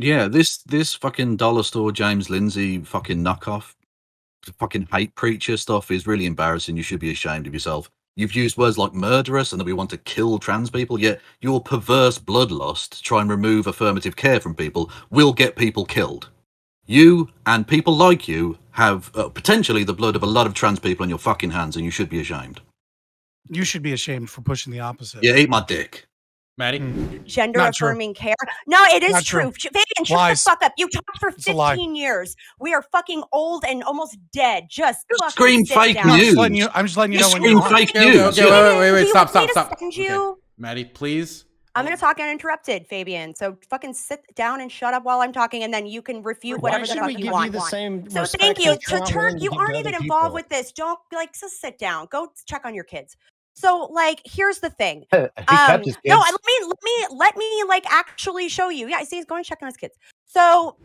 Yeah, this fucking dollar store James Lindsay fucking knockoff, fucking hate preacher stuff is really embarrassing. You should be ashamed of yourself. You've used words like murderous and that we want to kill trans people, yet your perverse bloodlust to try and remove affirmative care from people will get people killed. You and people like you have potentially the blood of a lot of trans people on your fucking hands, and you should be ashamed. You should be ashamed for pushing the opposite. Yeah, eat my dick. Maddie? Gender Not true. affirming care. No, it is Not true. true. Fabian, shut Lies. the fuck up. You talked for It's a lie. 15 years. We are fucking old and almost dead. Just fucking scream sit fake down. I'm news. just letting you You know when scream you're lying. fake Okay, news. okay, Yeah. wait, Do you stop. want me to send you? Maddie, please. I'm going to talk uninterrupted, Fabian. So fucking sit down and shut up while I'm talking, and then you can refute whatever the fuck you want. So thank you. So Turk, you aren't even involved with this. Don't just sit down. Go check on your kids. So like, here's the thing. He kept his kids. No, let me like actually show you. Yeah, see, he's going to check on his kids. So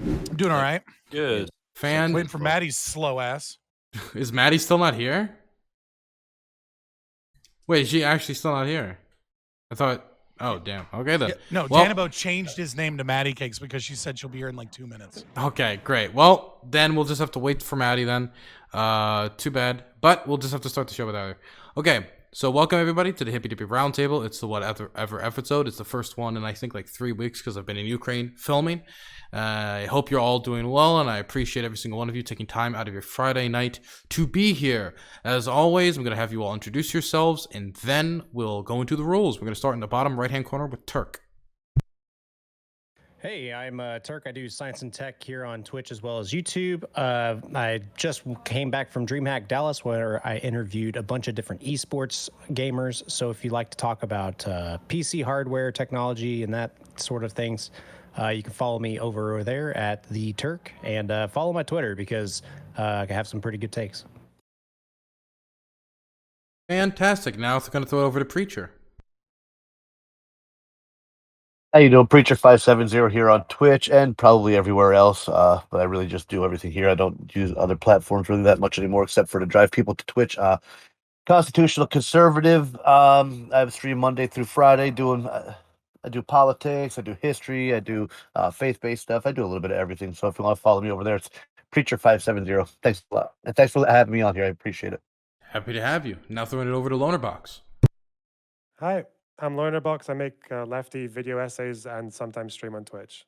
I'm doing all right. Good. Waiting for Maddie's slow ass. Is Maddie still not here? Wait, is she actually still not here? I thought. Oh, damn. Okay, then. Yeah, no, well, Danabo changed his name to Maddie Cakes because she said she'll be here in like 2 minutes. Okay, great. Well, then we'll just have to wait for Maddie then. Too bad. But we'll just have to start the show without her. Okay, so welcome everybody to the Hippy Dippy Roundtable. It's the whatever episode. It's the first one in I think like 3 weeks because I've been in Ukraine filming. I hope you're all doing well, and I appreciate every single one of you taking time out of your Friday night to be here. As always, I'm going to have you all introduce yourselves, and then we'll go into the rules. We're going to start in the bottom right-hand corner with Turk. Hey, I'm Turk. I do science and tech here on Twitch as well as YouTube. I just came back from DreamHack Dallas where I interviewed a bunch of different esports gamers. So if you like to talk about PC hardware, technology, and that sort of things, you can follow me over there at the Turk and follow my Twitter because I have some pretty good takes. Fantastic. Now it's going to throw it over to Preacher. How you doing? Preacher570 here on Twitch and probably everywhere else. But I really just do everything here. I don't use other platforms really that much anymore, except for to drive people to Twitch. Constitutional conservative. I have a stream Monday through Friday doing. I do politics. I do history. I do faith-based stuff. I do a little bit of everything. So if you want to follow me over there, it's Preacher570. Thanks a lot, and thanks for having me on here. I appreciate it. Happy to have you. Now throwing it over to Lonerbox. Hi, I'm Lonerbox. I make lefty video essays and sometimes stream on Twitch.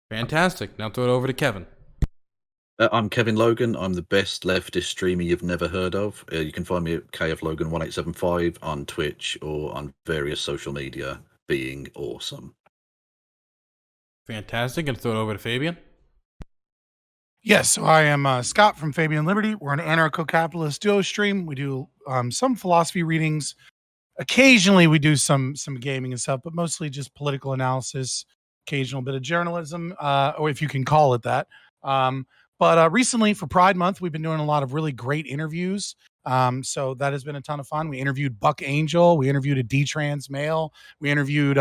Fantastic. Now throw it over to Kevin. I'm Kevin Logan. I'm the best leftist streamer you've never heard of. You can find me at KFLogan1875 on Twitch or on various social media, being awesome. Fantastic. And throw it over to Fabian. Yes, so I am Scott from Fabian Liberty. We're an anarcho-capitalist duo stream. We do some philosophy readings. Occasionally we do some gaming and stuff, but mostly just political analysis, occasional bit of journalism, or if you can call it that. But recently for Pride Month, we've been doing a lot of really great interviews. So that has been a ton of fun. We interviewed Buck Angel. We interviewed a D-trans male. We interviewed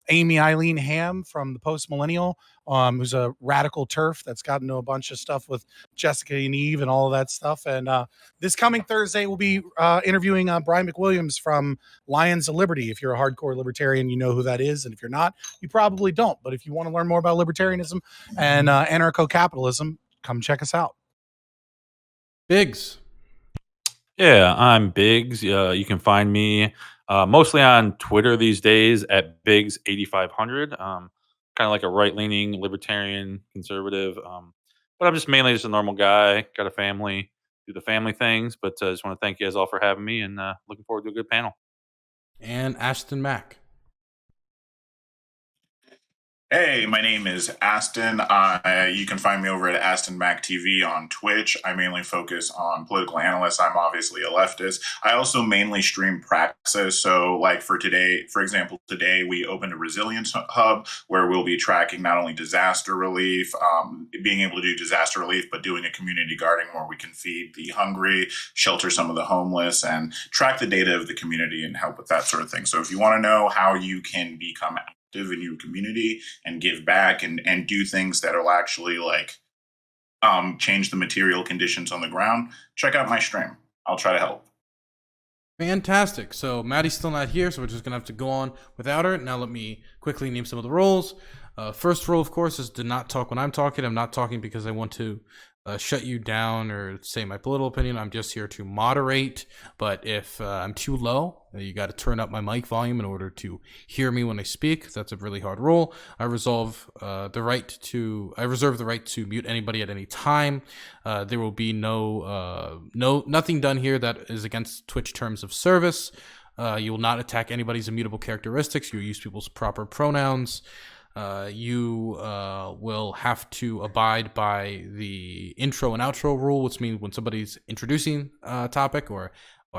Amy Eileen Ham from the Post Millennial, who's a radical TERF that's gotten into a bunch of stuff with Jessica and Eve and all of that stuff. And this coming Thursday, we'll be interviewing Brian McWilliams from Lions of Liberty. If you're a hardcore libertarian, you know who that is. And if you're not, you probably don't. But if you want to learn more about libertarianism and anarcho-capitalism, come check us out. Biggs. Yeah, I'm Biggs. You can find me mostly on Twitter these days at Biggs8500. Kind of like a right-leaning libertarian conservative. But I'm just mainly just a normal guy. Got a family, do the family things. But I just want to thank you guys all for having me and looking forward to a good panel. And Ashton Mack. Hey, my name is Aston. You can find me over at Aston Mac TV on Twitch. I mainly focus on political analysts. I'm obviously a leftist. I also mainly stream Praxis. So like for today, for example, today we opened a resilience hub where we'll be tracking not only disaster relief, being able to do disaster relief, but doing a community garden where we can feed the hungry, shelter some of the homeless, and track the data of the community and help with that sort of thing. So if you want to know how you can become in your community and give back and do things that will actually like change the material conditions on the ground, check out my stream. I'll try to help. Fantastic. So Maddie's still not here, so we're just gonna have to go on without her. Now let me quickly name some of the rules. First rule, of course, is to not talk when I'm talking. I'm not talking because I want to shut you down or say my political opinion. I'm just here to moderate. But if I'm too low, you got to turn up my mic volume in order to hear me when I speak. That's a really hard rule. I reserve the right to mute anybody at any time. There will be nothing done here that is against Twitch terms of service. You will not attack anybody's immutable characteristics. You use people's proper pronouns. You will have to abide by the intro and outro rule, which means when somebody's introducing a topic or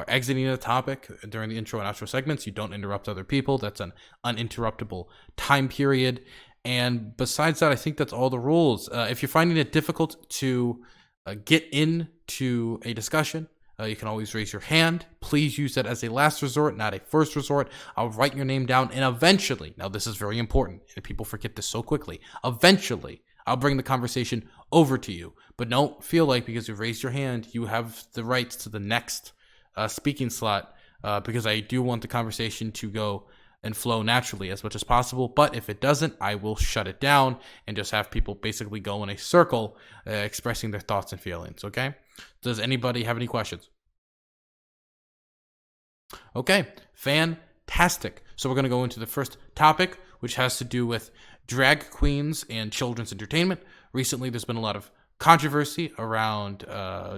exiting a topic during the intro and outro segments, you don't interrupt other people. That's an uninterruptible time period. And besides that, I think that's all the rules. If you're finding it difficult to get into a discussion, you can always raise your hand. Please use that as a last resort, not a first resort. I'll write your name down, and eventually, now this is very important, and people forget this so quickly, eventually, I'll bring the conversation over to you. But don't feel like because you raised your hand, you have the rights to the next speaking slot, because I do want the conversation to go and flow naturally as much as possible. But if it doesn't, I will shut it down and just have people basically go in a circle expressing their thoughts and feelings, okay? Does anybody have any questions? Okay, fantastic. So we're going to go into the first topic, which has to do with drag queens and children's entertainment. Recently, there's been a lot of controversy around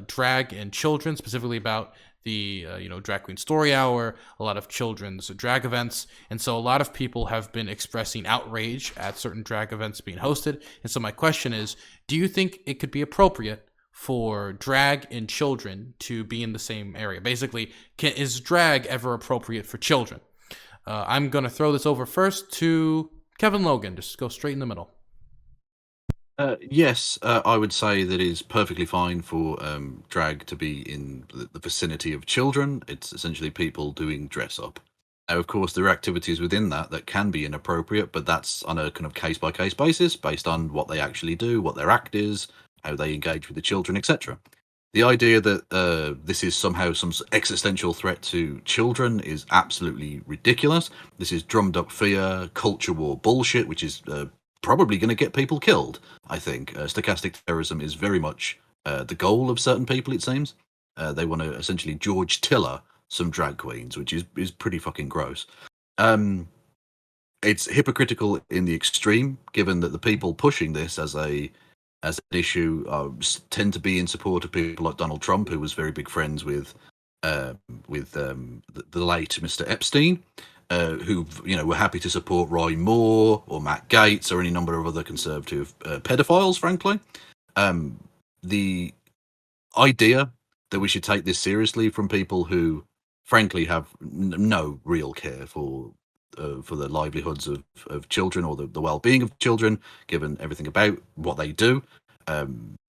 drag and children, specifically about the Drag Queen Story Hour, a lot of children's drag events. And so a lot of people have been expressing outrage at certain drag events being hosted. And so my question is, do you think it could be appropriate for drag and children to be in the same area? Basically, is drag ever appropriate for children? I'm going to throw this over first to Kevin Logan. Just go straight in the middle. Yes, I would say that it's perfectly fine for drag to be in the vicinity of children. It's essentially people doing dress up. Now, of course, there are activities within that can be inappropriate, but that's on a kind of case-by-case basis based on what they actually do, what their act is, how they engage with the children, etc. The idea that this is somehow some existential threat to children is absolutely ridiculous. This is drummed up fear, culture war bullshit, which is probably going to get people killed, I think. Stochastic terrorism is very much the goal of certain people, it seems. They want to essentially George Tiller some drag queens, which is pretty fucking gross. It's hypocritical in the extreme, given that the people pushing this as an issue tend to be in support of people like Donald Trump, who was very big friends with the late Mr. Epstein, who were happy to support Roy Moore or Matt Gaetz or any number of other conservative pedophiles. Frankly, the idea that we should take this seriously from people who, frankly, have no real care for the livelihoods of children or the well-being of children, given everything about what they do,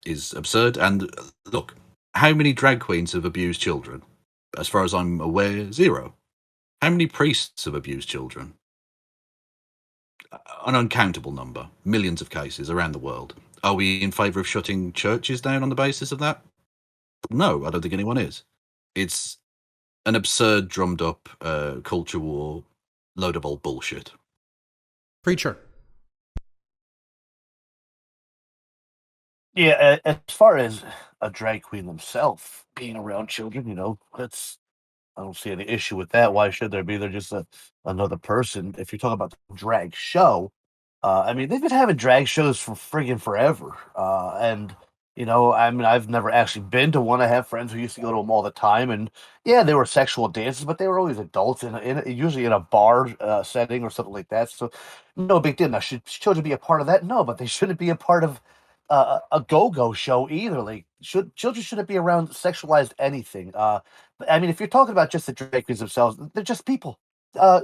is absurd. And look, how many drag queens have abused children? As far as I'm aware, 0. How many priests have abused children? An uncountable number. Millions of cases around the world. Are we in favour of shutting churches down on the basis of that? No, I don't think anyone is. It's an absurd, drummed up culture war, load of old bullshit. Preacher. Yeah, as far as a drag queen themselves being around children, I don't see any issue with that. Why should there be? They're just another person. If you're talking about the drag show, they've been having drag shows for friggin' forever. I've never actually been to one. I have friends who used to go to them all the time, and yeah, they were sexual dances, but they were always adults, usually in a bar setting or something like that. So, no big deal. Now, should children be a part of that? No, but they shouldn't be a part of a go-go show either. Like, children shouldn't be around sexualized anything. If you're talking about just the drag queens themselves, they're just people. Are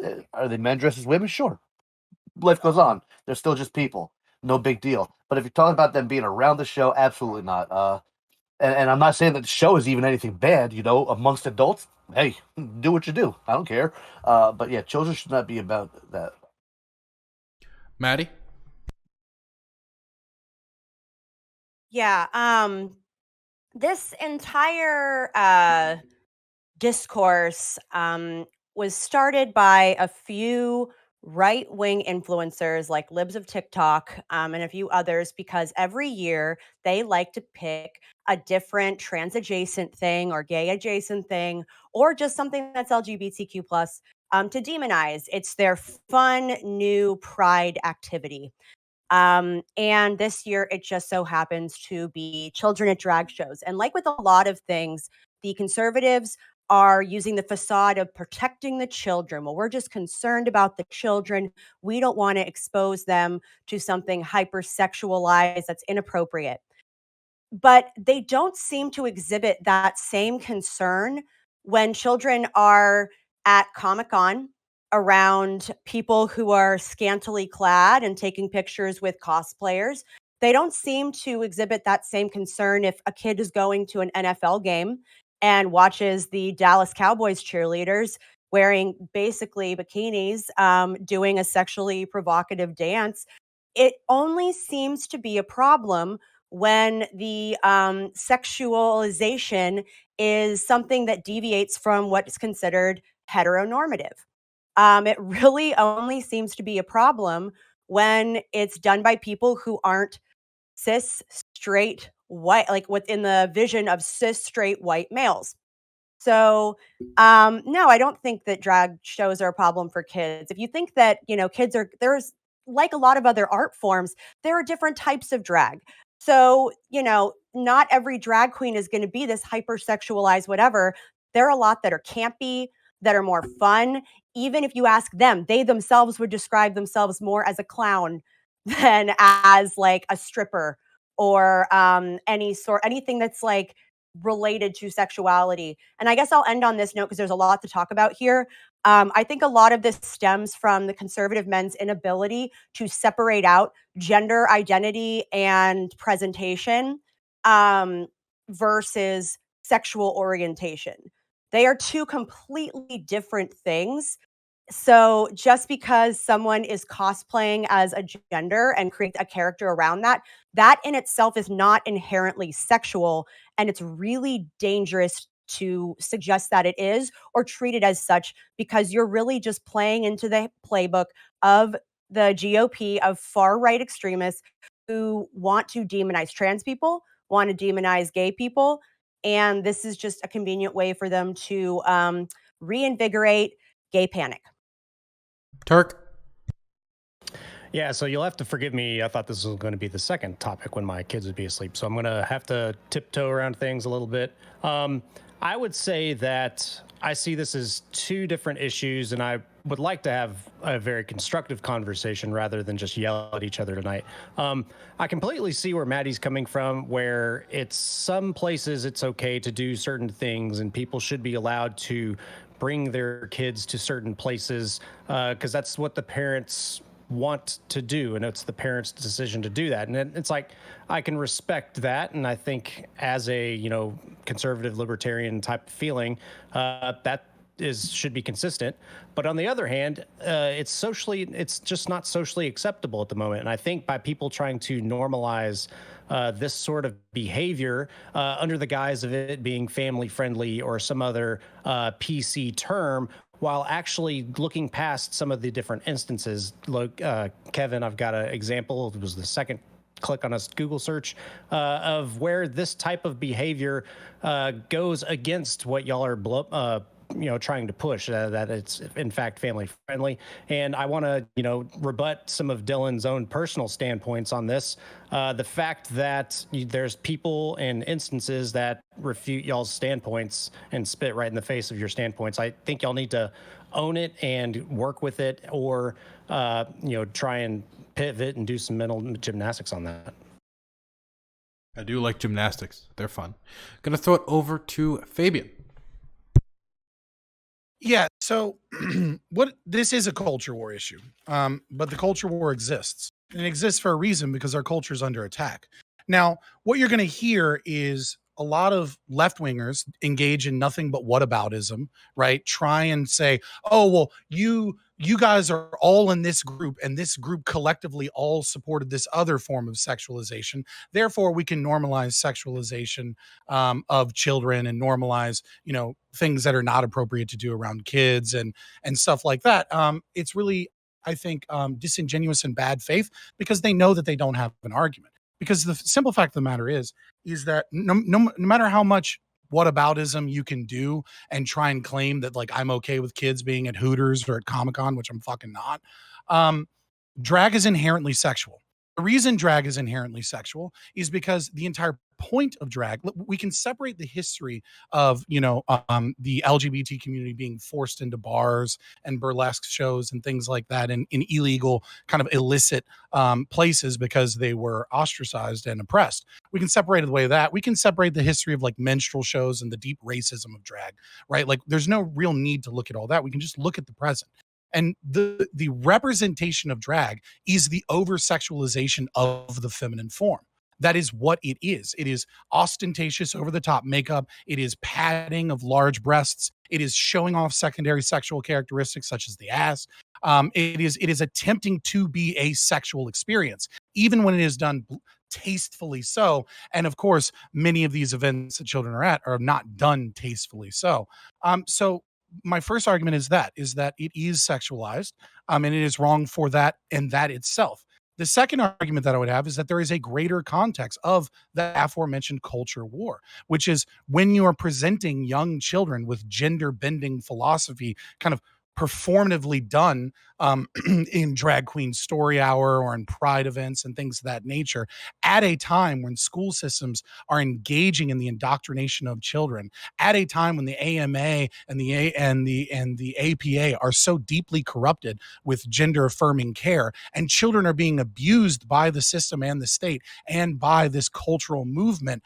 they men dressed as women? Sure. Life goes on. They're still just people. No big deal. But if you're talking about them being around the show, absolutely not. And I'm not saying that the show is even anything bad, amongst adults. Hey, do what you do. I don't care. But yeah, children should not be about that. Maddie? Yeah. This entire discourse was started by a few right-wing influencers like Libs of TikTok and a few others, because every year they like to pick a different trans-adjacent thing or gay-adjacent thing or just something that's LGBTQ plus to demonize. It's their fun new pride activity. And this year, it just so happens to be children at drag shows. And like with a lot of things, the conservatives are using the facade of protecting the children. Well, we're just concerned about the children. We don't want to expose them to something hypersexualized that's inappropriate. But they don't seem to exhibit that same concern when children are at Comic-Con around people who are scantily clad and taking pictures with cosplayers. They don't seem to exhibit that same concern if a kid is going to an NFL game and watches the Dallas Cowboys cheerleaders wearing basically bikinis, doing a sexually provocative dance. It only seems to be a problem when the sexualization is something that deviates from what's considered heteronormative. It really only seems to be a problem when it's done by people who aren't cis, straight, white, like within the vision of cis, straight, white males. So, no, I don't think that drag shows are a problem for kids. If you think that, kids are, there's like a lot of other art forms, there are different types of drag. So, not every drag queen is going to be this hypersexualized whatever. There are a lot that are campy, that are more fun. Even if you ask them, they themselves would describe themselves more as a clown than as like a stripper or anything that's like related to sexuality. And I guess I'll end on this note because there's a lot to talk about here. I think a lot of this stems from the conservative men's inability to separate out gender identity and presentation versus sexual orientation. They are two completely different things. So just because someone is cosplaying as a gender and create a character around that, that in itself is not inherently sexual. And it's really dangerous to suggest that it is or treat it as such, because you're really just playing into the playbook of the GOP, of far right extremists who want to demonize trans people, want to demonize gay people. And this is just a convenient way for them to reinvigorate gay panic. Turk? Yeah, so you'll have to forgive me. I thought this was going to be the second topic when my kids would be asleep. So I'm going to have to tiptoe around things a little bit. I would say that I see this as two different issues, and I would like to have a very constructive conversation rather than just yell at each other tonight. I completely see where Maddie's coming from, where it's some places it's okay to do certain things and people should be allowed to bring their kids to certain places because that's what the parents want to do, and it's the parents' decision to do that. And it's like, I can respect that, and I think as a conservative libertarian type of feeling, that should be consistent. But on the other hand, it's just not socially acceptable at the moment. And I think by people trying to normalize this sort of behavior under the guise of it being family friendly or some other PC term, while actually looking past some of the different instances. Look, Kevin, I've got an example. It was the second click on a Google search of where this type of behavior goes against what y'all are trying to push, that it's in fact family friendly. And I want to rebut some of Dylan's own personal standpoints on this. The fact that there's people and instances that refute y'all's standpoints and spit right in the face of your standpoints. I think y'all need to own it and work with it, or try and pivot and do some mental gymnastics on that. I do like gymnastics. They're fun. Gonna throw it over to Fabian. Yeah, so this is a culture war issue, but the culture war exists. And it exists for a reason, because our culture is under attack. Now, what you're going to hear is a lot of left-wingers engage in nothing but whataboutism, right? Try and say, oh, well, you you guys are all in this group, and this group collectively all supported this other form of sexualization. Therefore, we can normalize sexualization of children and normalize, things that are not appropriate to do around kids and stuff like that. It's really, I think, disingenuous and bad faith because they know that they don't have an argument. Because the simple fact of the matter is that no matter how much whataboutism you can do and try and claim that, like, I'm okay with kids being at Hooters or at Comic-Con, which I'm fucking not. Drag is inherently sexual. The reason drag is inherently sexual is because the entire point of drag, we can separate the history of, the LGBT community being forced into bars and burlesque shows and things like that in illegal, kind of illicit places because they were ostracized and oppressed. We can separate away that. We can separate the history of, like, minstrel shows and the deep racism of drag, right? Like, there's no real need to look at all that. We can just look at the present. And the representation of drag is the over sexualization of the feminine form. That is what it is. It is ostentatious, over the top makeup. It is padding of large breasts. It is showing off secondary sexual characteristics such as the ass. It is attempting to be a sexual experience, even when it is done tastefully so. And of course, many of these events that children are at are not done tastefully so. So my first argument is that it is sexualized, and it is wrong for that and that itself. The second argument that I would have is that there is a greater context of the aforementioned culture war, which is when you are presenting young children with gender bending philosophy kind of performatively done in drag queen story hour or in pride events and things of that nature, at a time when school systems are engaging in the indoctrination of children, at a time when the AMA and the APA are so deeply corrupted with gender affirming care, and children are being abused by the system and the state and by this cultural movement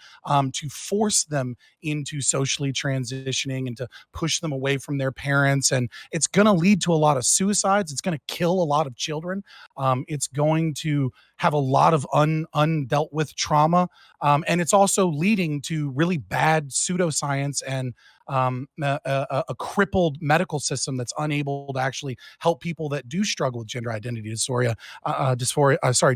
to force them into socially transitioning and to push them away from their parents. And it's going to lead to a lot of suicides. It's going to kill a lot of children. It's going to have a lot of undealt with trauma. And it's also leading to really bad pseudoscience and a crippled medical system that's unable to actually help people that do struggle with gender identity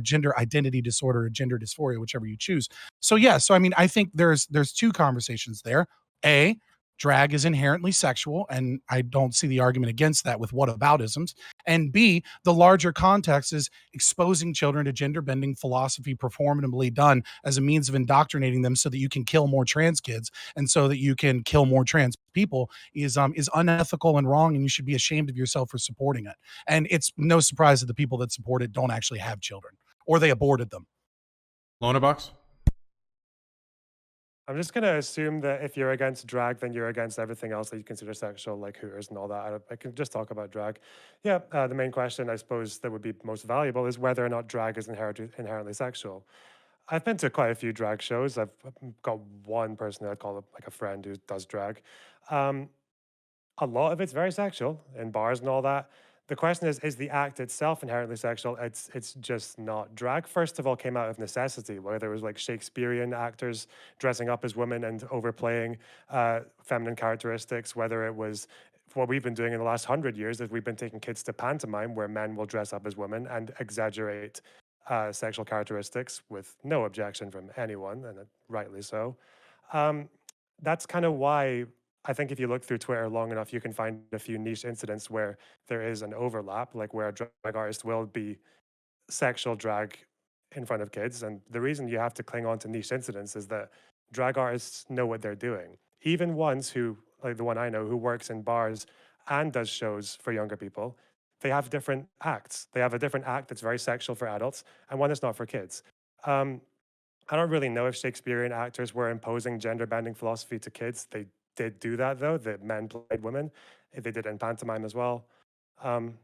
gender identity disorder or gender dysphoria, whichever you choose. So yeah, I mean, I think there's two conversations there. A, drag is inherently sexual, and I don't see the argument against that with whataboutisms. And B, the larger context is exposing children to gender bending philosophy performatively done as a means of indoctrinating them so that you can kill more trans kids and so that you can kill more trans people is unethical and wrong, and you should be ashamed of yourself for supporting it. And it's no surprise that the people that support it don't actually have children, or they aborted them. Lonerbox? I'm just going to assume that if you're against drag, then you're against everything else that you consider sexual, like Hooters and all that. I can just talk about drag. Yeah, the main question, I suppose, that would be most valuable is whether or not drag is inherently sexual. I've been to quite a few drag shows. I've got one person who I'd call like a friend who does drag. A lot of it's very sexual in bars and all that. The question is the act itself inherently sexual? It's just not. Drag, first of all, came out of necessity, where there was like Shakespearean actors dressing up as women and overplaying feminine characteristics, whether it was what we've been doing in the last 100 years is we've been taking kids to pantomime where men will dress up as women and exaggerate sexual characteristics with no objection from anyone, and rightly so. That's kind of why I think if you look through Twitter long enough, you can find a few niche incidents where there is an overlap, like where a drag artist will be sexual drag in front of kids. And the reason you have to cling on to niche incidents is that drag artists know what they're doing. Even ones who, like the one I know, who works in bars and does shows for younger people, they have different acts. They have a different act that's very sexual for adults and one that's not for kids. I don't really know if Shakespearean actors were imposing gender bending philosophy to kids. They did do that, though, that men played women. They did it in pantomime as well.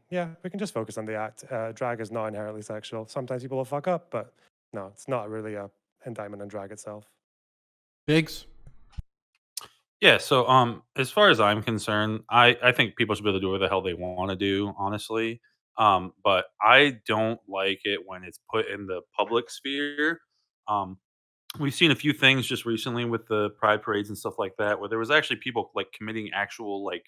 Yeah, we can just focus on the act. Drag is not inherently sexual. Sometimes people will fuck up, but no, it's not really a indictment on drag itself. Biggs? Yeah, so as far as I'm concerned, I think people should be able to do whatever the hell they want to do, honestly. But I don't like it when it's put in the public sphere. We've seen a few things just recently with the pride parades and stuff like that, where there was actually people like committing actual like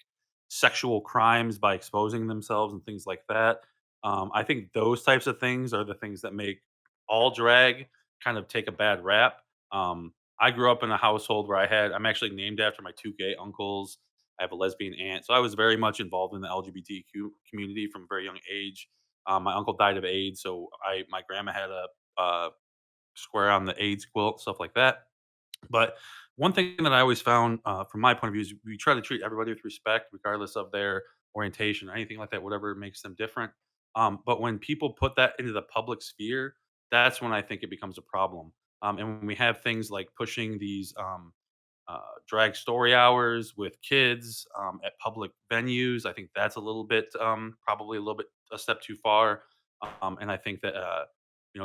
sexual crimes by exposing themselves and things like that. I think those types of things are the things that make all drag kind of take a bad rap. I grew up in a household where I'm actually named after my two gay uncles. I have a lesbian aunt, so I was very much involved in the LGBTQ community from a very young age. My uncle died of AIDS, so my grandma had a square on the AIDS quilt, stuff like that. But one thing that I always found, from my point of view, is we try to treat everybody with respect, regardless of their orientation or anything like that, whatever makes them different. But when people put that into the public sphere, that's when I think it becomes a problem. And when we have things like pushing these drag story hours with kids at public venues, I think that's a little bit, probably a little bit a step too far. And I think that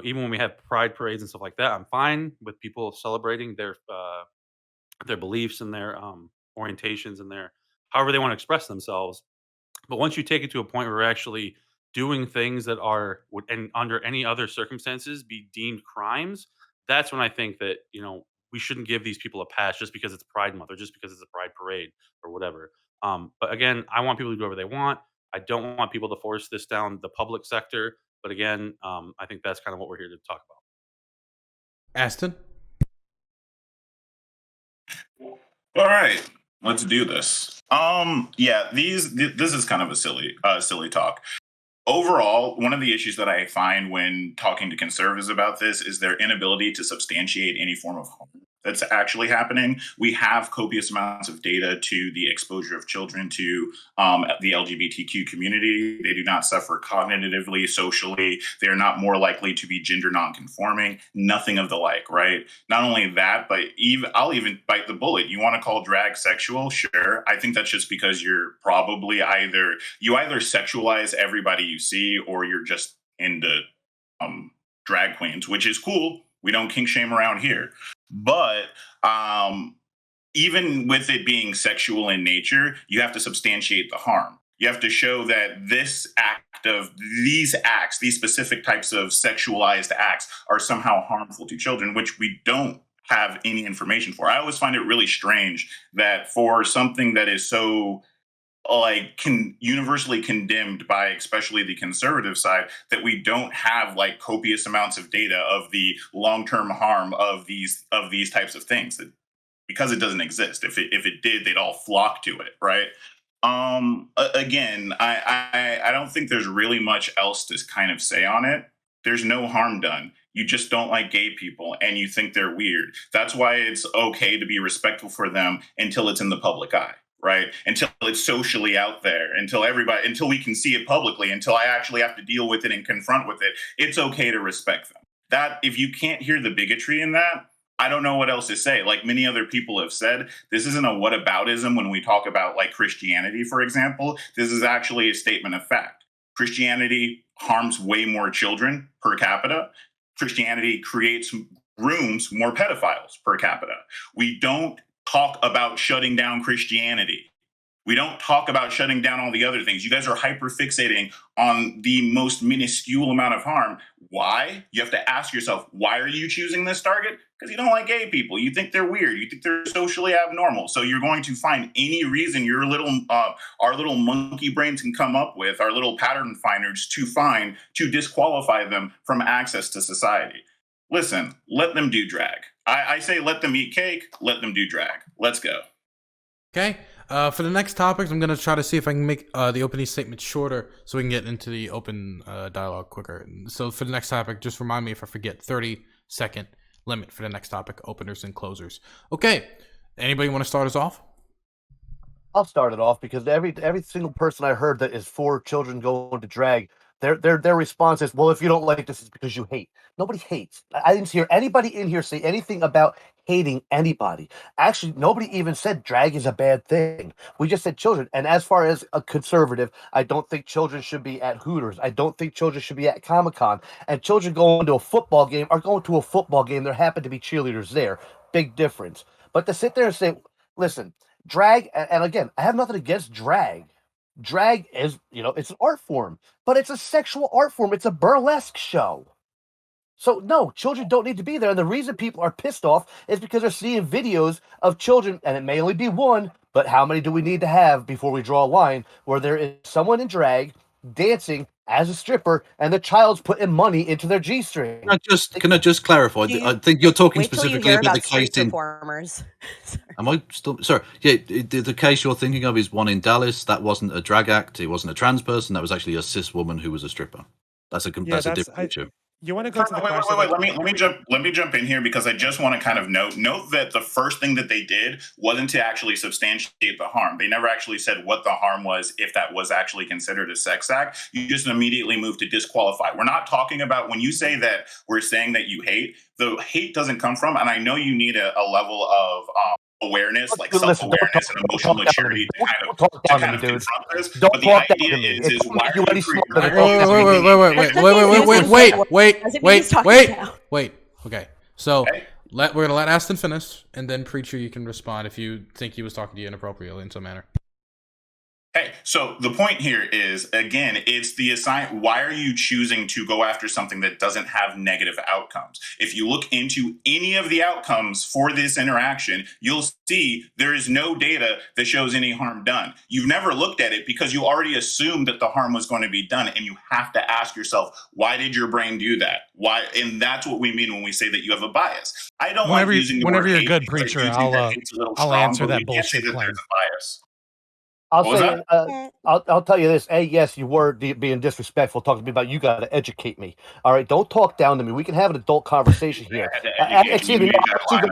even when we have pride parades and stuff like that, I'm fine with people celebrating their beliefs and their orientations and their however they want to express themselves. But once you take it to a point where we're actually doing things that would and under any other circumstances be deemed crimes, that's when I think that we shouldn't give these people a pass just because it's Pride Month or just because it's a Pride parade or whatever. But again, I want people to do whatever they want. I don't want people to force this down the public sector. But again, I think that's kind of what we're here to talk about. Aston? All right, let's do this. Yeah, this is kind of a silly talk. Overall, one of the issues that I find when talking to conservatives about this is their inability to substantiate any form of harm that's actually happening. We have copious amounts of data to the exposure of children to the LGBTQ community. They do not suffer cognitively, socially. They are not more likely to be gender nonconforming, nothing of the like, right? Not only that, but I'll even bite the bullet. You want to call drag sexual? Sure. I think that's just because you're probably either sexualize everybody you see or you're just into drag queens, which is cool. We don't kink shame around here. But even with it being sexual in nature, you have to substantiate the harm. You have to show that these specific types of sexualized acts are somehow harmful to children, which we don't have any information for. I always find it really strange that for something that is so universally condemned by especially the conservative side, that we don't have copious amounts of data of the long-term harm of these types of things, because it doesn't exist. If it did, they'd all flock to it, right? Again, I don't think there's really much else to kind of say on it. There's no harm done. You just don't like gay people and you think they're weird. That's why it's okay to be respectful for them until it's in the public eye. Right? Until it's socially out there, until we can see it publicly, until I actually have to deal with it and confront with it, it's okay to respect them. That if you can't hear the bigotry in that, I don't know what else to say. Like many other people have said, this isn't a whataboutism when we talk about Christianity, for example. This is actually a statement of fact. Christianity harms way more children per capita. Christianity creates rooms more pedophiles per capita. We don't talk about shutting down Christianity. We don't talk about shutting down all the other things. You guys are hyper fixating on the most minuscule amount of harm. Why? You have to ask yourself, why are you choosing this target? Because you don't like gay people. You think they're weird. You think they're socially abnormal. So you're going to find any reason our little monkey brains can come up with, our little pattern finders to disqualify them from access to society. Listen, let them do drag. I say let them eat cake, let them do drag. Let's go. Okay. For the next topics, I'm going to try to see if I can make the opening statement shorter so we can get into the open dialogue quicker. So for the next topic, just remind me if I forget, 30-second limit for the next topic, openers and closers. Okay. Anybody want to start us off? I'll start it off because every single person I heard that is for children going to drag, their response is, well, if you don't like this, it's because you hate. Nobody hates. I didn't hear anybody in here say anything about hating anybody. Actually, nobody even said drag is a bad thing. We just said children. And as far as a conservative, I don't think children should be at Hooters. I don't think children should be at Comic-Con. And children going to a football game are going to a football game. There happen to be cheerleaders there. Big difference. But to sit there and say, listen, drag, and again, I have nothing against drag. Drag is, it's an art form, but it's a sexual art form. It's a burlesque show. So no, children don't need to be there. And the reason people are pissed off is because they're seeing videos of children, and it may only be one, But how many do we need to have before we draw a line where there is someone in drag dancing as a stripper and the child's putting money into their G-string? Can I just clarify? I think you're talking Wait till you specifically hear about the about street case in. performers. Am I still sorry? Yeah, the case you're thinking of is one in Dallas. That wasn't a drag act. It wasn't a trans person. That was actually a cis woman who was a stripper. That's a different issue. You want to go to the question? Wait. Let me jump in here because I just want to kind of note that the first thing that they did wasn't to actually substantiate the harm. They never actually said what the harm was, if that was actually considered a sex act. You just immediately moved to disqualify. We're not talking about when you say that we're saying that you hate. The hate doesn't come from, and I know you need a level of awareness, like self-awareness and emotional maturity to kind of confront this. But the idea is why wait. Okay, so we're gonna let Aston finish, and then Preacher, you can respond if you think he was talking to you inappropriately in some manner. Hey, so the point here is, again, it's the assign. Why are you choosing to go after something that doesn't have negative outcomes? If you look into any of the outcomes for this interaction, you'll see there is no data that shows any harm done. You've never looked at it because you already assumed that the harm was going to be done, and you have to ask yourself, why did your brain do that? Why? And that's what we mean when we say that you have a bias. I don't like using the word you're a hate good because preacher, I do think that hate's a little I'll strong, answer but that we can't say bullshit that claim. there's a bias. I'll tell you this. Yes, you were being disrespectful, talking to me about you got to educate me. All right, don't talk down to me. We can have an adult conversation here. Excuse me.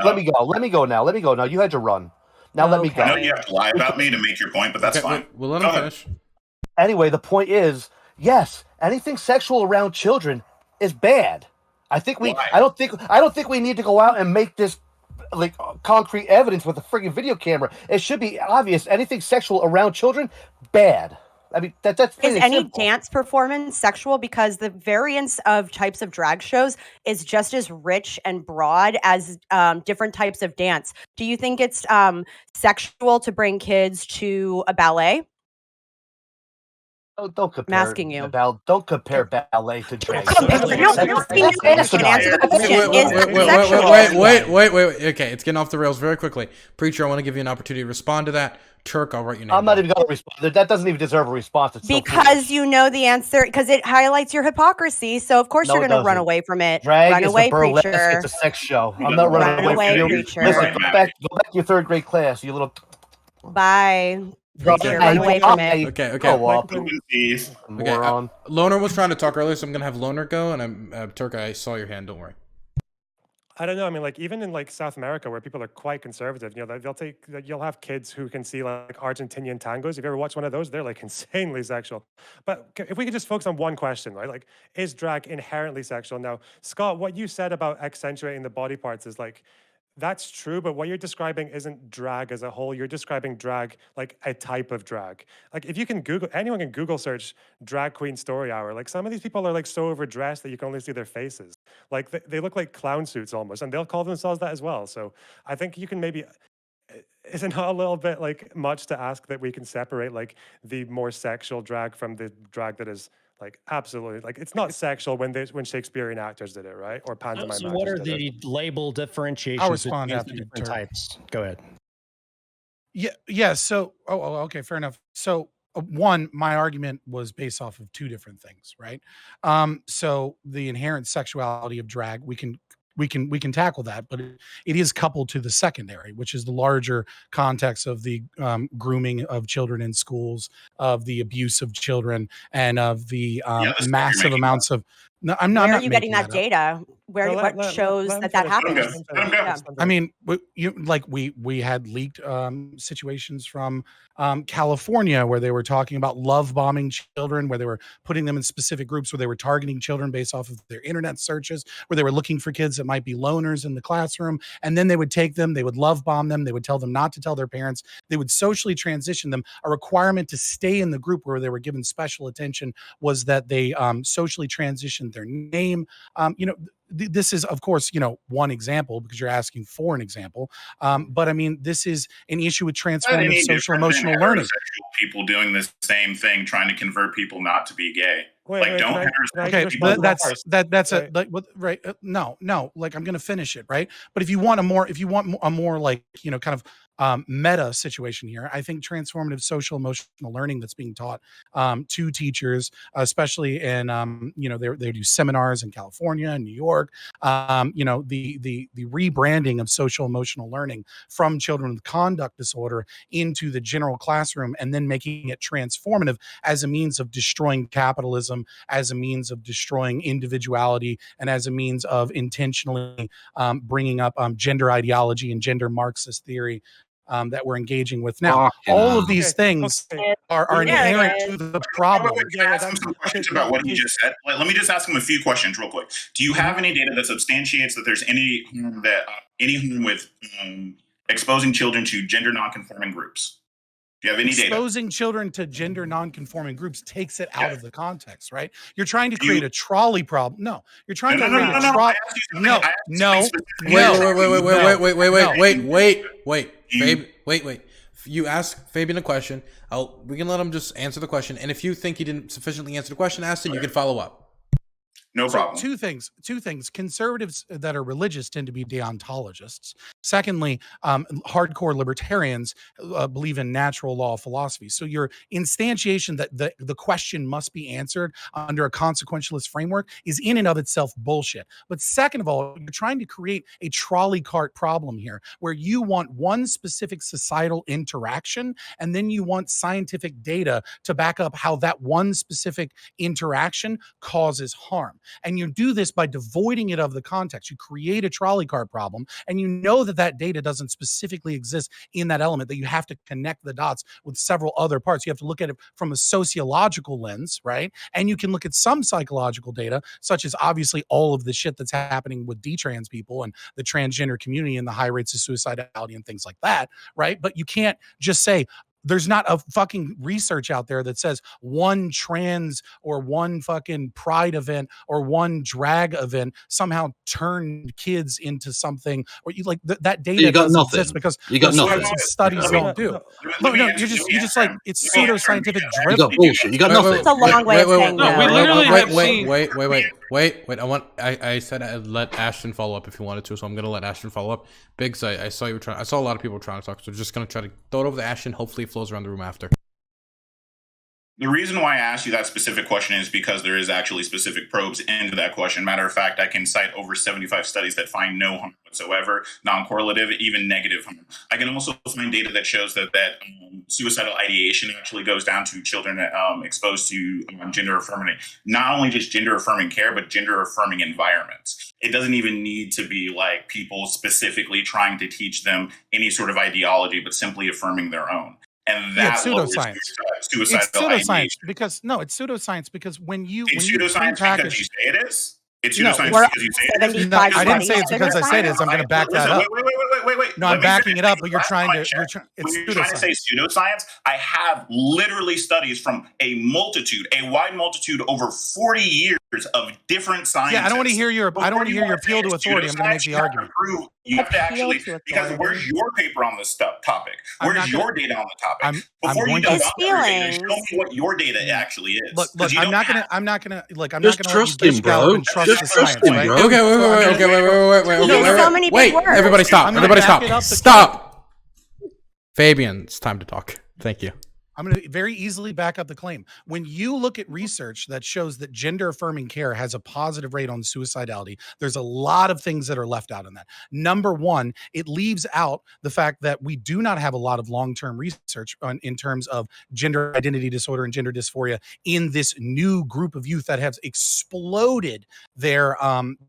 Let me go. Let me go now. You had your run. Now let me go. I know you have to lie about me to make your point, but that's fine. We'll let him finish. Anyway, the point is, yes, anything sexual around children is bad. I don't think we need to go out and make this like concrete evidence with a friggin' video camera. It should be obvious. Anything sexual around children, bad. I mean, that's is any simple. Dance performance sexual? Because the variance of types of drag shows is just as rich and broad as different types of dance. Do you think it's sexual to bring kids to a ballet? Don't compare. I'm asking you. Don't compare ballet to drag. Wait. Okay, it's getting off the rails very quickly. Preacher, I want to give you an opportunity to respond to that. Turk, I'll write your name. I'm not even going to respond. That doesn't even deserve a response. It's because you know the answer, because it highlights your hypocrisy. So of course you're going to run away from it. Drag run is away, a burlesque. Preacher. It's a sex show. I'm not running away from you. Preacher. Listen, go back to your third grade class. You little. Bye. Preacher, run away from it. Okay. Loner was trying to talk earlier, so I'm gonna have Loner go, and Turk, I saw your hand. Don't worry. I don't know. I mean, like even in like South America, where people are quite conservative, you know, you'll have kids who can see like Argentinian tangos. If you ever watch one of those, they're like insanely sexual. But if we could just focus on one question, right? Like, is drag inherently sexual? Now, Scott, what you said about accentuating the body parts is like, that's true, but what you're describing isn't drag as a whole. You're describing drag like a type of drag. Like if you can anyone can Google search drag queen story hour. Like some of these people are like so overdressed that you can only see their faces. Like they look like clown suits almost, and they'll call themselves that as well. So I think you can maybe, is it not a little bit like much to ask that we can separate like the more sexual drag from the drag that is like absolutely, like it's not sexual when Shakespearean actors did it, right? Or pantomime actors. So what are the label differentiations between the different types? Go ahead. Yeah. So, okay, fair enough. So, one, my argument was based off of two different things, right? So the inherent sexuality of drag, we can tackle that, but it is coupled to the secondary, which is the larger context of the grooming of children in schools, of the abuse of children, and of the massive amounts of. No, I'm not. Where are you getting that data? What shows that happens? I mean, we had leaked situations from California where they were talking about love bombing children, where they were putting them in specific groups, where they were targeting children based off of their internet searches, where they were looking for kids that might be loners in the classroom, and then they would take them, they would love bomb them, they would tell them not to tell their parents, they would socially transition them. A requirement to stay in the group where they were given special attention was that they socially transitioned their name. This is, of course, one example because you're asking for an example. But I mean, this is an issue with transformative social emotional learning. People doing the same thing, trying to convert people not to be gay. No, like I'm going to finish it, right? But if you want a more like, kind of meta situation here. I think transformative social emotional learning that's being taught to teachers, especially in they do seminars in California and New York. The rebranding of social emotional learning from children with conduct disorder into the general classroom, and then making it transformative as a means of destroying capitalism, as a means of destroying individuality, and as a means of intentionally bringing up gender ideology and gender Marxist theory that we're engaging with now. All of these things are inherent to the problem. Can I ask him some questions about what he just said? Let me just ask him a few questions real quick. Do you have any data that substantiates that there's any harm with exposing children to gender nonconforming groups? Do you have any data? Exposing children to gender nonconforming groups takes it out of the context, right? You're trying to create a trolley problem. No, you're trying to create a trolley. Wait. You ask Fabian a question. We can let him just answer the question. And if you think he didn't sufficiently answer the question, Aston, you can follow up. No problem. Two things. Conservatives that are religious tend to be deontologists. Secondly, hardcore libertarians believe in natural law philosophy. So your instantiation that the question must be answered under a consequentialist framework is in and of itself bullshit. But second of all, you're trying to create a trolley cart problem here, where you want one specific societal interaction, and then you want scientific data to back up how that one specific interaction causes harm. And you do this by devoiding it of the context. You create a trolley cart problem, and you know that data doesn't specifically exist in that element, that you have to connect the dots with several other parts. You have to look at it from a sociological lens, right? And you can look at some psychological data, such as obviously all of the shit that's happening with detrans people and the transgender community and the high rates of suicidality and things like that, right? But you can't just say, there's not a fucking research out there that says one trans or one fucking pride event or one drag event somehow turned kids into something, or you like that data doesn't exist because you got nothing. Studies don't do. No, you're just like, it's pseudo-scientific driven. You got bullshit. You got nothing. It's a long way of saying no. We literally Wait. I said I'd let Ashton follow up if he wanted to, so I'm gonna let Ashton follow up. Biggs, I saw you were trying. I saw a lot of people trying to talk, so we're just gonna try to throw it over to Ashton. Hopefully, it flows around the room after. The reason why I asked you that specific question is because there is actually specific probes into that question. Matter of fact, I can cite over 75 studies that find no harm whatsoever, non-correlative, even negative harm. I can also find data that shows that suicidal ideation actually goes down to children exposed to gender affirming, not only just gender affirming care, but gender affirming environments. It doesn't even need to be like people specifically trying to teach them any sort of ideology, but simply affirming their own. And that's pseudoscience. Suicidal it's pseudoscience ideation. Because it's pseudoscience because when you pseudoscience because you say it is. It's pseudoscience because you say it is. No, I didn't say it's because I said it is. I'm going to back that up. Wait. No, I'm backing it up, but you're trying to. When you're trying to say pseudoscience, I have literally studies from a wide multitude, over 40 years of different scientists. Yeah, I don't want to hear your appeal to authority. I'm going to make the argument. You have to actually, because where's your paper on this topic? Where's your data on the topic? Before you debunk your data, show me what your data actually is. Look, I'm not gonna trust him, bro. Just trust him, bro. Okay, wait. Everybody stop. Stop. Fabian, it's time to talk. Thank you. I'm going to very easily back up the claim. When you look at research that shows that gender affirming care has a positive rate on suicidality, there's a lot of things that are left out in that. Number one, it leaves out the fact that we do not have a lot of long-term research in terms of gender identity disorder and gender dysphoria in this new group of youth that have exploded their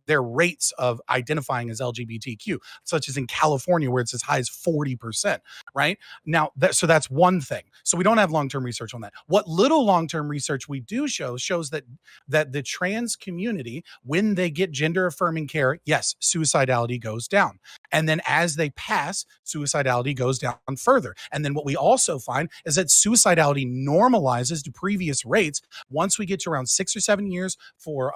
rates of identifying as LGBTQ, such as in California, where it's as high as 40%, right? Now, so that's one thing. So we don't have long-term research on that. What little long-term research we do shows that the trans community, when they get gender affirming care, yes, suicidality goes down. And then as they pass, suicidality goes down further. And then what we also find is that suicidality normalizes to previous rates once we get to around 6 or 7 years for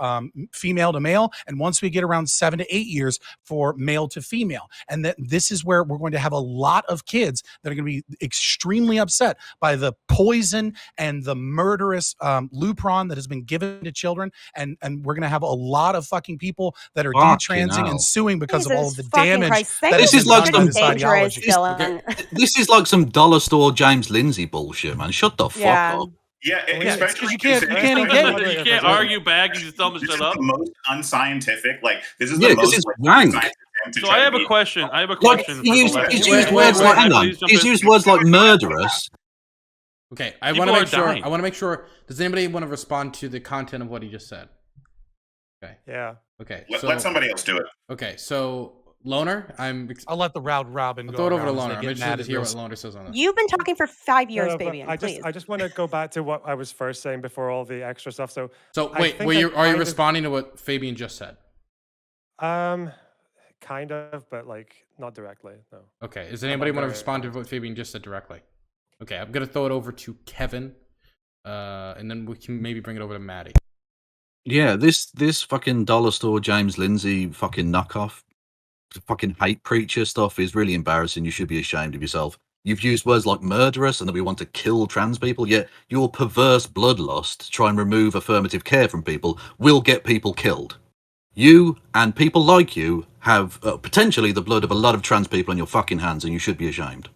female to male, and once we get around 7 to 8 years for male to female. And that this is where we're going to have a lot of kids that are going to be extremely upset by the the poison and the murderous Lupron that has been given to children, and we're going to have a lot of fucking people that are detransing and suing because of all of the damage. This is like some dangerous, this is like some dollar store James Lindsay bullshit, man. Shut the fuck up. Yeah, especially you can't argue back and just tell them to shut up. The most unscientific, like this is the most. This is rank. So I have a question. He's used words like, hang on. He's used words like murderous. Okay, I want to make sure. Does anybody want to respond to the content of what he just said? Okay. Yeah. Okay. Let somebody else do it. Okay, so Loner, I'll let the round robin go. Throw it over to Loner. I'm interested to hear what Loner says on this. You've been talking for 5 years, baby. I just want to go back to what I was first saying before all the extra stuff. So wait, are you responding to what Fabian just said? Kind of, but like not directly. No. Okay. Does anybody want to respond to what Fabian just said directly? Okay, I'm gonna throw it over to Kevin, and then we can maybe bring it over to Maddie. Yeah, this fucking dollar store James Lindsay fucking knockoff, fucking hate preacher stuff is really embarrassing. You should be ashamed of yourself. You've used words like murderous and that we want to kill trans people, yet your perverse bloodlust to try and remove affirmative care from people will get people killed. You and people like you have potentially the blood of a lot of trans people on your fucking hands, and you should be ashamed.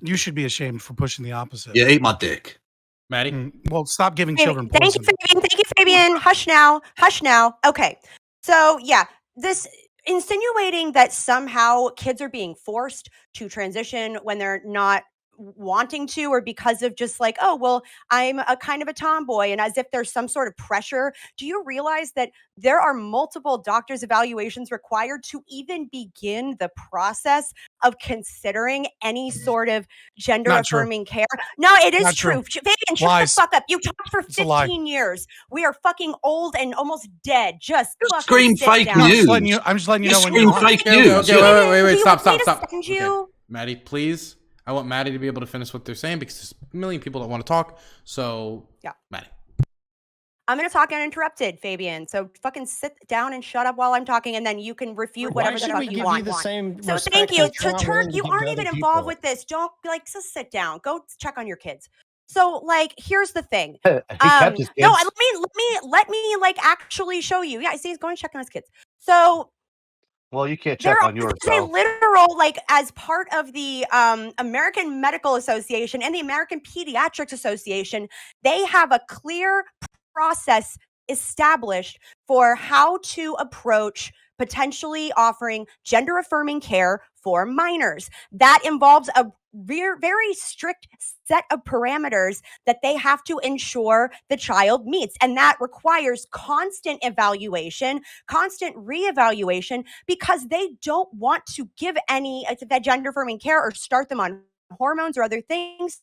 You should be ashamed for pushing the opposite. Yeah, eat my dick. Maddie? Well, stop giving children poison. Thank you, Fabian. Hush now. Okay. So, yeah, this insinuating that somehow kids are being forced to transition when they're not wanting to, or because of just like, oh, well, I'm a kind of a tomboy, and as if there's some sort of pressure. Do you realize that there are multiple doctors' evaluations required to even begin the process of considering any sort of gender affirming care? No, it is true. Fabian, shut the fuck up. You talked for 15 years. We are fucking old and almost dead. Just scream fake news. I'm just letting you know when you fake news. Okay, wait, stop. Okay. Maddie, please. I want Maddie to be able to finish what they're saying because there's a million people that want to talk. So, yeah, Maddie. I'm going to talk uninterrupted, Fabian. So fucking sit down and shut up while I'm talking, and then you can refute whatever the fuck you want. So thank you. So Turk, you aren't even involved with this. Don't just sit down. Go check on your kids. So like, here's the thing. No, let me like actually show you. Yeah, see, he's going to check on his kids. So. Well, you can't check on yours. There's a literal, like, as part of the American Medical Association and the American Pediatrics Association, they have a clear process established for how to approach potentially offering gender affirming care for minors. That involves a very strict set of parameters that they have to ensure the child meets. And that requires constant evaluation, constant reevaluation, because they don't want to give any gender affirming care or start them on hormones or other things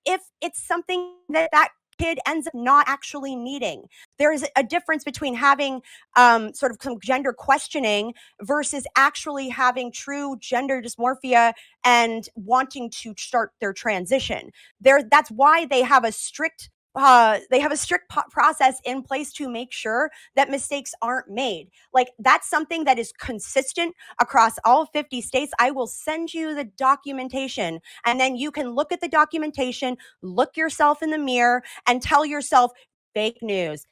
if it's something that kid ends up not actually needing. There's a difference between having sort of some gender questioning versus actually having true gender dysmorphia and wanting to start their transition. That's why they have a strict process in place to make sure that mistakes aren't made. Like, that's something that is consistent across all 50 states. I will send you the documentation, and then you can look at the documentation, look yourself in the mirror, and tell yourself fake news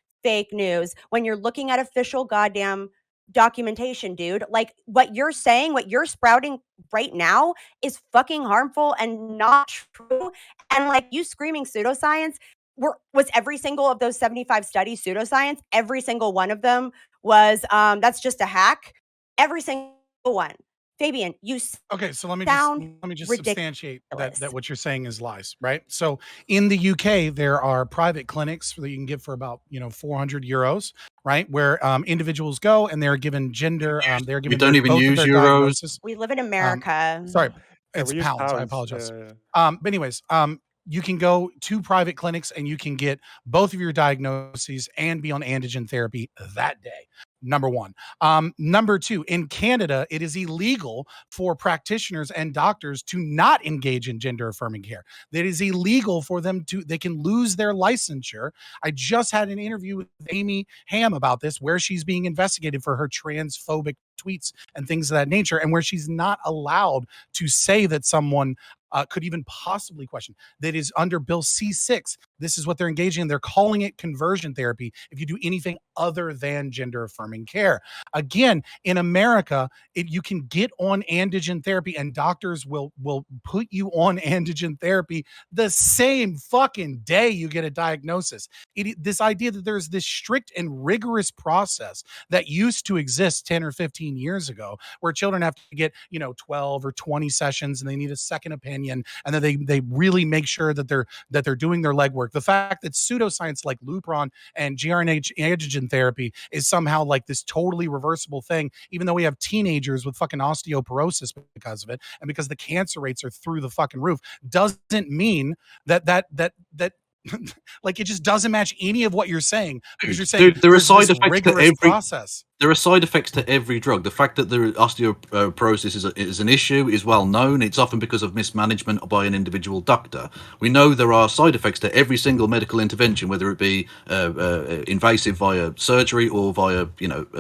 when you're looking at official goddamn documentation, dude. Like, what you're saying, what you're sprouting right now is fucking harmful and not true. And like, you screaming pseudoscience, was every single of those 75 studies pseudoscience? Every single one of them was that's just a hack. Every single one. Fabian, so let me just substantiate that what you're saying is lies, right? So in the UK, there are private clinics that you can get for about 400 euros, right? Where individuals go and they're given gender. They're given. You don't even use euros. Diagnosis. We live in America. Sorry, it's pounds. I apologize. But anyways, you can go to private clinics and you can get both of your diagnoses and be on androgen therapy that day. Number one. Number two, in Canada, it is illegal for practitioners and doctors to not engage in gender affirming care. It is illegal for them they can lose their licensure. I just had an interview with Amy Ham about this, where she's being investigated for her transphobic tweets and things of that nature, and where she's not allowed to say that someone could even possibly question. That is under Bill C6. This is what they're engaging in. They're calling it conversion therapy if you do anything other than gender affirming care. Again, in America, you can get on androgen therapy, and doctors will put you on androgen therapy the same fucking day you get a diagnosis. This idea that there's this strict and rigorous process that used to exist 10 or 15 years ago, where children have to get 12 or 20 sessions, and they need a second opinion, and then they really make sure that they're doing their legwork. The fact that pseudoscience like Lupron and GRNH androgen therapy is somehow like this totally reversible thing, even though we have teenagers with fucking osteoporosis because of it, and because the cancer rates are through the fucking roof, doesn't mean that like it just doesn't match any of what you're saying, because you're saying there are side effects to every process. There are side effects to every drug. The fact that the osteoporosis is an issue is well known. It's often because of mismanagement by an individual doctor. We know there are side effects to every single medical intervention, whether it be invasive via surgery or via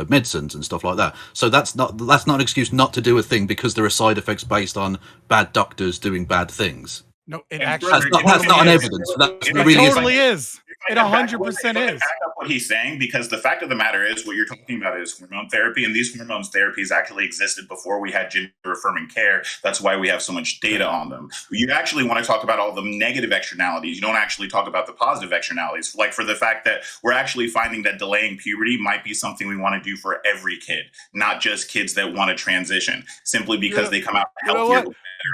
medicines and stuff like that. So that's not an excuse not to do a thing because there are side effects based on bad doctors doing bad things. No, it And actually that's not an evidence. It totally is. It 100% is. Back up what he's saying, because the fact of the matter is, what you're talking about is hormone therapy, and these hormone therapies actually existed before we had gender affirming care. That's why we have so much data on them. You actually want to talk about all the negative externalities. You don't actually talk about the positive externalities, like for the fact that we're actually finding that delaying puberty might be something we want to do for every kid, not just kids that want to transition, simply because they come out healthier.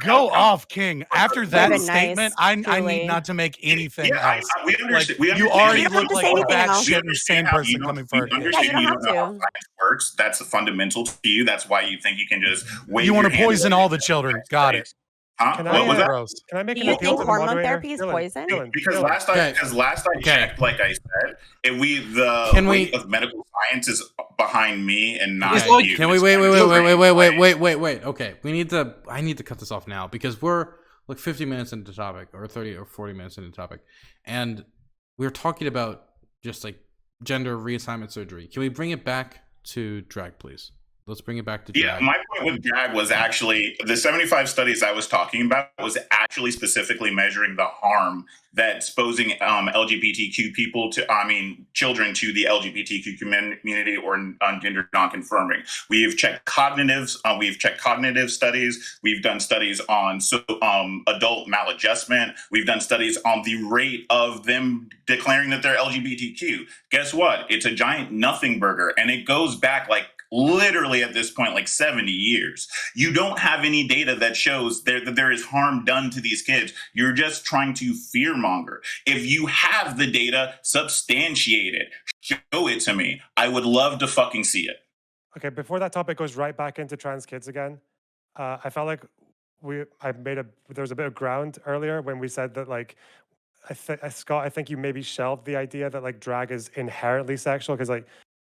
Go off, King. After that statement, I need not to make anything else. We understand. You already look like a batshit insane person coming for it. You don't know how science works. That's fundamental to you. That's why you think you can just wave. You want to poison all the children. Got it. Huh? Can I make Do you think hormone therapy is poison? Because last I checked, like I said, the weight of medical science is behind me and not you. Can we wait? Okay, I need to cut this off now, because we're like 50 minutes into the topic, or 30 or 40 minutes into the topic, and we're talking about just like gender reassignment surgery. Can we bring it back to drag, please? Let's bring it back to drag. Yeah, my point with drag was actually the 75 studies I was talking about was actually specifically measuring the harm that exposing LGBTQ children to the LGBTQ community or gender non-conforming. We've checked cognitive studies. We've done studies on adult maladjustment. We've done studies on the rate of them declaring that they're LGBTQ. Guess what? It's a giant nothing burger, and it goes back like literally at this point like 70 years. You don't have any data that shows that there is harm done to these kids. You're just trying to fearmonger. If you have the data, substantiate it. Show it to me. I would love to fucking see it. Okay, before that topic goes right back into trans kids again, I felt like there was a bit of ground earlier when we said that like Scott, I think you maybe shelved the idea that like drag is inherently sexual, because like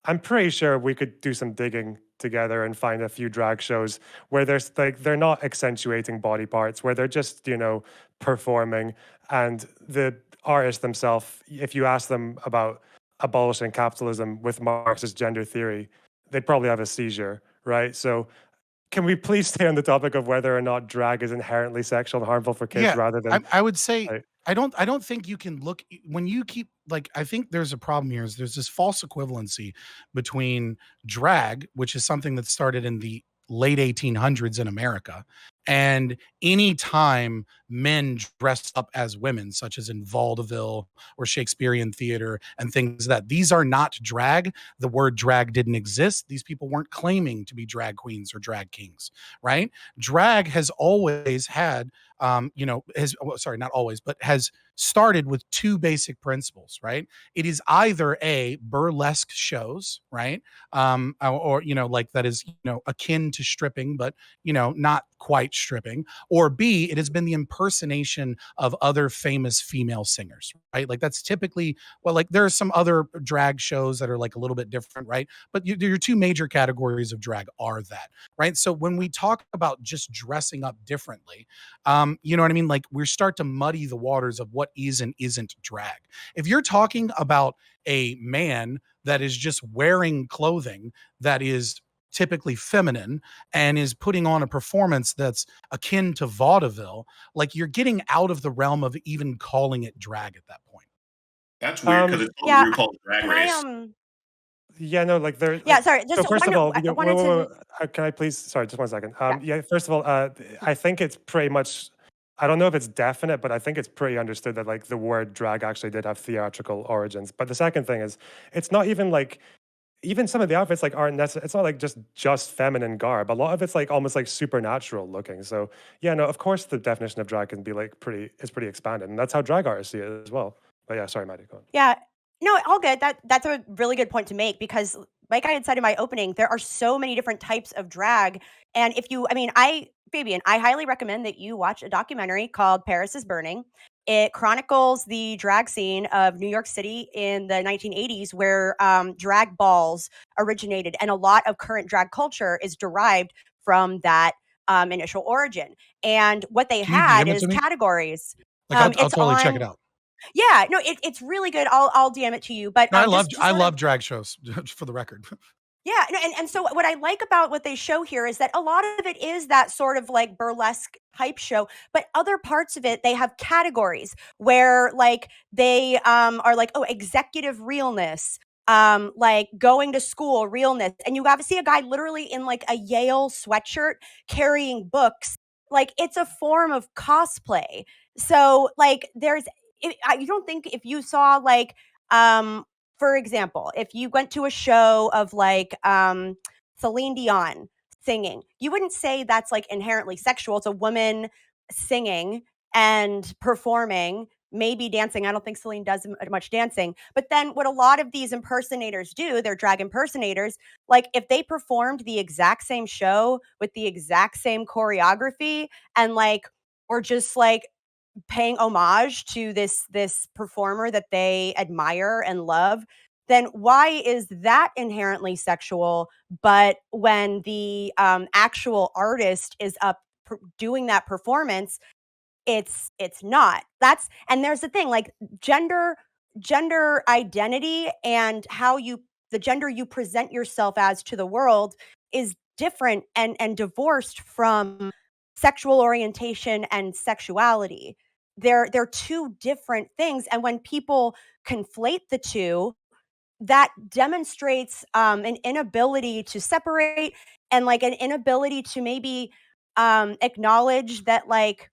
I'm pretty sure we could do some digging together and find a few drag shows where there's like they're not accentuating body parts, where they're just performing, and the artists themselves, if you ask them about abolishing capitalism with Marxist gender theory, they'd probably have a seizure, right? So can we please stay on the topic of whether or not drag is inherently sexual and harmful for kids, rather than I would say I don't think you can look when you keep like, I think there's a problem here is there's this false equivalency between drag, which is something that started in the late 1800s in America, and any time men dressed up as women, such as in vaudeville or Shakespearean theater and things that these are not drag. The word drag didn't exist. These people weren't claiming to be drag queens or drag kings, right? Drag has always had, not always, but has started with two basic principles, right? It is either a burlesque shows, right? Or like that is, akin to stripping, but, not quite stripping, or B, it has been the impersonation of other famous female singers, right? Like that's typically, like there are some other drag shows that are like a little bit different, right? But your two major categories of drag are that, right? So when we talk about just dressing up differently, you know what I mean? Like we start to muddy the waters of what is and isn't drag. If you're talking about a man that is just wearing clothing that is typically feminine and is putting on a performance that's akin to vaudeville, like you're getting out of the realm of even calling it drag at that point. That's weird because it's Yeah, called Drag can Race. Yeah, no, like there. Yeah, sorry. So Just first of all, I wanted to. can I please? Sorry, just 1 second. Yeah, first of all, I think it's pretty much. I don't know if it's definite, but I think it's pretty understood that like the word drag actually did have theatrical origins. But the second thing is, it's not even like. Even some of the outfits like aren't necessarily. It's not like just feminine garb. A lot of it's like almost like supernatural looking. So yeah, no, of course the definition of drag can be like pretty expanded, and that's how drag artists see it as well. But yeah, sorry, Maddie, go on. Yeah, no, all good. That's a really good point to make because, like I had said in my opening, there are so many different types of drag. And if you, Fabian, I highly recommend that you watch a documentary called Paris is Burning. It chronicles the drag scene of New York City in the 1980s, where drag balls originated, and a lot of current drag culture is derived from that initial origin. And what they had is categories. Like I'll totally check it out. Yeah, no, it's really good. I'll DM it to you. But no, I love drag shows, for the record. Yeah, no, and so what I like about what they show here is that a lot of it is that sort of like burlesque hype show, but other parts of it, they have categories where like they are like, oh, executive realness, like going to school realness. And you see a guy literally in like a Yale sweatshirt carrying books. Like it's a form of cosplay. So like you don't think if you saw like, for example, if you went to a show of like Celine Dion singing, you wouldn't say that's like inherently sexual. It's a woman singing and performing, maybe dancing. I don't think Celine does much dancing. But then what a lot of these impersonators do, they're drag impersonators, like if they performed the exact same show with the exact same choreography and like, or just like paying homage to this performer that they admire and love, then why is that inherently sexual? But when the actual artist is up doing that performance, it's not. And there's the thing, like gender identity and how the gender you present yourself as to the world is different and divorced from sexual orientation and sexuality. They're two different things. And when people conflate the two, that demonstrates an inability to separate and like an inability to maybe acknowledge that like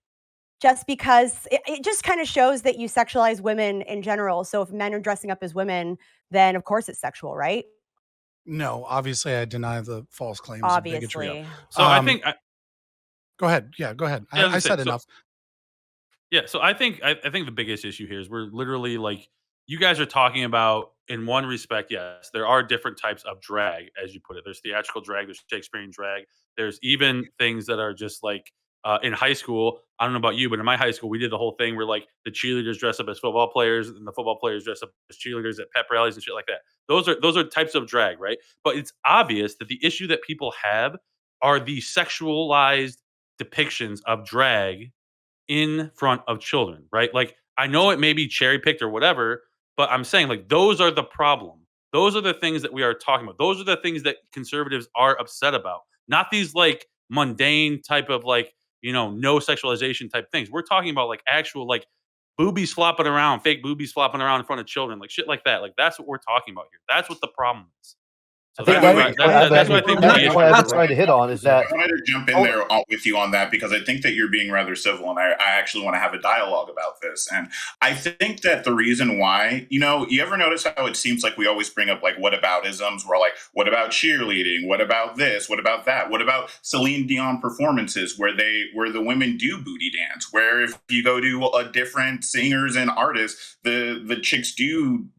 just because it just kind of shows that you sexualize women in general. So if men are dressing up as women, then of course it's sexual, right? No, obviously I deny the false claims Obviously. of bigotry. So I think go ahead. Yeah, go ahead. Yeah, I said enough. Yeah, so I think the biggest issue here is we're literally like you guys are talking about in one respect, yes, there are different types of drag, as you put it. There's theatrical drag, there's Shakespearean drag, there's even things that are just like in high school. I don't know about you, but in my high school, we did the whole thing where like the cheerleaders dress up as football players and the football players dress up as cheerleaders at pep rallies and shit like that. Those are types of drag, right? But it's obvious that the issue that people have are the sexualized depictions of drag in front of children, right? Like I know it may be cherry picked or whatever, but I'm saying like those are the problem. Those are the things that we are talking about. Those are the things that conservatives are upset about. Not these like mundane type of like, no sexualization type things. We're talking about like actual like boobies flopping around, fake boobies flopping around in front of children, like shit like that. Like that's what we're talking about here. That's what the problem is. So that's what I think I'm trying to hit on is that I wanted to jump in there with you on that because I think that you're being rather civil and I actually want to have a dialogue about this. And I think that the reason why, you ever notice how it seems like we always bring up like whataboutisms? We're like, what about cheerleading? What about this? What about that? What about Celine Dion performances where the women do booty dance? Where if you go to different singers and artists, the chicks do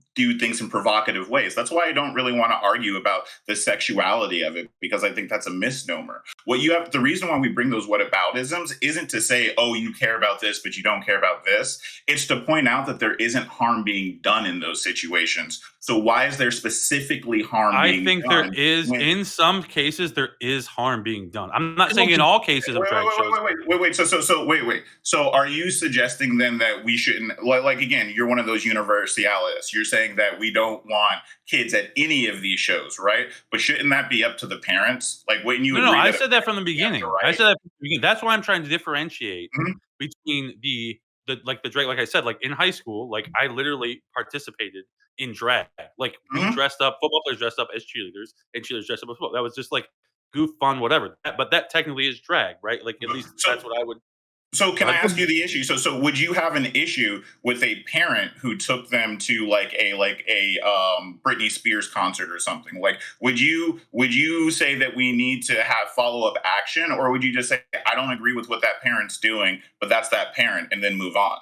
things in provocative ways. That's why I don't really want to argue about the sexuality of it, because I think that's a misnomer. The reason why we bring those whataboutisms isn't to say, oh, you care about this, but you don't care about this. It's to point out that there isn't harm being done in those situations. So why is there specifically harm being done? I think there is, in some cases, there is harm being done. I'm not saying in all cases of drag shows. Wait. So are you suggesting then that we shouldn't, like again, you're one of those universalists. You're saying saying that we don't want kids at any of these shows, right? But shouldn't that be up to the parents? Like, wouldn't you? No, agree I that said that from the beginning. I said that from the beginning. That's why I'm trying to differentiate Mhm. between the drag. Like I said, like in high school, like I literally participated in drag. Like we Mhm. dressed up, football players dressed up as cheerleaders, and cheerleaders dressed up as football. That was just like goof fun, whatever. But that technically is drag, right? Like at least So- that's what I would. So can I But- ask you the issue? So would you have an issue with a parent who took them to like a Britney Spears concert or something? Like would you say that we need to have follow-up action, or would you just say I don't agree with what that parent's doing, but that's that parent, and then move on?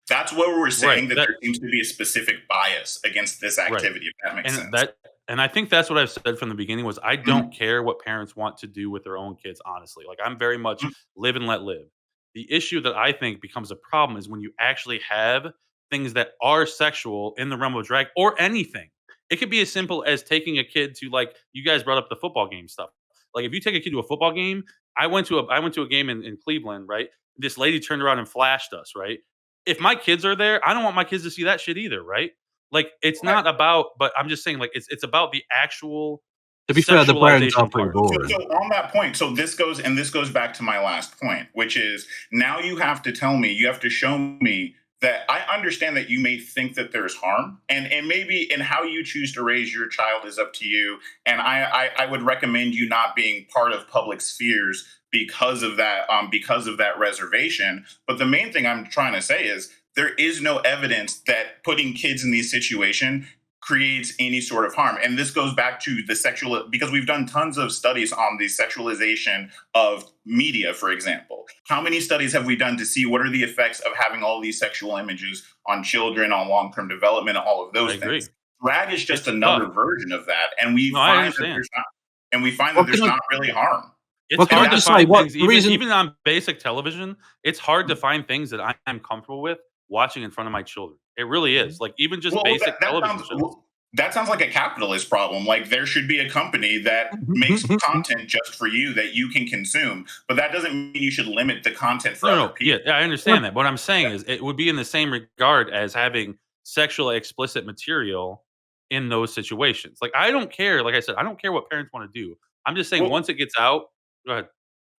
That's where we're saying that there seems to be a specific bias against this activity, if that makes sense. And I think that's what I've said from the beginning was I don't care what parents want to do with their own kids, honestly. Like I'm very much live and let live. The issue that I think becomes a problem is when you actually have things that are sexual in the realm of drag or anything. It could be as simple as taking a kid to like you guys brought up the football game stuff. Like if you take a kid to a football game, I went to a game in Cleveland, right? This lady turned around and flashed us, right? If my kids are there, I don't want my kids to see that shit either, right? Like it's not about, but I'm just saying like it's about the actual. To be fair, the Browns are sexualization pretty part. boring. So on that point, so this goes back to my last point, which is now you have to tell me, you have to show me that I understand that you may think that there's harm, and maybe in how you choose to raise your child is up to you. And I would recommend you not being part of public spheres because of that reservation. But the main thing I'm trying to say is there is no evidence that putting kids in these situations creates any sort of harm. And this goes back to the sexual, because we've done tons of studies on the sexualization of media, for example. How many studies have we done to see what are the effects of having all these sexual images on children, on long-term development, all of those things? Drag is just another version of that. And we find that there's not really harm. It's hard to find things, even on basic television, it's hard to find things that I'm comfortable with watching in front of my children. It really is. Like even just basic television shows. That sounds like a capitalist problem. Like there should be a company that makes content just for you that you can consume, but that doesn't mean you should limit the content for other people. Yeah, I understand that. What I'm saying is it would be in the same regard as having sexually explicit material in those situations. Like I don't care. Like I said, I don't care what parents want to do. I'm just saying once it gets out, go ahead.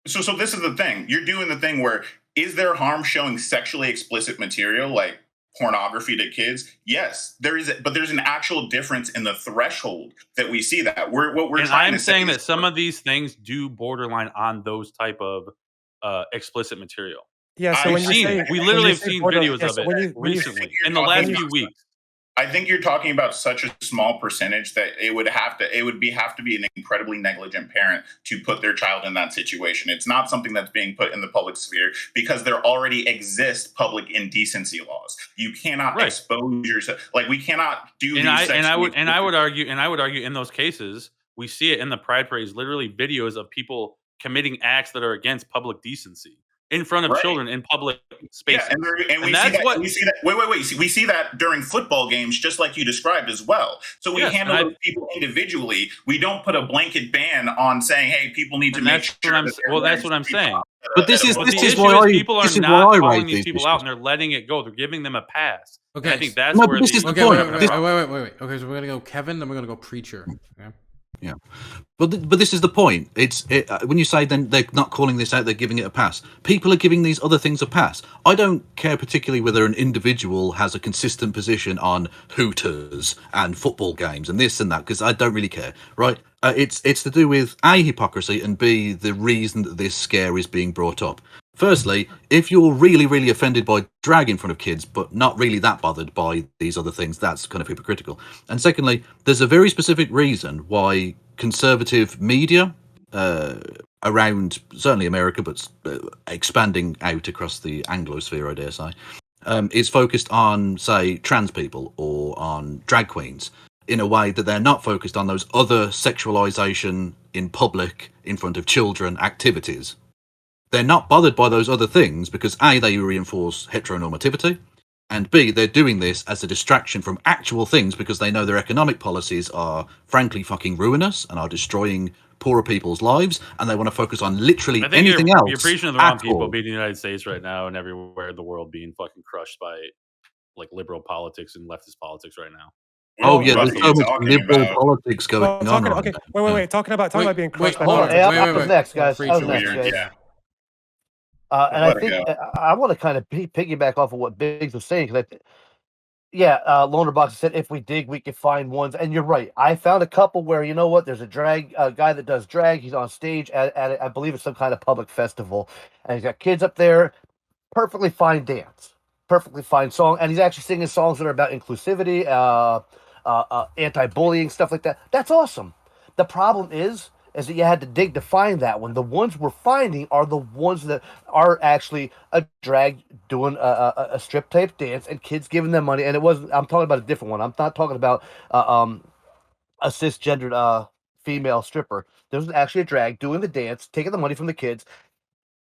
So this is the thing. You're doing the thing where is there harm showing sexually explicit material like pornography to kids? Yes, there is, but there's an actual difference in the threshold that we see that. I'm saying that some of these things do borderline on those type of explicit material. Yeah, so we literally have seen videos of it recently in the last few weeks. I think you're talking about such a small percentage that it would have to be an incredibly negligent parent to put their child in that situation. It's not something that's being put in the public sphere because there already exist public indecency laws. You cannot expose yourself. Like we cannot do these. And I would argue in those cases we see it in the Pride Parades, literally videos of people committing acts that are against public decency in front of children in public spaces. Yeah, and we see that. Wait. We see that during football games, just like you described as well. So we handle those people individually. We don't put a blanket ban on saying, "Hey, people need to make sure." That's what I'm saying. But this is why people are not calling these people out, and they're letting it go. They're giving them a pass. Okay, and I think that's where this is the point. Wait. Okay, so we're gonna go Kevin, then we're gonna go Preacher. Okay? Yeah, but this is the point. When you say then they're not calling this out, they're giving it a pass. People are giving these other things a pass. I don't care particularly whether an individual has a consistent position on Hooters and football games and this and that, because I don't really care. Right? It's to do with A, hypocrisy, and B, the reason that this scare is being brought up. Firstly, if you're really, really offended by drag in front of kids, but not really that bothered by these other things, that's kind of hypocritical. And secondly, there's a very specific reason why conservative media around, certainly America, but expanding out across the Anglosphere, I dare say, is focused on, say, trans people or on drag queens in a way that they're not focused on those other sexualization in public, in front of children activities. They're not bothered by those other things because A, they reinforce heteronormativity, and B, they're doing this as a distraction from actual things because they know their economic policies are frankly fucking ruinous and are destroying poorer people's lives, and they want to focus on literally anything else. You're preaching to the wrong people being in the United States right now and everywhere in the world being fucking crushed by like liberal politics and leftist politics right now. Oh yeah, there's What so are you much talking liberal about? politics going Well, on. talking, right okay, now. wait. Talking about being crushed by hold on. politics. Hey, I Wait, was next, guys. I was Preacher, next, Weird, guys. yeah. And I Let it think go. I want to kind of piggyback off of what Biggs was saying because Loner Box said if we dig, we can find ones, and you're right. I found a couple where you know what, there's a drag guy that does drag. He's on stage at I believe it's some kind of public festival, and he's got kids up there, perfectly fine dance, perfectly fine song, and he's actually singing songs that are about inclusivity, anti-bullying, stuff like that. That's awesome. The problem is that you had to dig to find that one. The ones we're finding are the ones that are actually a drag doing a strip type dance and kids giving them money. And it wasn't. I'm talking about a different one. I'm not talking about a cisgendered female stripper. There's actually a drag doing the dance, taking the money from the kids.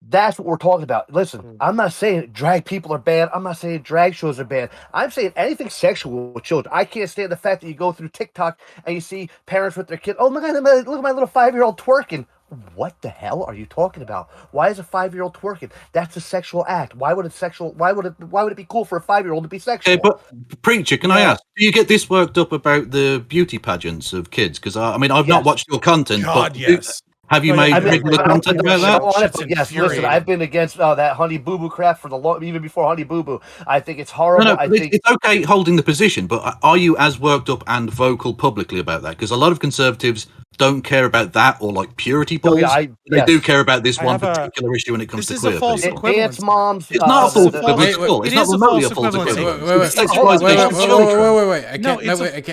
That's what we're talking about. Listen, I'm not saying drag people are bad. I'm not saying drag shows are bad. I'm saying anything sexual with children. I can't stand the fact that you go through TikTok and you see parents with their kid. Oh my God, look at my little 5-year-old twerking. What the hell are you talking about? Why is a 5-year-old twerking? That's a sexual act. Why would it be cool for a 5-year-old to be sexual? Okay, but Preacher, can I ask? Do you get this worked up about the beauty pageants of kids? Because I mean, I've not watched your content. God, but yes. Have you made regular content about that? Yes, listen, I've been against that Honey Boo Boo crap for even before Honey Boo Boo. I think it's horrible. No, I think it's okay holding the position, but are you as worked up and vocal publicly about that? Because a lot of conservatives don't care about that or like purity balls. They do care about this one particular issue when it comes to queer people. Dance moms. It's not a false equivalence at all. It's not remotely a false equivalence. Wait.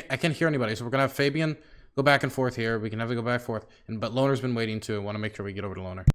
I can't hear anybody. So we're gonna have Fabian go back and forth here. We can have to go back and forth. But Loner's been waiting too. I want to make sure we get over to Loner.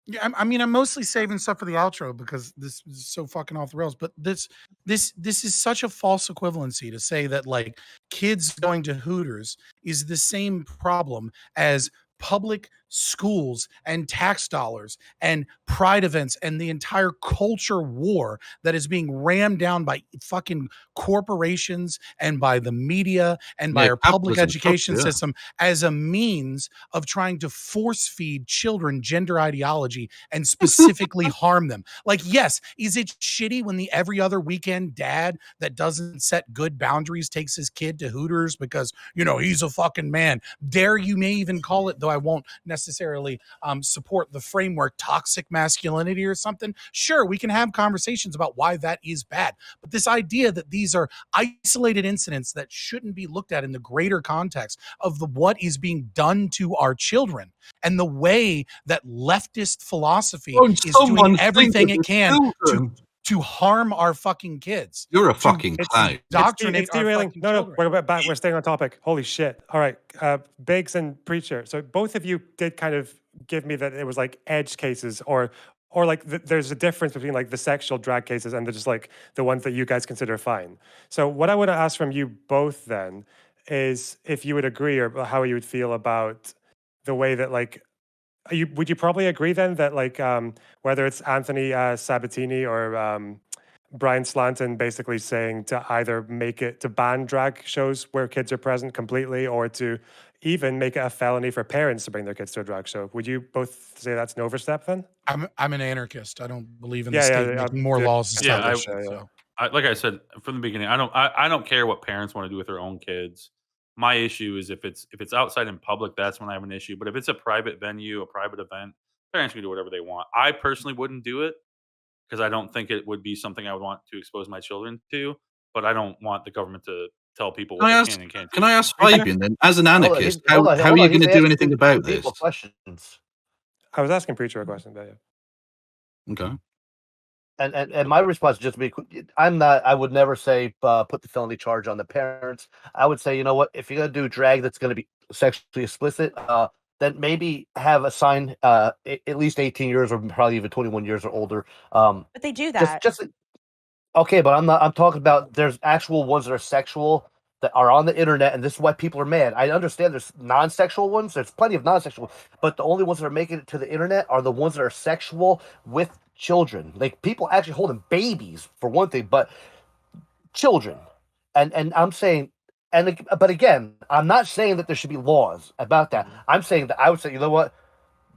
Yeah, I mean, I'm mostly saving stuff for the outro because this is so fucking off the rails. But this is such a false equivalency to say that like kids going to Hooters is the same problem as public schools and tax dollars and pride events and the entire culture war that is being rammed down by fucking corporations and by the media and by our public education system as a means of trying to force feed children gender ideology and specifically harm them. Like, yes, is it shitty when the every other weekend dad that doesn't set good boundaries takes his kid to Hooters because, you know, he's a fucking man? Dare you may even call it, though I won't necessarily support the framework toxic masculinity or something. Sure, we can have conversations about why that is bad, but this idea that these are isolated incidents that shouldn't be looked at in the greater context of what is being done to our children and the way that leftist philosophy is doing everything it can to harm our fucking kids. You're a fucking clown. It's derailing. No, we're back. We're staying on topic. Holy shit. All right. Biggs and Preacher. So both of you did kind of give me that it was like edge cases or like there's a difference between like the sexual drag cases and just like the ones that you guys consider fine. So what I would ask from you both then is if you would agree or how you would feel about the way that like, would you probably agree then that like whether it's Anthony Sabatini or Brian Slanton basically saying to either make it to ban drag shows where kids are present completely or to even make it a felony for parents to bring their kids to a drag show? Would you both say that's an overstep then? I'm an anarchist. I don't believe in the state making more laws. Like I said from the beginning, I don't care what parents want to do with their own kids. My issue is if it's outside in public, that's when I have an issue. But if it's a private venue, a private event, parents can do whatever they want. I personally wouldn't do it because I don't think it would be something I would want to expose my children to. But I don't want the government to tell people what they can and can't do. Can I ask Fabian then, as an anarchist, how are you going to do anything about this? Questions. I was asking Preacher a question, but yeah. Okay. And my response is just to be, I would never say put the felony charge on the parents. I would say, you know what, if you're going to do drag that's going to be sexually explicit, then maybe have a sign at least 18 years or probably even 21 years or older. But they do that. Okay, but I'm talking about there's actual ones that are sexual that are on the internet, and this is why people are mad. I understand there's non-sexual ones. There's plenty of non-sexual, but the only ones that are making it to the internet are the ones that are sexual with children. Like people actually holding babies for one thing, but children. And I'm saying, but again, I'm not saying that there should be laws about that. I'm saying that I would say, you know what,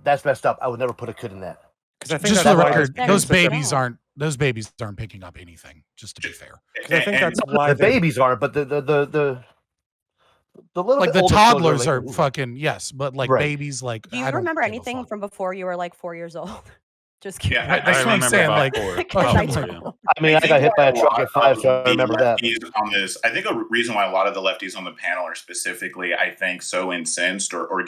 that's messed up. I would never put a kid in that. Just for the record, those babies aren't those babies aren't picking up anything. Just to be fair, I think that's why the babies aren't, but the little like bit the older toddlers children, are fucking yes, but like Right. babies, like Do you I don't remember give a anything fuck. from before you were like 4 years old? Just kidding. Yeah, Right, that's I what I'm remember saying. about Like, 4. Because Oh, I my don't. I mean, I got hit by a truck at 5, so I remember that. On this, I think a reason why a lot of the lefties on the panel are specifically, I think, so incensed or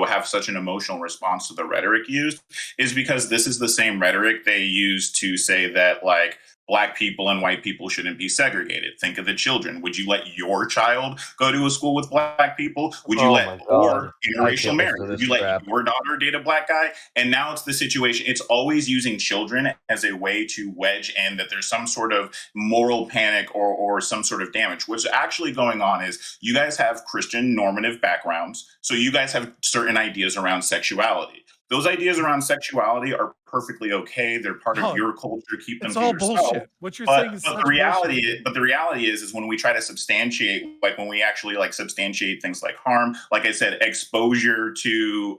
have such an emotional response to the rhetoric used is because this is the same rhetoric they use to say that, like, Black people and white people shouldn't be segregated. Think of the children. Would you let your child go to a school with Black people? Would you let your interracial marriage? Would you let your daughter date a Black guy? And now it's the situation. It's always using children as a way to wedge in that there's some sort of moral panic or some sort of damage. What's actually going on is you guys have Christian normative backgrounds. So you guys have certain ideas around sexuality. Those ideas around sexuality are perfectly okay. They're part of your culture. Keep them it's to all yourself. bullshit. What you're saying is But the reality is when we try to substantiate, like when we actually like substantiate things like harm, like I said, exposure to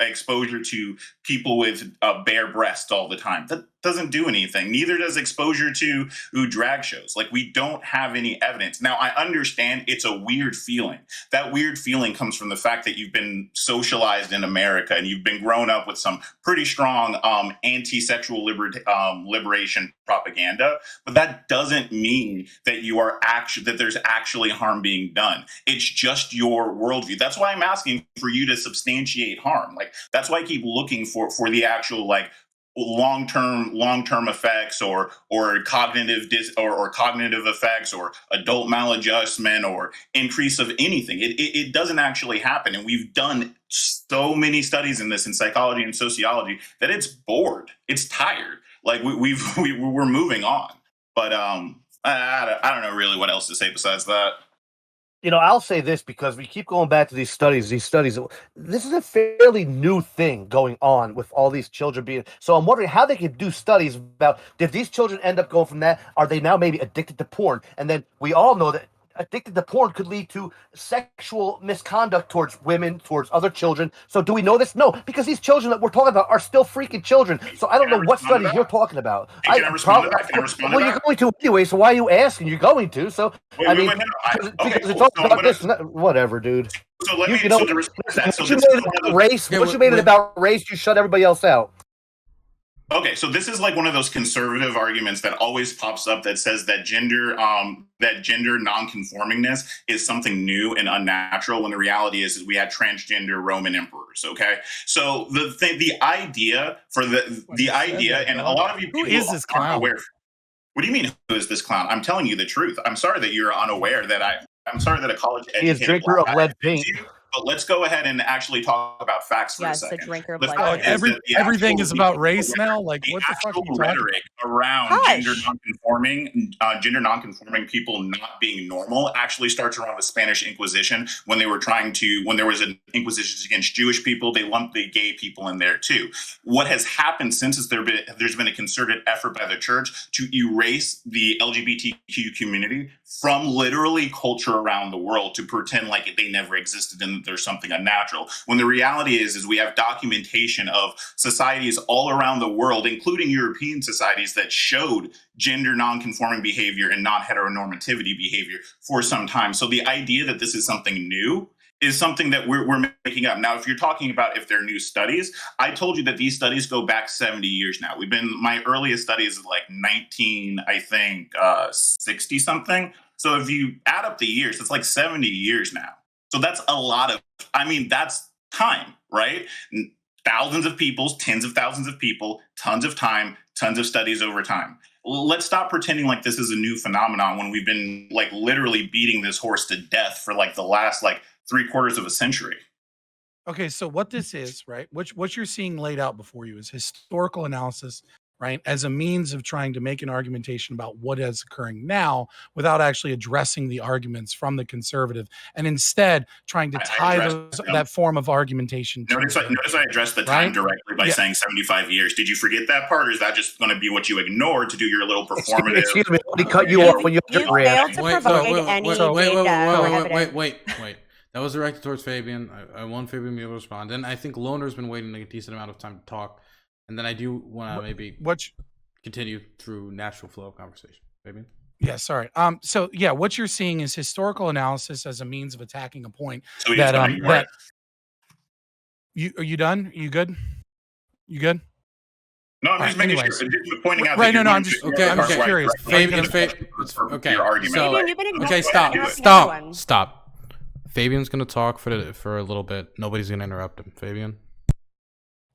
people with bare breasts all the time. That doesn't do anything. Neither does exposure to drag shows. Like, we don't have any evidence. Now, I understand it's a weird feeling. That weird feeling comes from the fact that you've been socialized in America and you've been grown up with some pretty strong anti-sexual liberation propaganda. But that doesn't mean that that there's actually harm being done. It's just your worldview. That's why I'm asking for you to substantiate harm. Like, that's why I keep looking for the actual, like, long-term effects or cognitive or cognitive effects or adult maladjustment or increase of anything. It doesn't actually happen. And we've done so many studies in this in psychology and sociology that it's bored. It's tired. Like, we're moving on. But I don't know really what else to say besides that. You know, I'll say this because we keep going back to these studies. This is a fairly new thing going on with all these children being. So I'm wondering how they could do studies about if these children end up going from that, are they now maybe addicted to porn? And then we all know that addicted to porn could lead to sexual misconduct towards women, towards other children. So do we know this? No, because these children that we're talking about are still freaking children. So I don't know what studies you're talking about. Well, you're going to anyway, so why are you asking? You're going to. So, because it's all about this. Whatever, dude. So let me respect that. Once you made it about race, you shut everybody else out. Okay, so this is like one of those conservative arguments that always pops up that says that gender nonconformingness is something new and unnatural, when the reality is we had transgender Roman emperors. Okay, so the idea, and a lot of you people aren't aware. What do you mean? Who is this clown? I'm telling you the truth. I'm sorry that you're unaware that I'm sorry that a college educated he is drinker of lead paint. But let's go ahead and actually talk about facts for a second. Yes, a drinker of blood. Everything is about race now. Like, what the fuck are you rhetoric around gender nonconforming people not being normal actually starts around the Spanish Inquisition, when there was an inquisition against Jewish people. They lumped the gay people in there too. What has happened since is there's been a concerted effort by the church to erase the LGBTQ community from literally culture around the world, to pretend like they never existed and there's something unnatural, when the reality is we have documentation of societies all around the world, including European societies, that showed gender nonconforming behavior and non-heteronormativity behavior for some time. So the idea that this is something new is something that we're making up. Now, if you're talking about if they're new studies, I told you that these studies go back 70 years now. My earliest studies is like 60 something. So if you add up the years, it's like 70 years now. So that's a lot of, that's time, right? Thousands of people, tens of thousands of people, tons of time, tons of studies over time. Let's stop pretending like this is a new phenomenon when we've been like literally beating this horse to death for like the last like 3/4 of a century. Okay, so what this is, right? What you're seeing laid out before you is historical analysis, right? As a means of trying to make an argumentation about what is occurring now without actually addressing the arguments from the conservative, and instead trying to tie that form of argumentation. Notice I addressed the time directly by saying 75 years. Did you forget that part, or is that just going to be what you ignored to do your little performative? Excuse me, let me cut you off when you failed to provide any data. Wait. That was directed towards Fabian. I want Fabian to be able to respond. And I think Loner's been waiting a decent amount of time to talk. And then I do want to maybe... continue through natural flow of conversation. Fabian? Yeah, sorry. So yeah, what you're seeing is historical analysis as a means of attacking a point So that you're saying, that are you done? You good? You good? No, I'm All just right, making anyways. sure. Just pointing out. Right, that no, you're I'm doing just- it Okay, I'm just okay. curious. Fabian, for okay, your argument. so Fabian, you've been ignoring okay, me. stop, You're asking stop, everyone. stop. Fabian's gonna talk for a little bit. Nobody's gonna interrupt him. Fabian.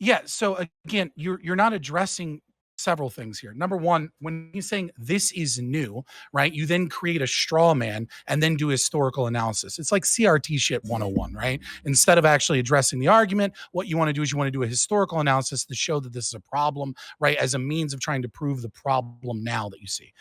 Yeah. So again, you're not addressing several things here. Number one, when you're saying this is new, right? You then create a straw man and then do historical analysis. It's like CRT shit 101, right? Instead of actually addressing the argument, what you want to do is you want to do a historical analysis to show that this is a problem, right? As a means of trying to prove the problem now that you see.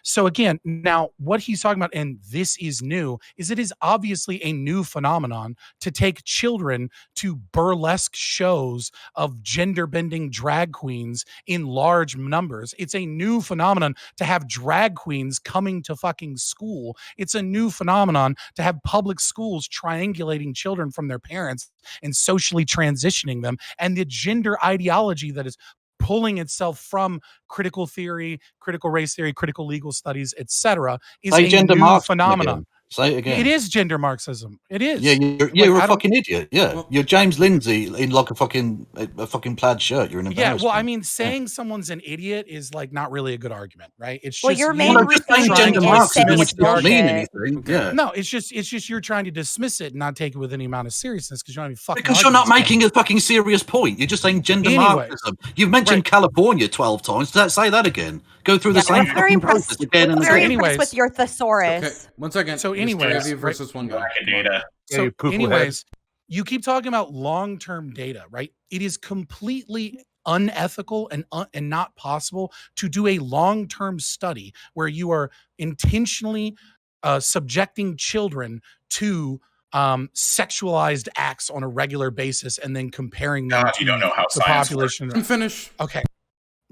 So again, now what he's talking about, and this is new, is it is obviously a new phenomenon to take children to burlesque shows of gender bending drag queens in large numbers. It's a new phenomenon to have drag queens coming to fucking school. It's a new phenomenon to have public schools triangulating children from their parents and socially transitioning them. And the gender ideology that is pulling itself from critical theory, critical race theory, critical legal studies, etc., is Say a gender new Marxism phenomenon. again. Say it again. It is gender Marxism. It is. Yeah, you're I a don't- fucking idiot. Yeah, Well- you're James Lindsay in like a fucking plaid shirt. You're an Yeah, embarrassment. well, I mean, saying someone's an idiot is like not really a good argument, right? It's Well, just your you main Well, I'm just saying refusing gender is Marxism, saying which it's doesn't mean bullshit. anything. Okay. Yeah. No, it's just you're trying to dismiss it and not take it with any amount of seriousness because you don't have any fucking. Because you're not arguments making a fucking serious point. You're just saying gender Anyway. Marxism. You've mentioned Right. California 12 times. Say that again. Go through the Yeah, same we're very fucking process impressed. again and We're very again. Anyways. impressed with your thesaurus. Okay, one second. So There's anyways, three of you right- versus one guy. Lack of data. So, you poop head. anyways, you keep talking about long-term data, right? It is completely unethical and not possible to do a long-term study where you are intentionally subjecting children to sexualized acts on a regular basis and then comparing them God, to you don't know how the science population. Let me finish. Okay.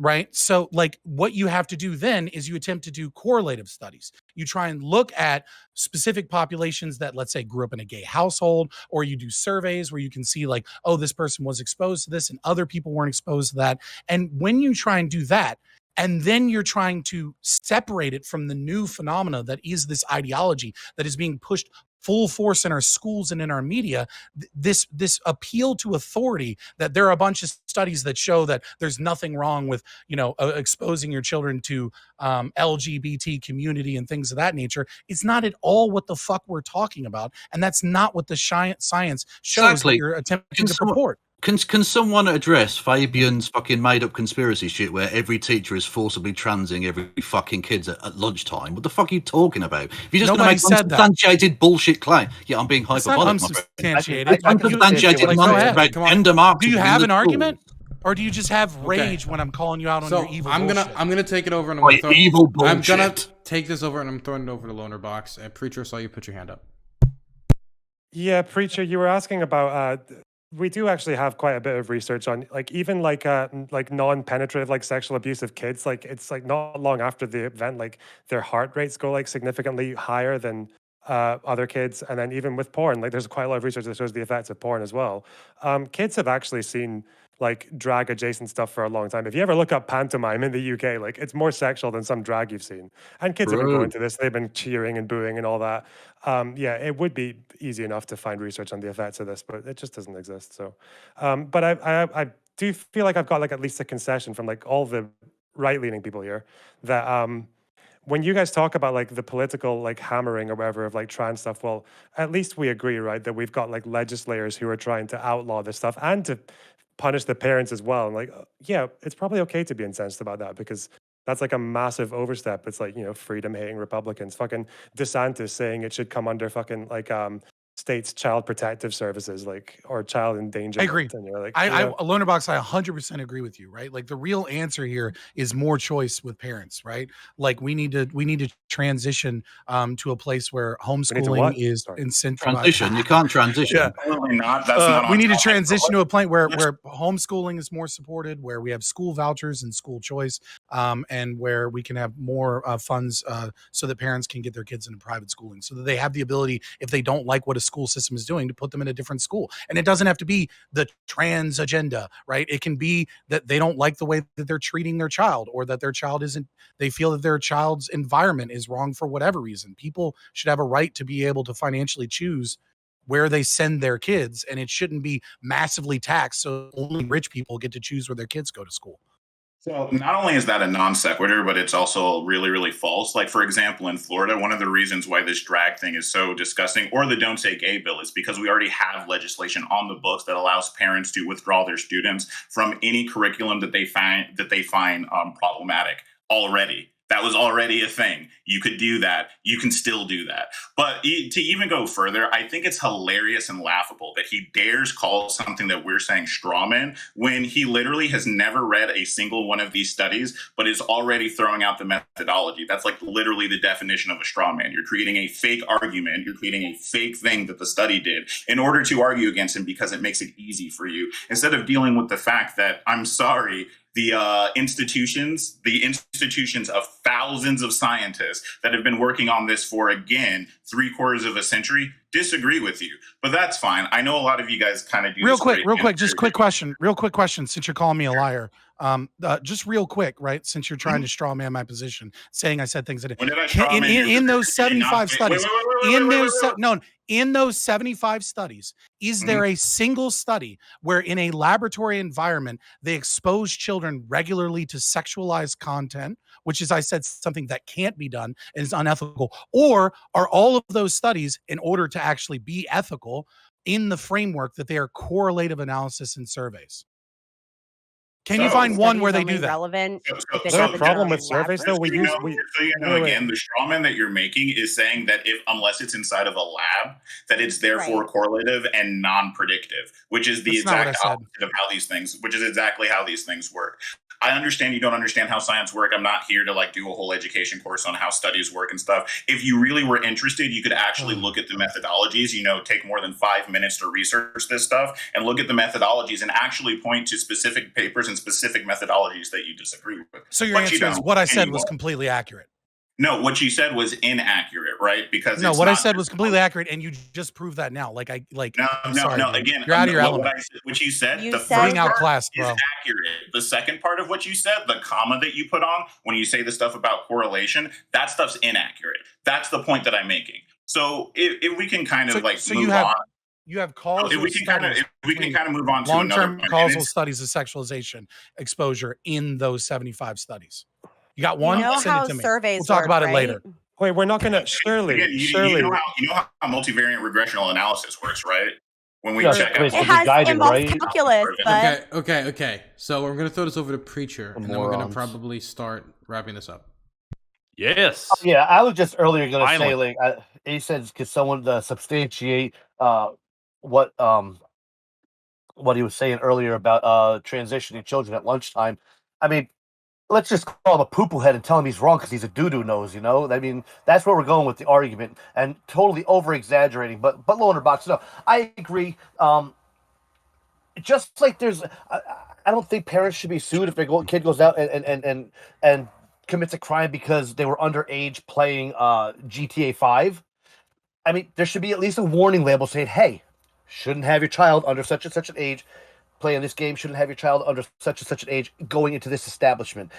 Right. So, like, what you have to do then is you attempt to do correlative studies. You try and look at specific populations that, let's say, grew up in a gay household, or you do surveys where you can see, like, oh, this person was exposed to this and other people weren't exposed to that. And when you try and do that, and then you're trying to separate it from the new phenomena that is this ideology that is being pushed full force in our schools and in our media, this appeal to authority that there are a bunch of studies that show that there's nothing wrong with, exposing your children to LGBT community and things of that nature. It's not at all what the fuck we're talking about. And that's not what the science shows Exactly. that you're attempting Can to someone- purport. Can someone address Fabian's fucking made up conspiracy shit where every teacher is forcibly transing every fucking kids at lunchtime? What the fuck are you talking about? If you're just going to Nobody make said that. unsubstantiated bullshit claim. Yeah, I'm being It's not hyperbolic. my friend. unsubstantiated. It's unsubstantiated Like, go nonsense ahead. about Come on. gender Marxism. Do you in have the an argument? schools. Or do you just have rage when I'm calling you out on So your evil I'm bullshit? gonna take it over and By evil I'm gonna bullshit. take this over and I'm throwing it over to Loner Box. And Preacher, saw you put your hand up. Yeah, Preacher, you were asking about. We do actually have quite a bit of research on, like, even like non-penetrative, like sexual abuse of kids. Like, it's like not long after the event, like their heart rates go like significantly higher than other kids. And then even with porn, like there's quite a lot of research that shows the effects of porn as well. Kids have actually seen like drag adjacent stuff for a long time. If you ever look up pantomime in the UK, like it's more sexual than some drag you've seen. And kids have been going to this. They've been cheering and booing and all that. Yeah, it would be easy enough to find research on the effects of this, but it just doesn't exist. So, but I do feel like I've got like at least a concession from like all the right-leaning people here that when you guys talk about like the political like hammering or whatever of like trans stuff, well, at least we agree, right, that we've got like legislators who are trying to outlaw this stuff and to punish the parents as well. And like, yeah, it's probably okay to be incensed about that because that's like a massive overstep. It's like, freedom hating Republicans, fucking DeSantis saying it should come under fucking like states child protective services, like, or child endangerment. I agree. And you're like, Loner Box, I 100% agree with you, right? Like the real answer here is more choice with parents, right? Like we need to transition to a place where homeschooling is incentivized. Transition. You can't transition. Yeah. Absolutely not. That's not we on need to topic. transition to a point where homeschooling is more supported, where we have school vouchers and school choice, and where we can have more funds so that parents can get their kids into private schooling, so that they have the ability, if they don't like what a school school system is doing to put them in a different school. And it doesn't have to be the trans agenda, right? It can be that they don't like the way that they're treating their child, or that their child isn't, they feel that their child's environment is wrong for whatever reason. People should have a right to be able to financially choose where they send their kids, and it shouldn't be massively taxed so only rich people get to choose where their kids go to school. So not only is that a non sequitur, but it's also really, really false. Like, for example, in Florida, one of the reasons why this drag thing is so disgusting, or the Don't Say Gay bill, is because we already have legislation on the books that allows parents to withdraw their students from any curriculum that they find problematic already. That was already a thing. You could do that. You can still do that. But to even go further, I think it's hilarious and laughable that he dares call something that we're saying strawman when he literally has never read a single one of these studies, but is already throwing out the methodology. That's like literally the definition of a strawman. You're creating a fake argument. You're creating a fake thing that the study did in order to argue against him because it makes it easy for you, instead of dealing with the fact that, I'm sorry, the institutions of thousands of scientists that have been working on this for, again, 3/4 of a century disagree with you. But that's fine. I know a lot of you guys kind of do real quick, just quick question, since you're calling me a liar. Just real quick, right? Since you're trying to straw man my position, saying I said things that in those 75 studies, in those 75 studies, is there a single study where in a laboratory environment they expose children regularly to sexualized content, which is, I said, something that can't be done and is unethical? Or are all of those studies, in order to actually be ethical, in the framework that they are correlative analysis and surveys? Can you find one where they do that? Relevant. Is there a problem with surveys though? Again, the strawman that you're making is saying that unless it's inside of a lab, that it's therefore correlative and non-predictive, which is the exact opposite of how these things, which is exactly how these things work. I understand you don't understand how science works. I'm not here to like do a whole education course on how studies work and stuff. If you really were interested, you could actually look at the methodologies, take more than 5 minutes to research this stuff and look at the methodologies and actually point to specific papers and specific methodologies that you disagree with. So your answer is what I said was completely accurate. No, what you said was inaccurate, right? Because no, what I said was completely accurate, and you just proved that now. No. Again, you're out of your element. What you said, the first part is accurate. The second part of what you said, the comma that you put on when you say the stuff about correlation, that stuff's inaccurate. That's the point that I'm making. So if we can kind of move on. You have causal if we can kind of move on to long-term causal studies of sexualization exposure in those 75 studies. You got one? You know Send how it to me. surveys We'll talk about work, it later. Wait, we're not going to surely. You know how multivariate regressional analysis works, right? When we check out, it has involves calculus. But Okay. So we're gonna throw this over to Preacher, and then we're gonna probably start wrapping this up. Yes. Yeah, I was just earlier gonna say, like, he said, could someone substantiate what he was saying earlier about transitioning children at lunchtime? I mean, let's just call him a poo-poo head and tell him he's wrong because he's a doo-doo nose, I mean, that's where we're going with the argument, and totally over-exaggerating. But Loner Box, no, I agree. Just like there's, I don't think parents should be sued if their kid goes out and commits a crime because they were underage playing GTA 5. I mean, there should be at least a warning label saying, hey, shouldn't have your child under such and such an age playing this game, shouldn't have your child under such and such an age going into this establishment.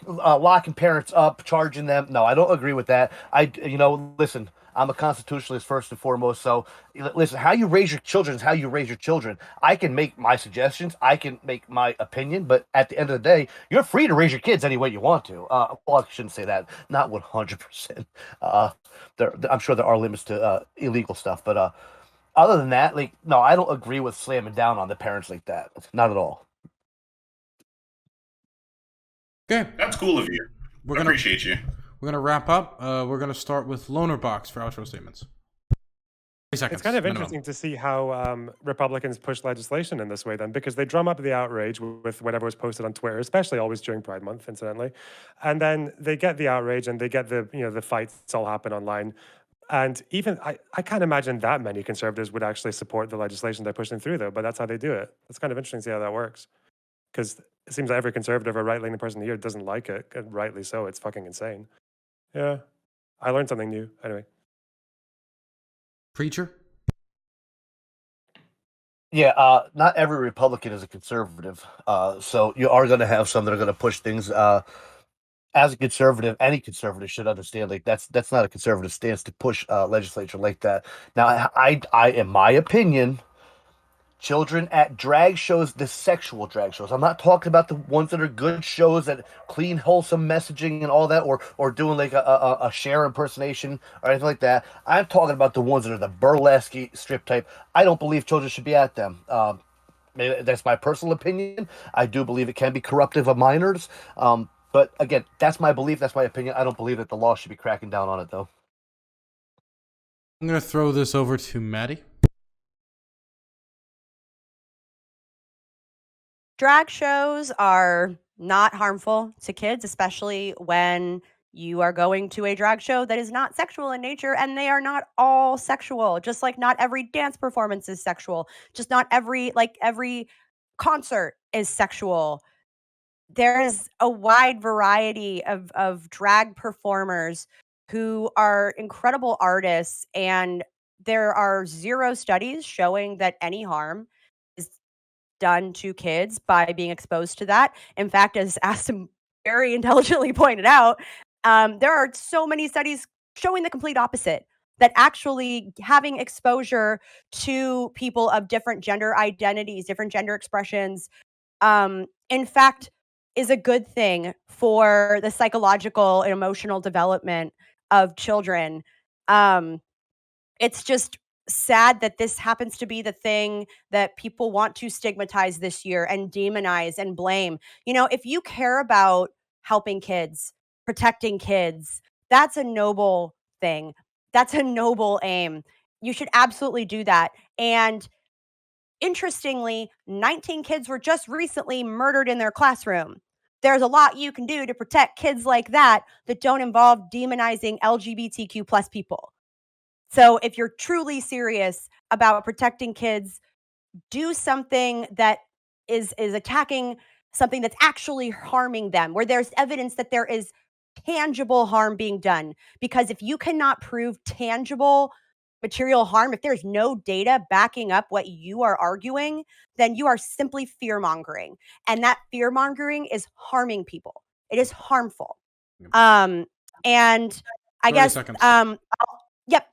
Locking parents up, charging them, no, I don't agree with that. Listen, I'm a constitutionalist first and foremost, so listen, how you raise your children is how you raise your children. I can make my suggestions, I can make my opinion, but at the end of the day, you're free to raise your kids any way you want to. Well, I shouldn't say that, not 100%. I'm sure there are limits to illegal stuff, but other than that, no, I don't agree with slamming down on the parents like that. Not at all. Okay. That's cool of you. I appreciate you. We're going to wrap up. We're going to start with Loner Box for outro statements. 30 seconds. It's kind of interesting to see how Republicans push legislation in this way then, because they drum up the outrage with whatever was posted on Twitter, especially always during Pride Month, incidentally. And then they get the outrage and they get the fights all happen online. And even I can't imagine that many conservatives would actually support the legislation they're pushing through, though. But that's how they do it. It's kind of interesting to see how that works, because it seems like every conservative or right-leaning person here doesn't like it, and rightly so. It's fucking insane. Yeah, I learned something new. Anyway, Preacher. Yeah, not every Republican is a conservative. So you are going to have some that are going to push things. As a conservative, any conservative should understand like that's not a conservative stance to push legislature like that. Now, in my opinion, children at drag shows, the sexual drag shows. I'm not talking about the ones that are good shows that clean, wholesome messaging and all that, or doing like a Cher impersonation or anything like that. I'm talking about the ones that are the burlesque strip type. I don't believe children should be at them. Maybe that's my personal opinion. I do believe it can be corruptive of minors. But again, that's my belief. That's my opinion. I don't believe that the law should be cracking down on it, though. I'm going to throw this over to Maddie. Drag shows are not harmful to kids, especially when you are going to a drag show that is not sexual in nature, and they are not all sexual. Just like not every dance performance is sexual. Just not every concert is sexual. There is a wide variety of drag performers who are incredible artists, and there are 0 studies showing that any harm is done to kids by being exposed to that. In fact, as Aston very intelligently pointed out, there are so many studies showing the complete opposite. That actually having exposure to people of different gender identities, different gender expressions, in fact, is a good thing for the psychological and emotional development of children. It's just sad that this happens to be the thing that people want to stigmatize this year and demonize and blame. You know, if you care about helping kids, protecting kids, that's a noble thing. That's a noble aim. You should absolutely do that. And interestingly, 19 kids were just recently murdered in their classroom. There's a lot you can do to protect kids like that don't involve demonizing LGBTQ plus people. So if you're truly serious about protecting kids, do something that is attacking something that's actually harming them, where there's evidence that there is tangible harm being done. Because if you cannot prove tangible material harm, if there's no data backing up what you are arguing, then you are simply fear mongering. And that fear mongering is harming people. It is harmful. And I guess,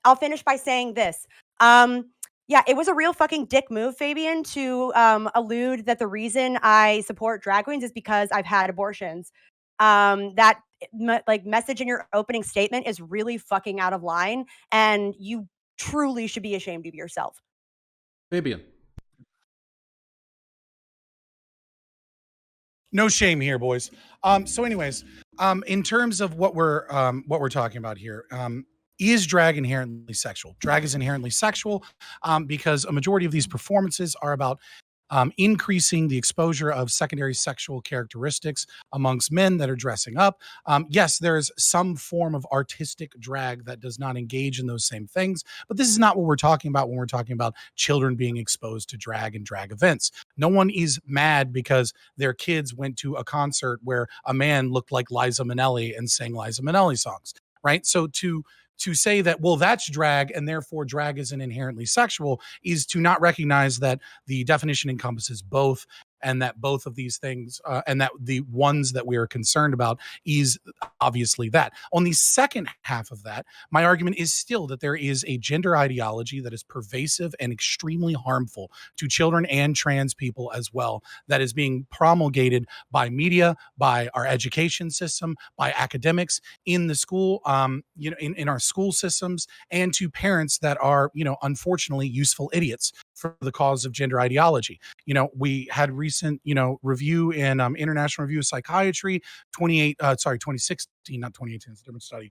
I'll finish by saying this. Yeah, it was a real fucking dick move, Fabian, to allude that the reason I support drag queens is because I've had abortions. That message in your opening statement is really fucking out of line, and you truly should be ashamed of yourself. Fabian. No shame here, boys. So anyways, in terms of what we're talking about here, is drag inherently sexual? Drag is inherently sexual because a majority of these performances are about increasing the exposure of secondary sexual characteristics amongst men that are dressing up. Yes, there's some form of artistic drag that does not engage in those same things, but this is not what we're talking about when we're talking about children being exposed to drag and drag events. No one is mad because their kids went to a concert where a man looked like Liza Minnelli and sang Liza Minnelli songs, right? So to say that, well, that's drag and therefore drag isn't inherently sexual is to not recognize that the definition encompasses both, and that both of these things and that the ones that we are concerned about is obviously that. On the second half of that, my argument is still that there is a gender ideology that is pervasive and extremely harmful to children and trans people as well, that is being promulgated by media, by our education system, by academics in the school, in our school systems, and to parents that are, unfortunately useful idiots for the cause of gender ideology. We had recent, review in International Review of Psychiatry, 2016, not 2018, it's a different study,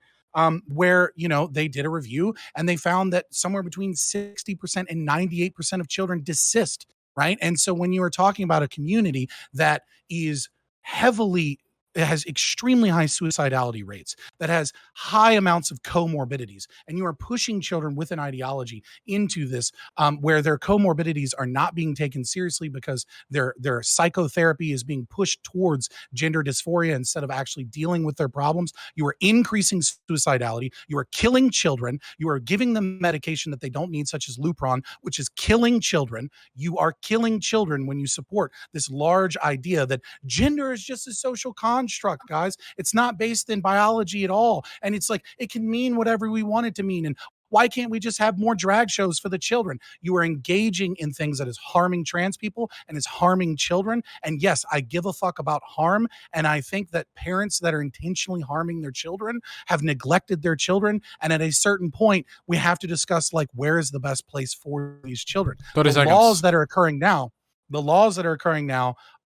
where, they did a review and they found that somewhere between 60% and 98% of children desist, right? And so when you are talking about a community that is heavily has extremely high suicidality rates, that has high amounts of comorbidities, and you are pushing children with an ideology into this where their comorbidities are not being taken seriously because their psychotherapy is being pushed towards gender dysphoria instead of actually dealing with their problems. You are increasing suicidality. You are killing children. You are giving them medication that they don't need, such as Lupron, which is killing children. You are killing children when you support this large idea that gender is just a social construct, guys. It's not based in biology at all. And it's like, it can mean whatever we want it to mean. And why can't we just have more drag shows for the children? You are engaging in things that is harming trans people and is harming children. And yes, I give a fuck about harm. And I think that parents that are intentionally harming their children have neglected their children. And at a certain point, we have to discuss, like, where is the best place for these children? 30 The seconds. laws that are occurring now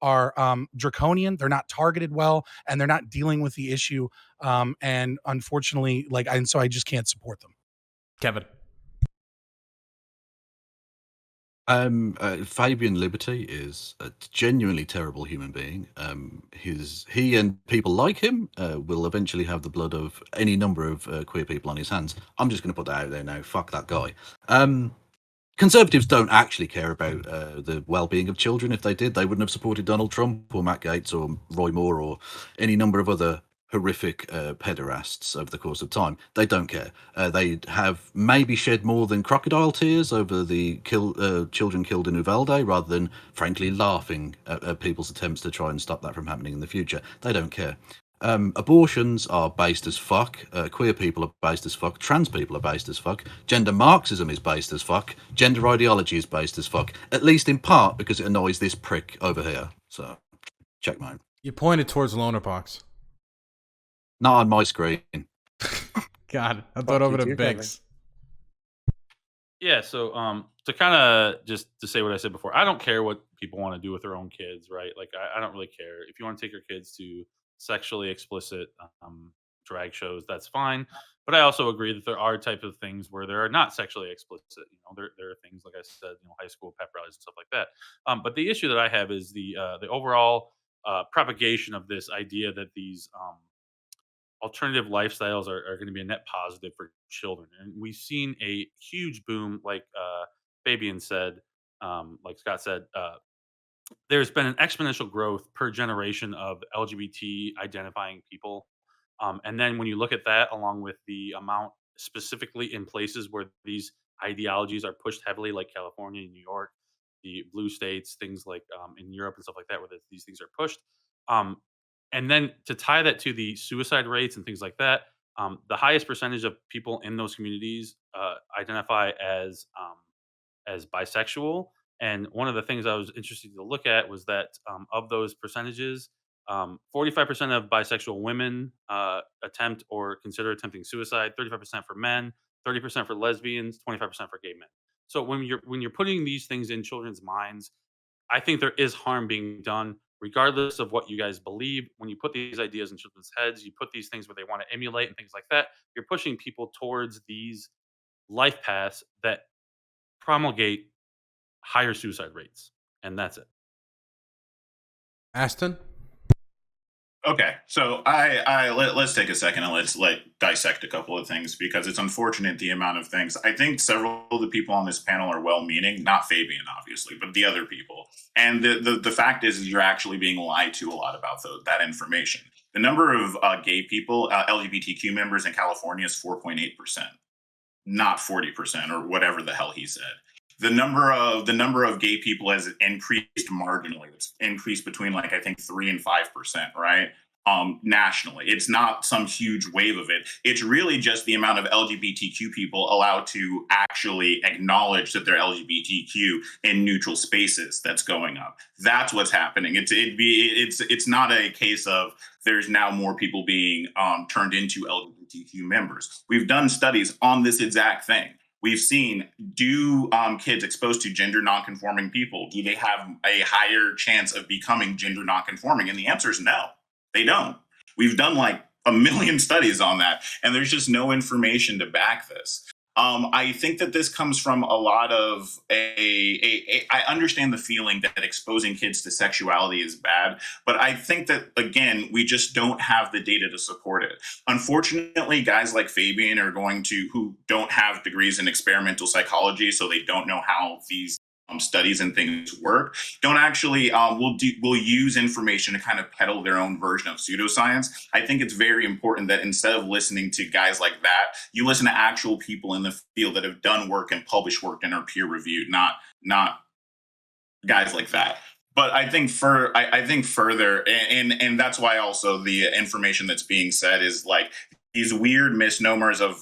are draconian. They're not targeted well, and they're not dealing with the issue. And unfortunately, so I just can't support them. Kevin. Fabian Liberty is a genuinely terrible human being. He and people like him will eventually have the blood of any number of queer people on his hands. I'm just going to put that out there now. Fuck that guy. Conservatives don't actually care about the well-being of children. If they did, they wouldn't have supported Donald Trump or Matt Gaetz or Roy Moore or any number of other horrific pederasts over the course of time. They don't care. They have maybe shed more than crocodile tears over the children killed in Uvalde, rather than frankly laughing at people's attempts to try and stop that from happening in the future. They don't care. Abortions are based as fuck. Queer people are based as fuck. Trans people are based as fuck. Gender Marxism is based as fuck. Gender ideology is based as fuck. At least in part because it annoys this prick over here. So, checkmate. You pointed towards Lonerpox. Not on my screen. God, I thought over to Biggs. Yeah, so to kind of just to say what I said before, I don't care what people want to do with their own kids, right? Like, I don't really care. If you want to take your kids to sexually explicit drag shows, that's fine. But I also agree that there are types of things where there are not sexually explicit. You know, there are things, like I said, high school pep rallies and stuff like that. But the issue that I have is the overall propagation of this idea that these alternative lifestyles are going to be a net positive for children. And we've seen a huge boom, like Fabian said, like Scott said, there's been an exponential growth per generation of LGBT identifying people. And then when you look at that, along with the amount specifically in places where these ideologies are pushed heavily, like California, New York, the blue states, things like in Europe and stuff like that, where these things are pushed. And then to tie that to the suicide rates and things like that, the highest percentage of people in those communities identify as bisexual. And one of the things I was interested to look at was that of those percentages, 45% of bisexual women attempt or consider attempting suicide, 35% for men, 30% for lesbians, 25% for gay men. So when you're putting these things in children's minds, I think there is harm being done, regardless of what you guys believe. When you put these ideas in children's heads, you put these things where they want to emulate and things like that, you're pushing people towards these life paths that promulgate higher suicide rates. And that's it. Aston? Okay, so let's take a second and let's dissect a couple of things, because it's unfortunate the amount of things. I think several of the people on this panel are well-meaning, not Fabian, obviously, but the other people. And the fact is you're actually being lied to a lot about that information. The number of gay people, LGBTQ members in California is 4.8%, not 40% or whatever the hell he said. The number of gay people has increased marginally. It's increased between I think 3 and 5%, right? Nationally, it's not some huge wave of it. It's really just the amount of LGBTQ people allowed to actually acknowledge that they're LGBTQ in neutral spaces that's going up. That's what's happening. It's not a case of there's now more people being turned into LGBTQ members. We've done studies on this exact thing. We've seen, do kids exposed to gender nonconforming people, do they have a higher chance of becoming gender nonconforming? And the answer is no, they don't. We've done 1 million studies on that, and there's just no information to back this. I think that this comes from a lot of I understand the feeling that exposing kids to sexuality is bad, but I think that, again, we just don't have the data to support it. Unfortunately, guys like Fabian who don't have degrees in experimental psychology, so they don't know how these studies and things work, don't actually will use information to kind of peddle their own version of pseudoscience. I think it's very important that instead of listening to guys like that, you listen to actual people in the field that have done work and published work and are peer reviewed, not guys like that. But I think further, and that's why also the information that's being said is like these weird misnomers of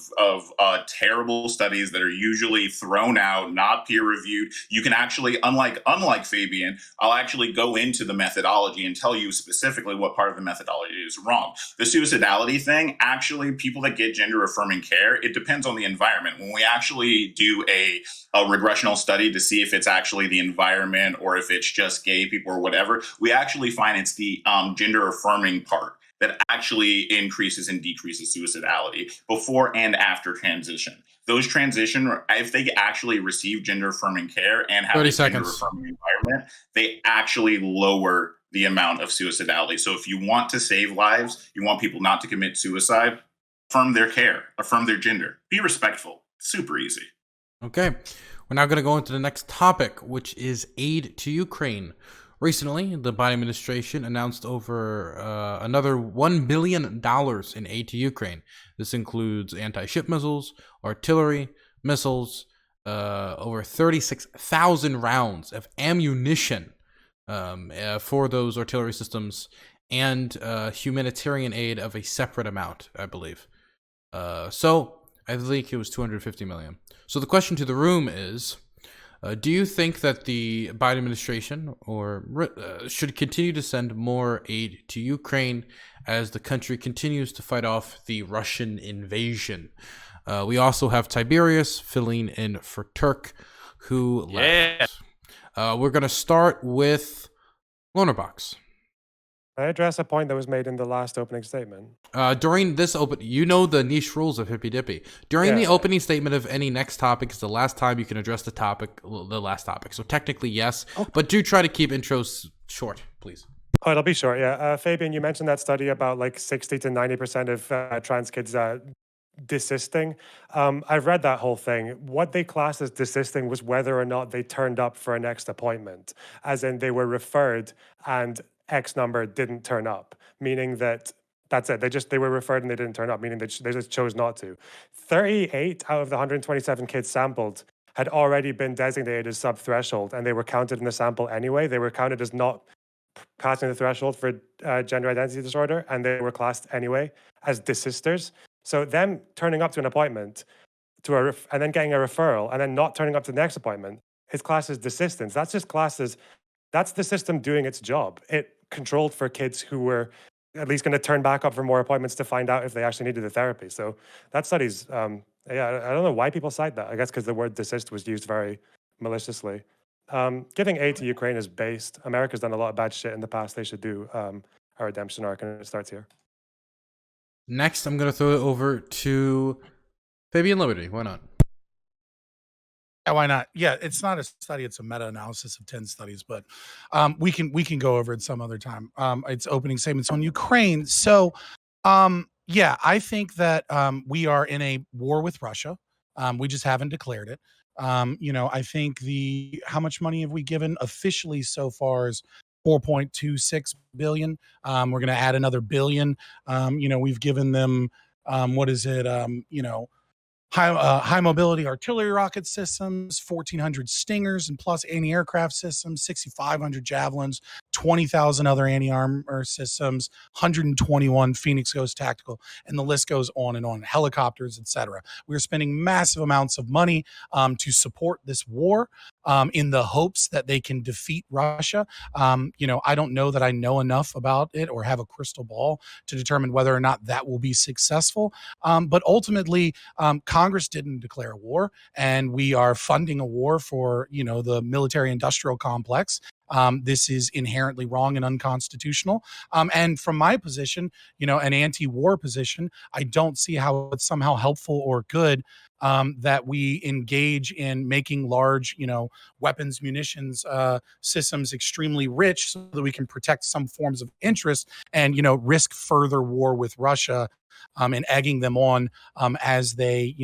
terrible studies that are usually thrown out, not peer reviewed. You can actually, unlike Fabian, I'll actually go into the methodology and tell you specifically what part of the methodology is wrong. The suicidality thing, actually, people that get gender affirming care, it depends on the environment. When we actually do a regressional study to see if it's actually the environment or if it's just gay people or whatever, we actually find it's the gender affirming part that actually increases and decreases suicidality before and after transition. Those transition, if they actually receive gender affirming care and have a gender affirming environment, they actually lower the amount of suicidality. So if you want to save lives, you want people not to commit suicide, affirm their care, affirm their gender, be respectful. Super easy. Okay, we're now going to go into the next topic, which is aid to Ukraine. Recently, the Biden administration announced over another $1 billion in aid to Ukraine. This includes anti-ship missiles, artillery, missiles, over 36,000 rounds of ammunition for those artillery systems, and humanitarian aid of a separate amount, I believe. So I think it was $250 million. So the question to the room is, do you think that the Biden administration should continue to send more aid to Ukraine as the country continues to fight off the Russian invasion? We also have Tiberius filling in for Turk, who left. We're going to start with Lonerbox. Can I address a point that was made in the last opening statement? During this the niche rules of Hippy Dippy. During the opening statement of any next topic is the last time you can address the last topic. So technically, yes, but do try to keep intros short, please. Oh, it'll be short, yeah. Fabian, you mentioned that study about like 60 to 90% of trans kids desisting. I've read that whole thing. What they classed as desisting was whether or not they turned up for a next appointment, as in they were referred and X number didn't turn up, meaning that that's it. They were referred and they didn't turn up, meaning they just chose not to. 38 out of the 127 kids sampled had already been designated as sub-threshold, and they were counted in the sample anyway. They were counted as not passing the threshold for gender identity disorder, and they were classed anyway as desisters. So them turning up to an appointment and then getting a referral and then not turning up to the next appointment is classed as desistance. That's just classed as, that's the system doing its job. It controlled for kids who were at least going to turn back up for more appointments to find out if they actually needed the therapy. So that study's, I don't know why people cite that. I guess because the word desist was used very maliciously. Giving aid to Ukraine is based. America's done a lot of bad shit in the past. They should do a redemption arc, and it starts here. Next, I'm going to throw it over to Fabian Liberty. Why not? Yeah, why not? Yeah, it's not a study; it's a meta-analysis of 10 studies. But we can go over it some other time. It's opening statements on Ukraine. So, yeah, I think that we are in a war with Russia. We just haven't declared it. I think how much money have we given officially so far is $4.26 billion. We're going to add another billion. We've given them high mobility artillery rocket systems, 1,400 Stingers and plus anti-aircraft systems, 6,500 Javelins, 20,000 other anti-armor systems, 121 Phoenix Ghost tactical, and the list goes on and on. Helicopters, etc. We're spending massive amounts of money to support this war in the hopes that they can defeat Russia. I don't know that I know enough about it or have a crystal ball to determine whether or not that will be successful. But ultimately, Congress didn't declare a war, and we are funding a war for, the military-industrial complex. This is inherently wrong and unconstitutional. And from my position, an anti-war position, I don't see how it's somehow helpful or good that we engage in making large, weapons, munitions systems extremely rich so that we can protect some forms of interest and, risk further war with Russia and egging them on as they,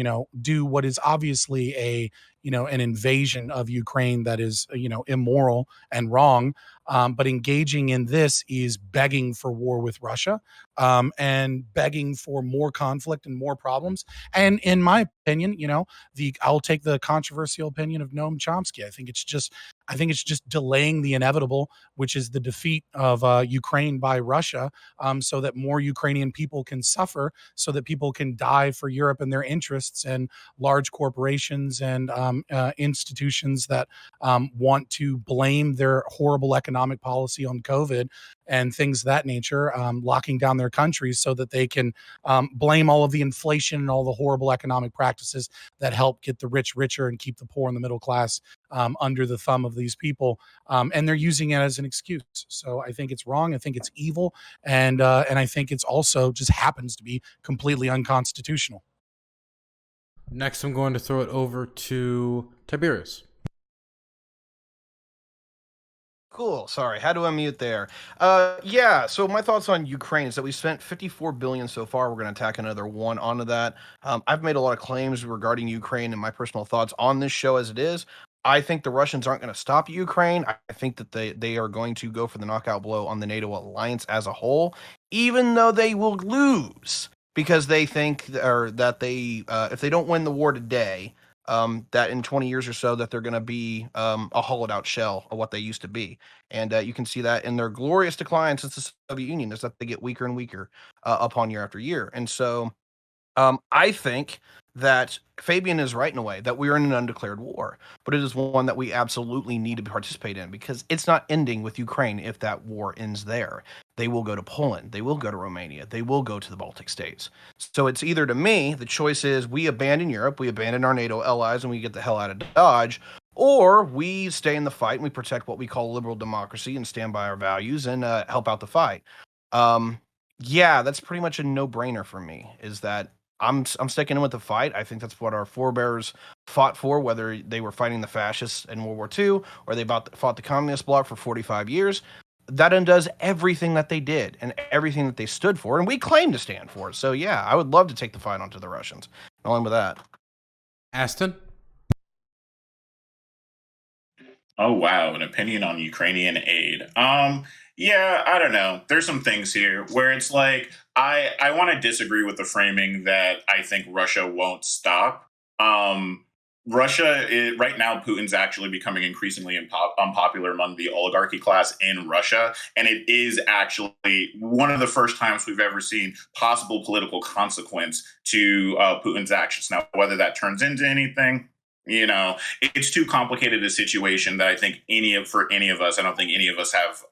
do what is obviously an invasion of Ukraine that is, immoral and wrong. But engaging in this is begging for war with Russia and begging for more conflict and more problems. And in my opinion, I'll take the controversial opinion of Noam Chomsky. I think it's just delaying the inevitable, which is the defeat of Ukraine by Russia, so that more Ukrainian people can suffer, so that people can die for Europe and their interests, and large corporations and institutions that want to blame their horrible economic policy on COVID and things of that nature, locking down their countries so that they can blame all of the inflation and all the horrible economic practices that help get the rich richer and keep the poor and the middle class under the thumb of these people. And they're using it as an excuse. So I think it's wrong. I think it's evil. And I think it's also just happens to be completely unconstitutional. Next, I'm going to throw it over to Tiberius. Cool. Sorry, had to unmute there. Yeah. So my thoughts on Ukraine is that we spent $54 billion so far. We're going to tack another one onto that. I've made a lot of claims regarding Ukraine and my personal thoughts on this show as it is. I think the Russians aren't going to stop Ukraine. I think that they are going to go for the knockout blow on the NATO alliance as a whole, even though they will lose because they think that they if they don't win the war today, that in 20 years or so that they're going to be a hollowed out shell of what they used to be. And you can see that in their glorious decline since the Soviet Union is that they get weaker and weaker upon year after year. And so I think that Fabian is right in a way that we are in an undeclared war, but it is one that we absolutely need to participate in because it's not ending with Ukraine. If that war ends there, they will go to Poland, they will go to Romania, they will go to the Baltic states. So it's either, to me, the choice is we abandon Europe, we abandon our NATO allies, and we get the hell out of Dodge, or we stay in the fight and we protect what we call liberal democracy and stand by our values and help out the fight. Yeah, that's pretty much a no-brainer for me, is that I'm sticking in with the fight. I think that's what our forebears fought for, whether they were fighting the fascists in World War II or they fought the communist bloc for 45 years. That undoes everything that they did and everything that they stood for, and we claim to stand for. So yeah, I would love to take the fight onto the Russians. I'll end with that. Aston? Oh wow, an opinion on Ukrainian aid. Yeah, I don't know. There's some things here where it's like I want to disagree with the framing that I think Russia won't stop. Russia right now, Putin's actually becoming increasingly unpopular among the oligarchy class in Russia, and it is actually one of the first times we've ever seen possible political consequence to Putin's actions. Now, whether that turns into anything, it's too complicated a situation that I think for any of us, I don't think any of us have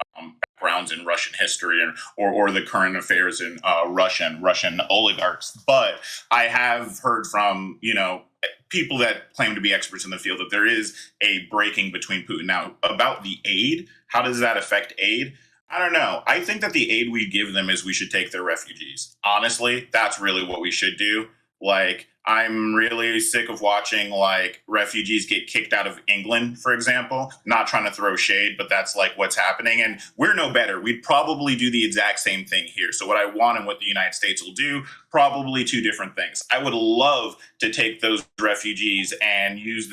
backgrounds in Russian history or the current affairs in Russian oligarchs. But I have heard from, people that claim to be experts in the field that there is a breaking between Putin. Now, about the aid, how does that affect aid? I don't know. I think that the aid we give them is we should take their refugees. Honestly, that's really what we should do. Like, I'm really sick of watching refugees get kicked out of England, for example. Not trying to throw shade, but that's what's happening. And we're no better. We'd probably do the exact same thing here. So what I want and what the United States will do, probably two different things. I would love to take those refugees and use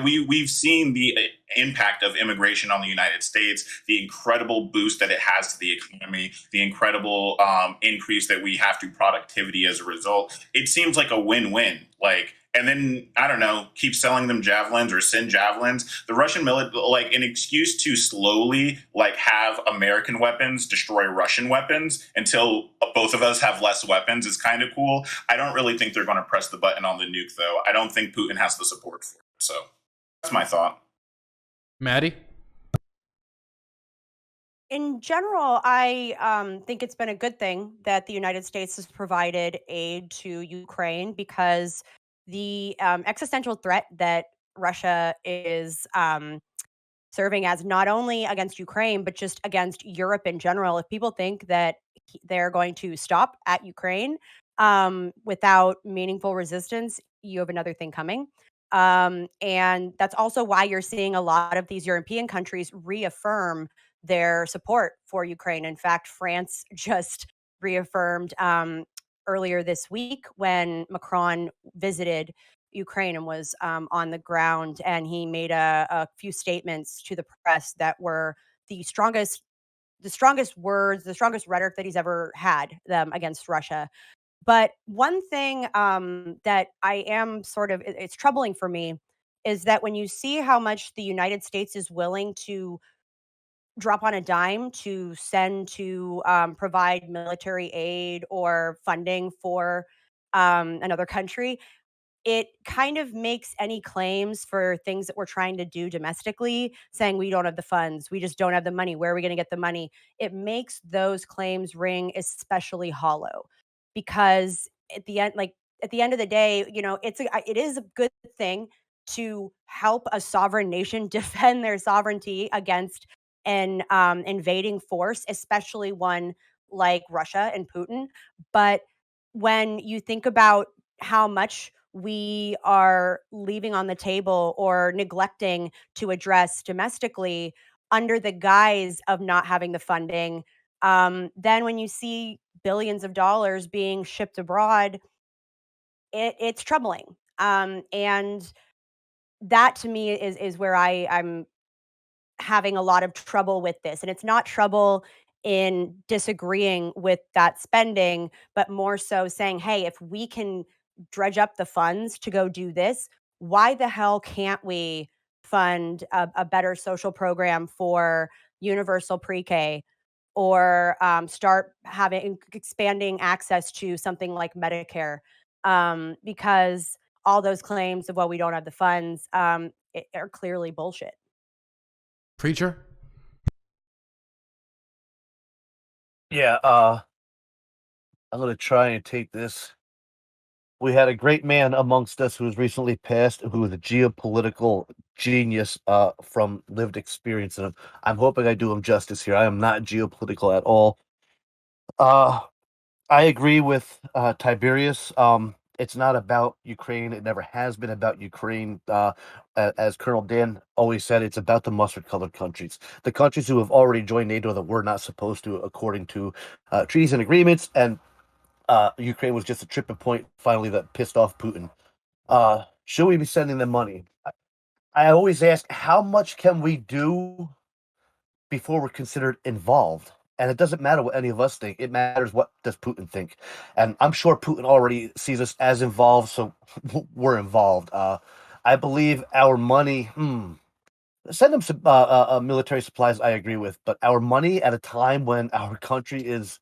we've seen the impact of immigration on the United States, the incredible boost that it has to the economy, the incredible increase that we have to productivity as a result. It seems like a win-win. And then, I don't know, keep selling them javelins or send javelins. The Russian military, an excuse to slowly, have American weapons destroy Russian weapons until both of us have less weapons is kind of cool. I don't really think they're going to press the button on the nuke, though. I don't think Putin has the support for it. So that's my thought. Maddie? In general, I think it's been a good thing that the United States has provided aid to Ukraine because the existential threat that Russia is serving as, not only against Ukraine, but just against Europe in general. If people think that they're going to stop at Ukraine, without meaningful resistance, you have another thing coming. And that's also why you're seeing a lot of these European countries reaffirm their support for Ukraine. In fact, France just reaffirmed earlier this week when Macron visited Ukraine and was on the ground, and he made a few statements to the press that were the strongest words, the strongest rhetoric that he's ever had against Russia. But one thing that I am it's troubling for me is that when you see how much the United States is willing to drop on a dime to send to provide military aid or funding for another country, it kind of makes any claims for things that we're trying to do domestically, saying we don't have the funds, we just don't have the money, where are we going to get the money? It makes those claims ring especially hollow, because at the end of the day, it is a good thing to help a sovereign nation defend their sovereignty against an invading force, especially one like Russia and Putin. But when you think about how much we are leaving on the table or neglecting to address domestically under the guise of not having the funding, then when you see billions of dollars being shipped abroad, it's troubling. And that to me is where I'm having a lot of trouble with this. And it's not trouble in disagreeing with that spending, but more so saying, hey, if we can dredge up the funds to go do this, why the hell can't we fund a better social program for universal pre-K, or start expanding access to something like Medicare? Because all those claims of, well, we don't have the funds, are clearly bullshit. Preacher? Yeah, I'm gonna try and take this. We had a great man amongst us who was recently passed, who was a geopolitical genius from lived experience, and I'm hoping I do him justice here. I am not geopolitical at all. I agree with Tiberius. It's not about Ukraine. It never has been about Ukraine. As Colonel Dan always said, it's about the mustard-colored countries, the countries who have already joined NATO that were not supposed to, according to treaties and agreements. And Ukraine was just a tripping point, finally, that pissed off Putin. Should we be sending them money? I always ask, how much can we do before we're considered involved? And it doesn't matter what any of us think. It matters what does Putin think. And I'm sure Putin already sees us as involved, so we're involved. I believe our money, send them some military supplies, I agree with. But our money at a time when our country is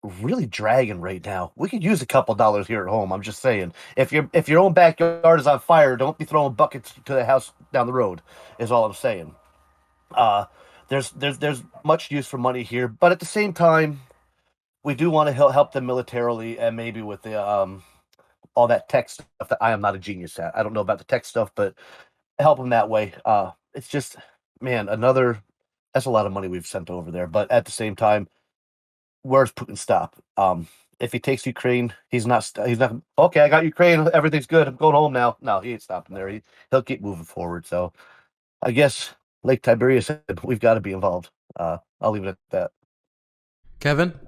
really dragging right now, we could use a couple dollars here at home. I'm just saying. If your own backyard is on fire, don't be throwing buckets to the house down the road, is all I'm saying. There's much use for money here, but at the same time, we do want to help them militarily, and maybe with the all that tech stuff that I am not a genius at. I don't know about the tech stuff, but help them that way. It's just, man, that's a lot of money we've sent over there. But at the same time, where's Putin stop? If he takes Ukraine, he's not. Okay, I got Ukraine. Everything's good. I'm going home now. No, he ain't stopping there. He'll keep moving forward. So, I guess, like Tiberius said, we've got to be involved. I'll leave it at that. Kevin?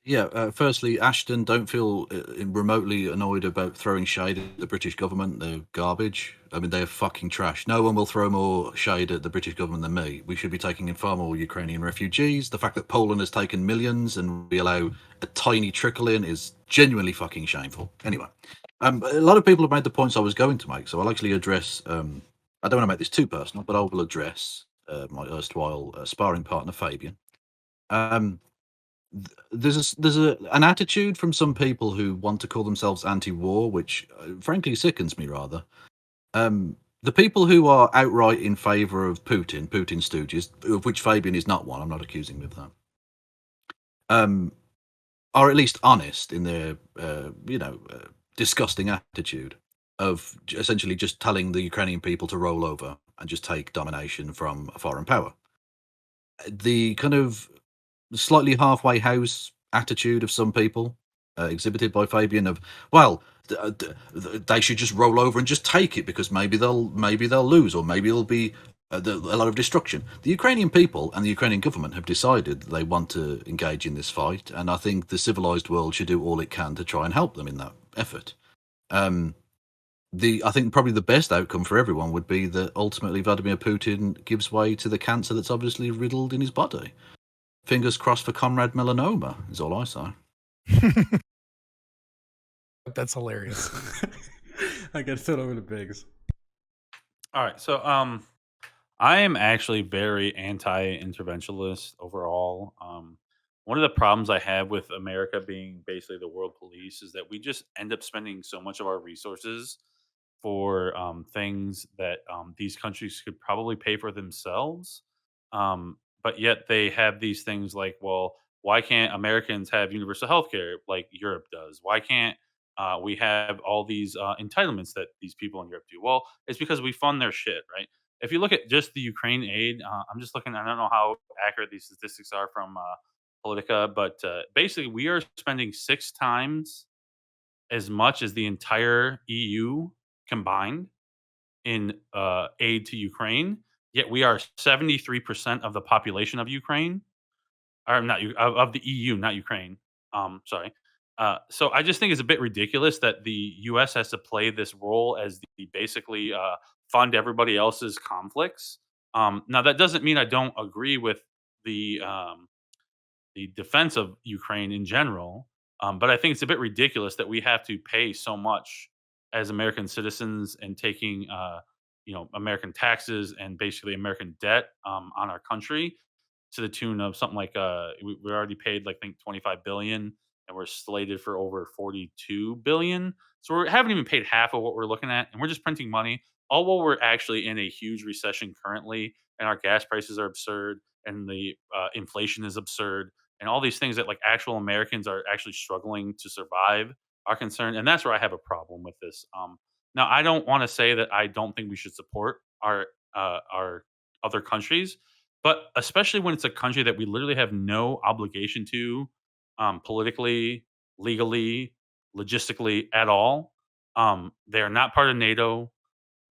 Yeah, firstly, Ashton, don't feel remotely annoyed about throwing shade at the British government. They're garbage. I mean, they're fucking trash. No one will throw more shade at the British government than me. We should be taking in far more Ukrainian refugees. The fact that Poland has taken millions and we allow a tiny trickle in is genuinely fucking shameful. Anyway, a lot of people have made the points I was going to make, so I'll actually address... I don't want to make this too personal, but I will address my erstwhile sparring partner, Fabian. There's an attitude from some people who want to call themselves anti-war, which frankly sickens me rather. The people who are outright in favor of Putin stooges, of which Fabian is not one, I'm not accusing him of that, are at least honest in their, disgusting attitude of essentially just telling the Ukrainian people to roll over and just take domination from a foreign power. The kind of slightly halfway house attitude of some people exhibited by Fabian of, well, they should just roll over and just take it because maybe they'll lose, or maybe it'll be a lot of destruction. The Ukrainian people and the Ukrainian government have decided that they want to engage in this fight, and I think the civilized world should do all it can to try and help them in that effort. I think probably the best outcome for everyone would be that ultimately Vladimir Putin gives way to the cancer that's obviously riddled in his body. Fingers crossed for Conrad Melanoma, is all I say. That's hilarious. I got to over to Biggs. All right, so I am actually very anti-interventionist overall. One of the problems I have with America being basically the world police is that we just end up spending so much of our resources for things that these countries could probably pay for themselves. But yet they have these things like, well, why can't Americans have universal health care like Europe does? Why can't we have all these entitlements that these people in Europe do? Well, it's because we fund their shit, right? If you look at just the Ukraine aid, I'm just looking, I don't know how accurate these statistics are from Politica, but basically we are spending 6 times as much as the entire EU combined in aid to Ukraine, yet we are 73% of the population of Ukraine, or not of the EU, not Ukraine. Sorry. So I just think it's a bit ridiculous that the U.S. has to play this role as the basically fund everybody else's conflicts. Now that doesn't mean I don't agree with the defense of Ukraine in general, but I think it's a bit ridiculous that we have to pay so much as American citizens and taking American taxes and basically American debt on our country to the tune of something like we already paid like I think 25 billion and we're slated for over 42 billion. So we haven't even paid half of what we're looking at, and we're just printing money. All while we're actually in a huge recession currently, and our gas prices are absurd, and the inflation is absurd, and all these things that like actual Americans are actually struggling to survive are concerned, and that's where I have a problem with this. Now, I don't want to say that I don't think we should support our other countries, but especially when it's a country that we literally have no obligation to, politically, legally, logistically at all. They are not part of NATO.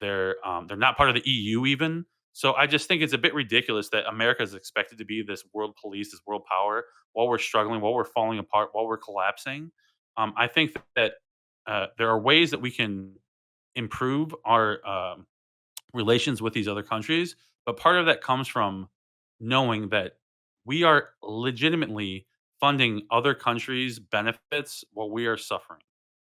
They're not part of the EU even. So I just think it's a bit ridiculous that America is expected to be this world police, this world power, while we're struggling, while we're falling apart, while we're collapsing. I think that there are ways that we can improve our relations with these other countries, but part of that comes from knowing that we are legitimately funding other countries' benefits while we are suffering.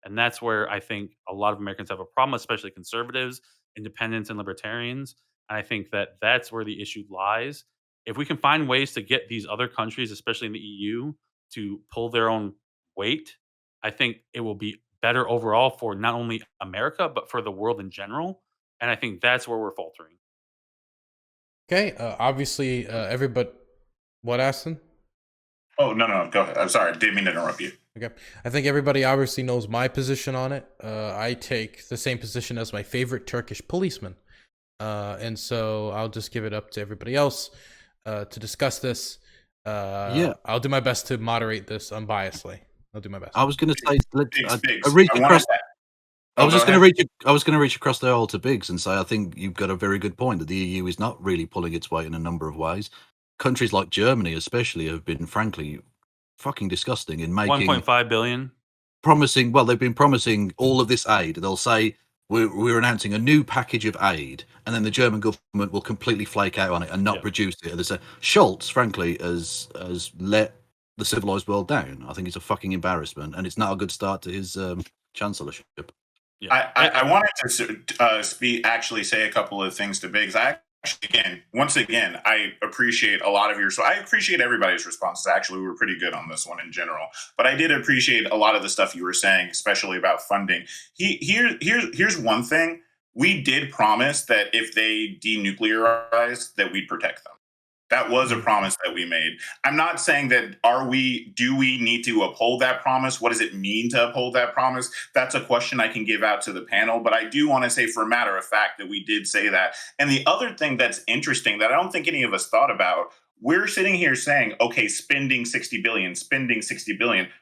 And that's where I think a lot of Americans have a problem, especially conservatives, independents, and libertarians. And I think that that's where the issue lies. If we can find ways to get these other countries, especially in the EU, to pull their own weight, I think it will be better overall for not only America, but for the world in general. And I think that's where we're faltering. Okay, obviously, everybody. What, Aston? Oh, no, go ahead. I'm sorry. Didn't mean to interrupt you. Okay. I think everybody obviously knows my position on it. I take the same position as my favorite Turkish policeman. And so I'll just give it up to everybody else to discuss this. Yeah. I'll do my best to moderate this unbiasedly. I'll do my best. I was going to say, Biggs. I was going to reach across the aisle to Biggs and say, I think you've got a very good point that the EU is not really pulling its weight in a number of ways. Countries like Germany, especially, have been frankly fucking disgusting in making 1.5 billion. They've been promising all of this aid. They'll say we're announcing a new package of aid, and then the German government will completely flake out on it and not produce it. And they say Schultz, frankly, has let the civilized world down. I think it's a fucking embarrassment, and it's not a good start to his chancellorship. Yeah. I wanted to actually say a couple of things to Biggs. Once again, I appreciate a lot of your. So I appreciate everybody's responses. Actually, we were pretty good on this one in general, but I did appreciate a lot of the stuff you were saying, especially about funding. Here's one thing: we did promise that if they denuclearize, that we'd protect them. That was a promise that we made. I'm not saying that do we need to uphold that promise? What does it mean to uphold that promise? That's a question I can give out to the panel, but I do want to say for a matter of fact that we did say that. And the other thing that's interesting that I don't think any of us thought about we're sitting here saying, okay, spending 60 billion,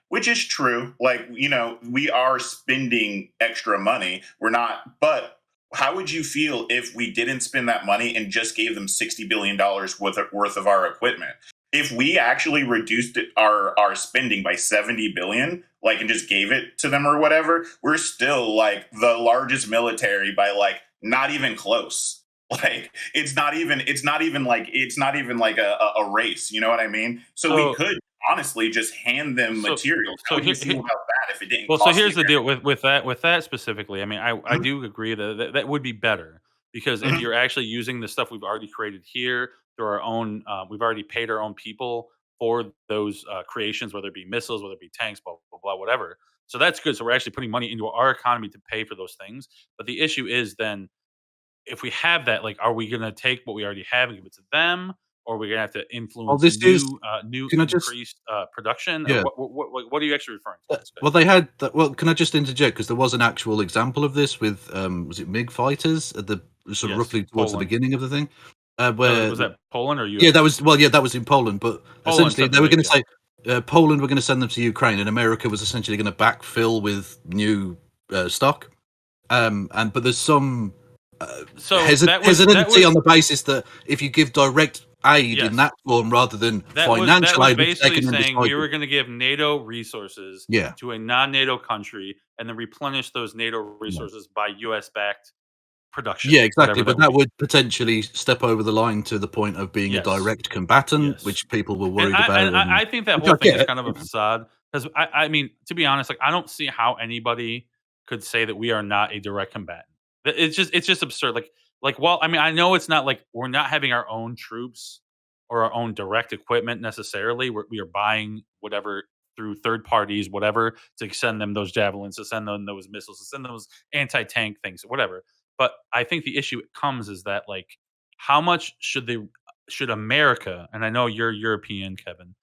which is true. Like, we are spending extra money. We're not, but how would you feel if we didn't spend that money and just gave them $60 billion worth of our equipment? If we actually reduced our spending by 70 billion, like, and just gave it to them or whatever, we're still like the largest military by like not even close. Like, it's not even like a race. You know what I mean? So we could honestly just hand them materials. How would you feel about that if it didn't? Well, so here's the deal with that specifically. I mean, I do agree that would be better, because if you're actually using the stuff we've already created here through our own, we've already paid our own people for those creations, whether it be missiles, whether it be tanks, blah blah blah, whatever. So that's good. So we're actually putting money into our economy to pay for those things. But the issue is then, if we have that, like, are we going to take what we already have and give it to them, or are we going to have to influence this is. new Can I just? increased production? Yeah. What are you actually referring to? Well, they had. Well, can I just interject, because there was an actual example of this with was it MiG fighters at the sort of roughly towards the beginning of the thing, where was that Poland or US? Yeah, that was in Poland, but Poland essentially they were going to say Poland were going to send them to Ukraine, and America was essentially going to backfill with new stock. But there's some hesitancy on the basis that if you give direct aid in that form rather than financial aid, basically saying we were going to give NATO resources Yeah. to a non-NATO country and then replenish those NATO resources by US-backed production. Yeah, exactly. whatever But that would potentially step over the line to the point of being a direct combatant, which people were worried about. And I think that whole thing is kind of a facade, because I mean, to be honest, like, I don't see how anybody could say that we are not a direct combatant. It's just absurd. Like, well, I mean, I know it's not like we're not having our own troops or our own direct equipment necessarily. We are buying whatever through third parties, whatever, to send them those javelins, to send them those missiles, to send those anti-tank things, whatever. But I think the issue comes is that, like, how much should America, and I know you're European, Kevin,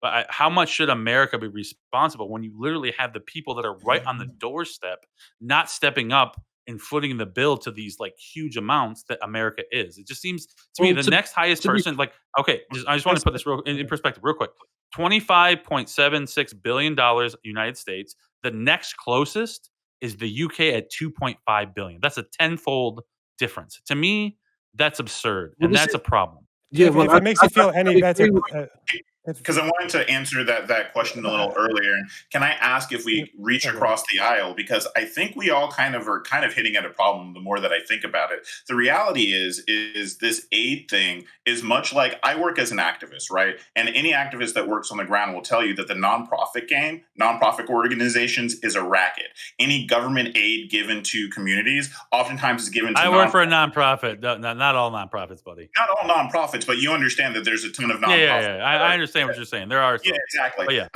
but how much should America be responsible when you literally have the people that are right on the doorstep not stepping up and footing the bill to these, like, huge amounts that America is? It just seems to me the next highest person, like, okay, I just want to put this in perspective real quick. $25.76 billion United States. The next closest is the UK at $2.5 billion. That's a tenfold difference. To me, that's absurd, and that's a problem. Yeah, if it makes you feel any better. Because I wanted to answer that question a little earlier. Can I ask if we reach across the aisle? Because I think we all are hitting at a problem the more that I think about it. The reality is this aid thing is much like, I work as an activist, right? And any activist that works on the ground will tell you that the nonprofit game, nonprofit organizations, is a racket. Any government aid given to communities oftentimes is given to I work for a nonprofit. Not all nonprofits, buddy. Not all nonprofits, but you understand that there's a ton of nonprofits. Yeah. I understand what you're saying. There are some. Yeah, exactly. But yeah.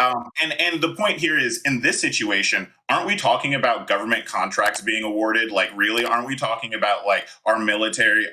And the point here is, in this situation, aren't we talking about government contracts being awarded? Like, really, aren't we talking about, like, our military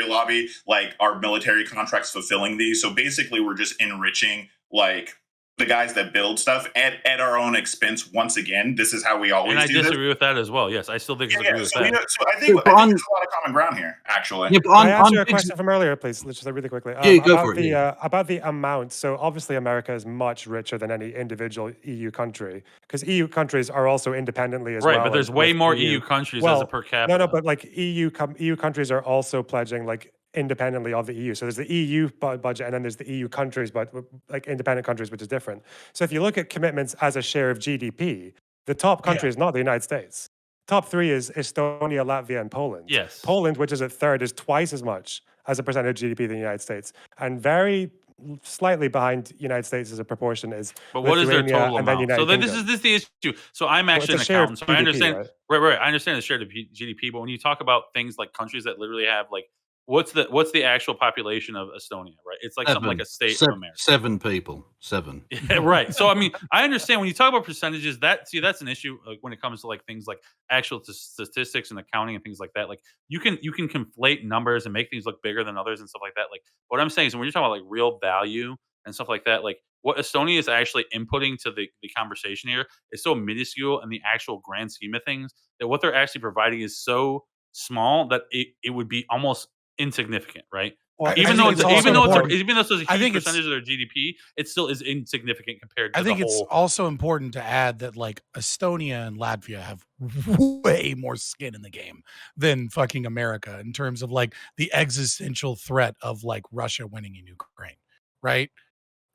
lobby, like, our military contracts fulfilling these? So basically, we're just enriching, like, the guys that build stuff at our own expense. Once again, this is how we always do this. And I disagree with that as well. Yes, I still disagree with that. So I think there's a lot of common ground here, actually. Yeah, Can I answer a question from earlier, please? Let's just really quickly. Go for it. About the amount. So obviously, America is much richer than any individual EU country, because EU countries are also independently as well. Right, but there's way more EU countries as a per capita. No, but like EU countries are also pledging, like, independently of the EU. So there's the EU budget, and then there's the EU countries, but like independent countries, which is different. So if you look at commitments as a share of GDP, the top country is not the United States. Top three is Estonia, Latvia, and Poland. Yes. Poland, which is at third, is twice as much as a percentage of GDP than the United States. And very slightly behind United States as a proportion is But what is their total and then amount? United So then Kingdom. this is the issue. So I'm actually it's a an share of accountant, so I GDP, understand. right? Right. I understand the share of GDP, but when you talk about things like countries that literally have, like, what's the actual population of Estonia, right? It's like something like a state of America. 7 people. 7. Yeah, right. So I mean, I understand when you talk about percentages, that's an issue, like, when it comes to, like, things like actual statistics and accounting and things like that. Like, you can conflate numbers and make things look bigger than others and stuff like that. Like, what I'm saying is, when you're talking about, like, real value and stuff like that, like, what Estonia is actually inputting to the conversation here is so minuscule in the actual grand scheme of things, that what they're actually providing is so small that it would be almost insignificant, right? Well, even though it's a I think huge percentage of their GDP, it still is insignificant compared to I think the it's whole. also important to add that like Estonia and Latvia have way more skin in the game than fucking America in terms of like the existential threat of like Russia winning in Ukraine, right?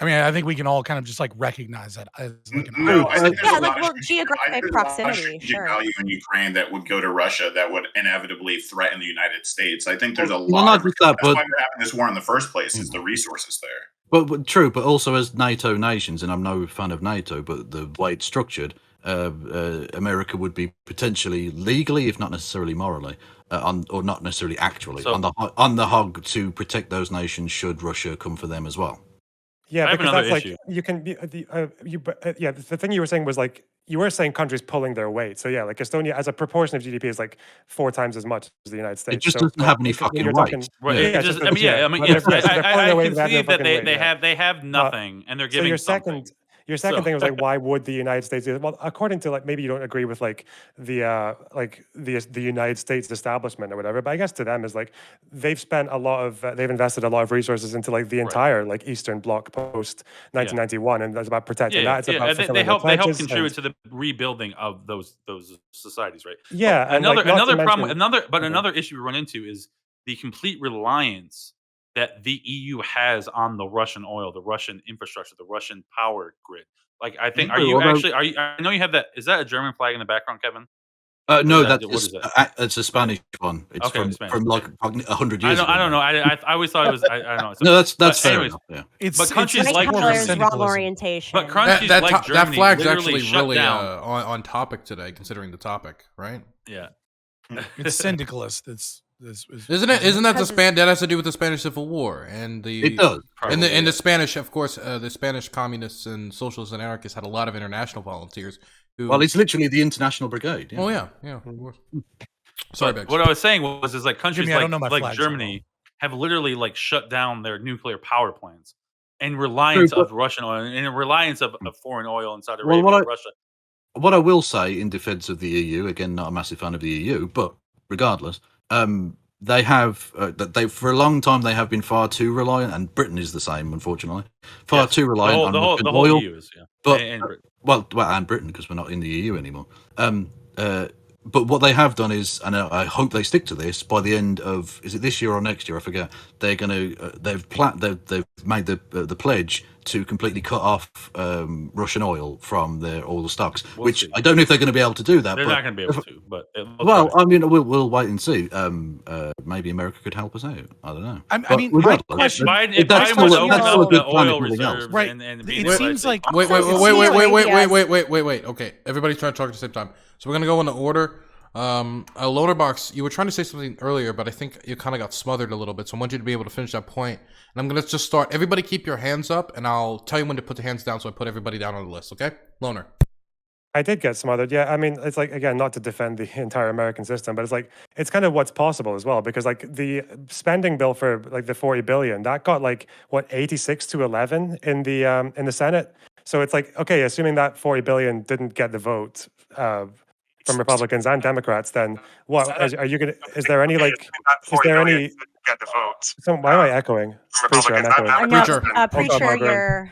I mean, I think we can all kind of just like recognize that as like an No, I think there's Yeah, a like, lot well, of geographic proximity, sure. value in Ukraine that would go to Russia that would inevitably threaten the United States. I think there's a Well, lot not of just that, that's but why we're having this war in the first place is the resources there. but true, but also as NATO nations, and I'm no fan of NATO, but the way it's structured, America would be potentially legally, if not necessarily morally, or not necessarily actually, So- on the hog to protect those nations should Russia come for them as well. Yeah, I have because another that's issue. like you can be yeah. The thing you were saying was like you were saying countries pulling their weight. So yeah, like Estonia as a proportion of GDP is like 4 times as much as the United States. It just so, doesn't like, have any if- when fucking you're weight. talking- Right. Yeah. It Yeah, just, just I mean, yeah. I mean, but yes. they're- so they're pulling I their weight, they have no concede that fucking weight, yeah. they have nothing, and they're So giving your something. second So- thing was like, why would the United States do it? Well, according to like maybe you don't agree with like the United States establishment or whatever, but I guess to them is like they've spent a lot of they've invested a lot of resources into like the entire like Eastern Bloc post 1991, and that's about protecting that. It's about They fulfilling help their they help pledges contribute and- to the rebuilding of those societies, right? Yeah, But and, like, not to another problem, mention- another issue we run into is the complete reliance that the EU has on the Russian oil, the Russian infrastructure, the Russian power grid. Like, I think, are True, you although- actually? Are you? I know you have that. Is that a German flag in the background, Kevin? No, that- that's what is that? it's a Spanish one. It's Okay, from Spanish. from like 100 I years don't. ago. I don't know. I always thought it was. I don't know. No, that's But fair anyways, enough. Yeah. It's countries it's like more colors, Germany- wrong cynicalism. orientation. But countries That like Germany flag's literally actually shut really down. on topic today, considering the topic, right? Yeah. It's syndicalist. Isn't it? Isn't that the Because- that has to do with the Spanish Civil War and the It does. and Probably, the Spanish, of course, the Spanish communists and socialists and anarchists had a lot of international volunteers. Who, Well, it's literally the International Brigade. Yeah. oh yeah, of course. Sorry, But Bex. what I was saying was, is like countries Jimmy, I don't know my like flags so Germany have literally like shut down their nuclear power plants and reliance True, of Russian oil and a reliance of foreign oil in Saudi Well, Arabia, what and Russia. What I will say in defense of the EU, again, not a massive fan of the EU, but regardless, they have that they for a long time they have been far too reliant, and Britain is the same, unfortunately, far Yes. too reliant on the Russian whole oil. EU is, yeah. but and Britain. well, and Britain because we're not in the EU anymore. But what they have done is, and I hope they stick to this by the end of, is it this year or next year? I forget. They're going to they've made the pledge to completely cut off Russian oil from their oil stocks. We'll which see. I don't know if they're going to be able to do that. They're but not going to be able to, but well, I mean, we'll wait and see. Maybe America could help us out. I don't know. I But mean, regardless, my question- If that's Biden was still- open that's still a up good the plan if oil nothing else. reserves Right. and It be seems like Wait. Okay, everybody's trying to talk at the same time. So we're gonna go in the order. Loader Box, you were trying to say something earlier, but I think you kind of got smothered a little bit. So I want you to be able to finish that point. And I'm gonna just start. Everybody, keep your hands up, and I'll tell you when to put the hands down. So I put everybody down on the list. Okay, Loner. I did get smothered. Yeah, I mean, it's like, again, not to defend the entire American system, but it's like it's kind of what's possible as well, because like the spending bill for like the 40 billion that got like what 86 to 11 in the Senate. So it's like, okay, assuming that 40 billion didn't get the vote from Republicans and Democrats, then what are you gonna? Is there any like? Is there any? Get the votes. So why am I echoing? Preacher, I'm echoing. I know, Preacher. Preacher, Margaret. you're...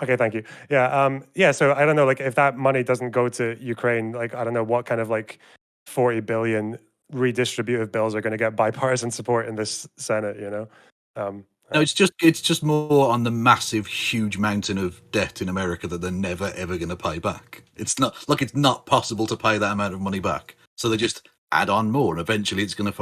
Okay, thank you. Yeah, yeah. So I don't know, like, if that money doesn't go to Ukraine, like, I don't know what kind of like 40 billion redistributive bills are going to get bipartisan support in this Senate. You know. No, it's just more on the massive, huge mountain of debt in America that they're never ever going to pay back. It's not possible to pay that amount of money back. So they just add on more, and eventually it's going to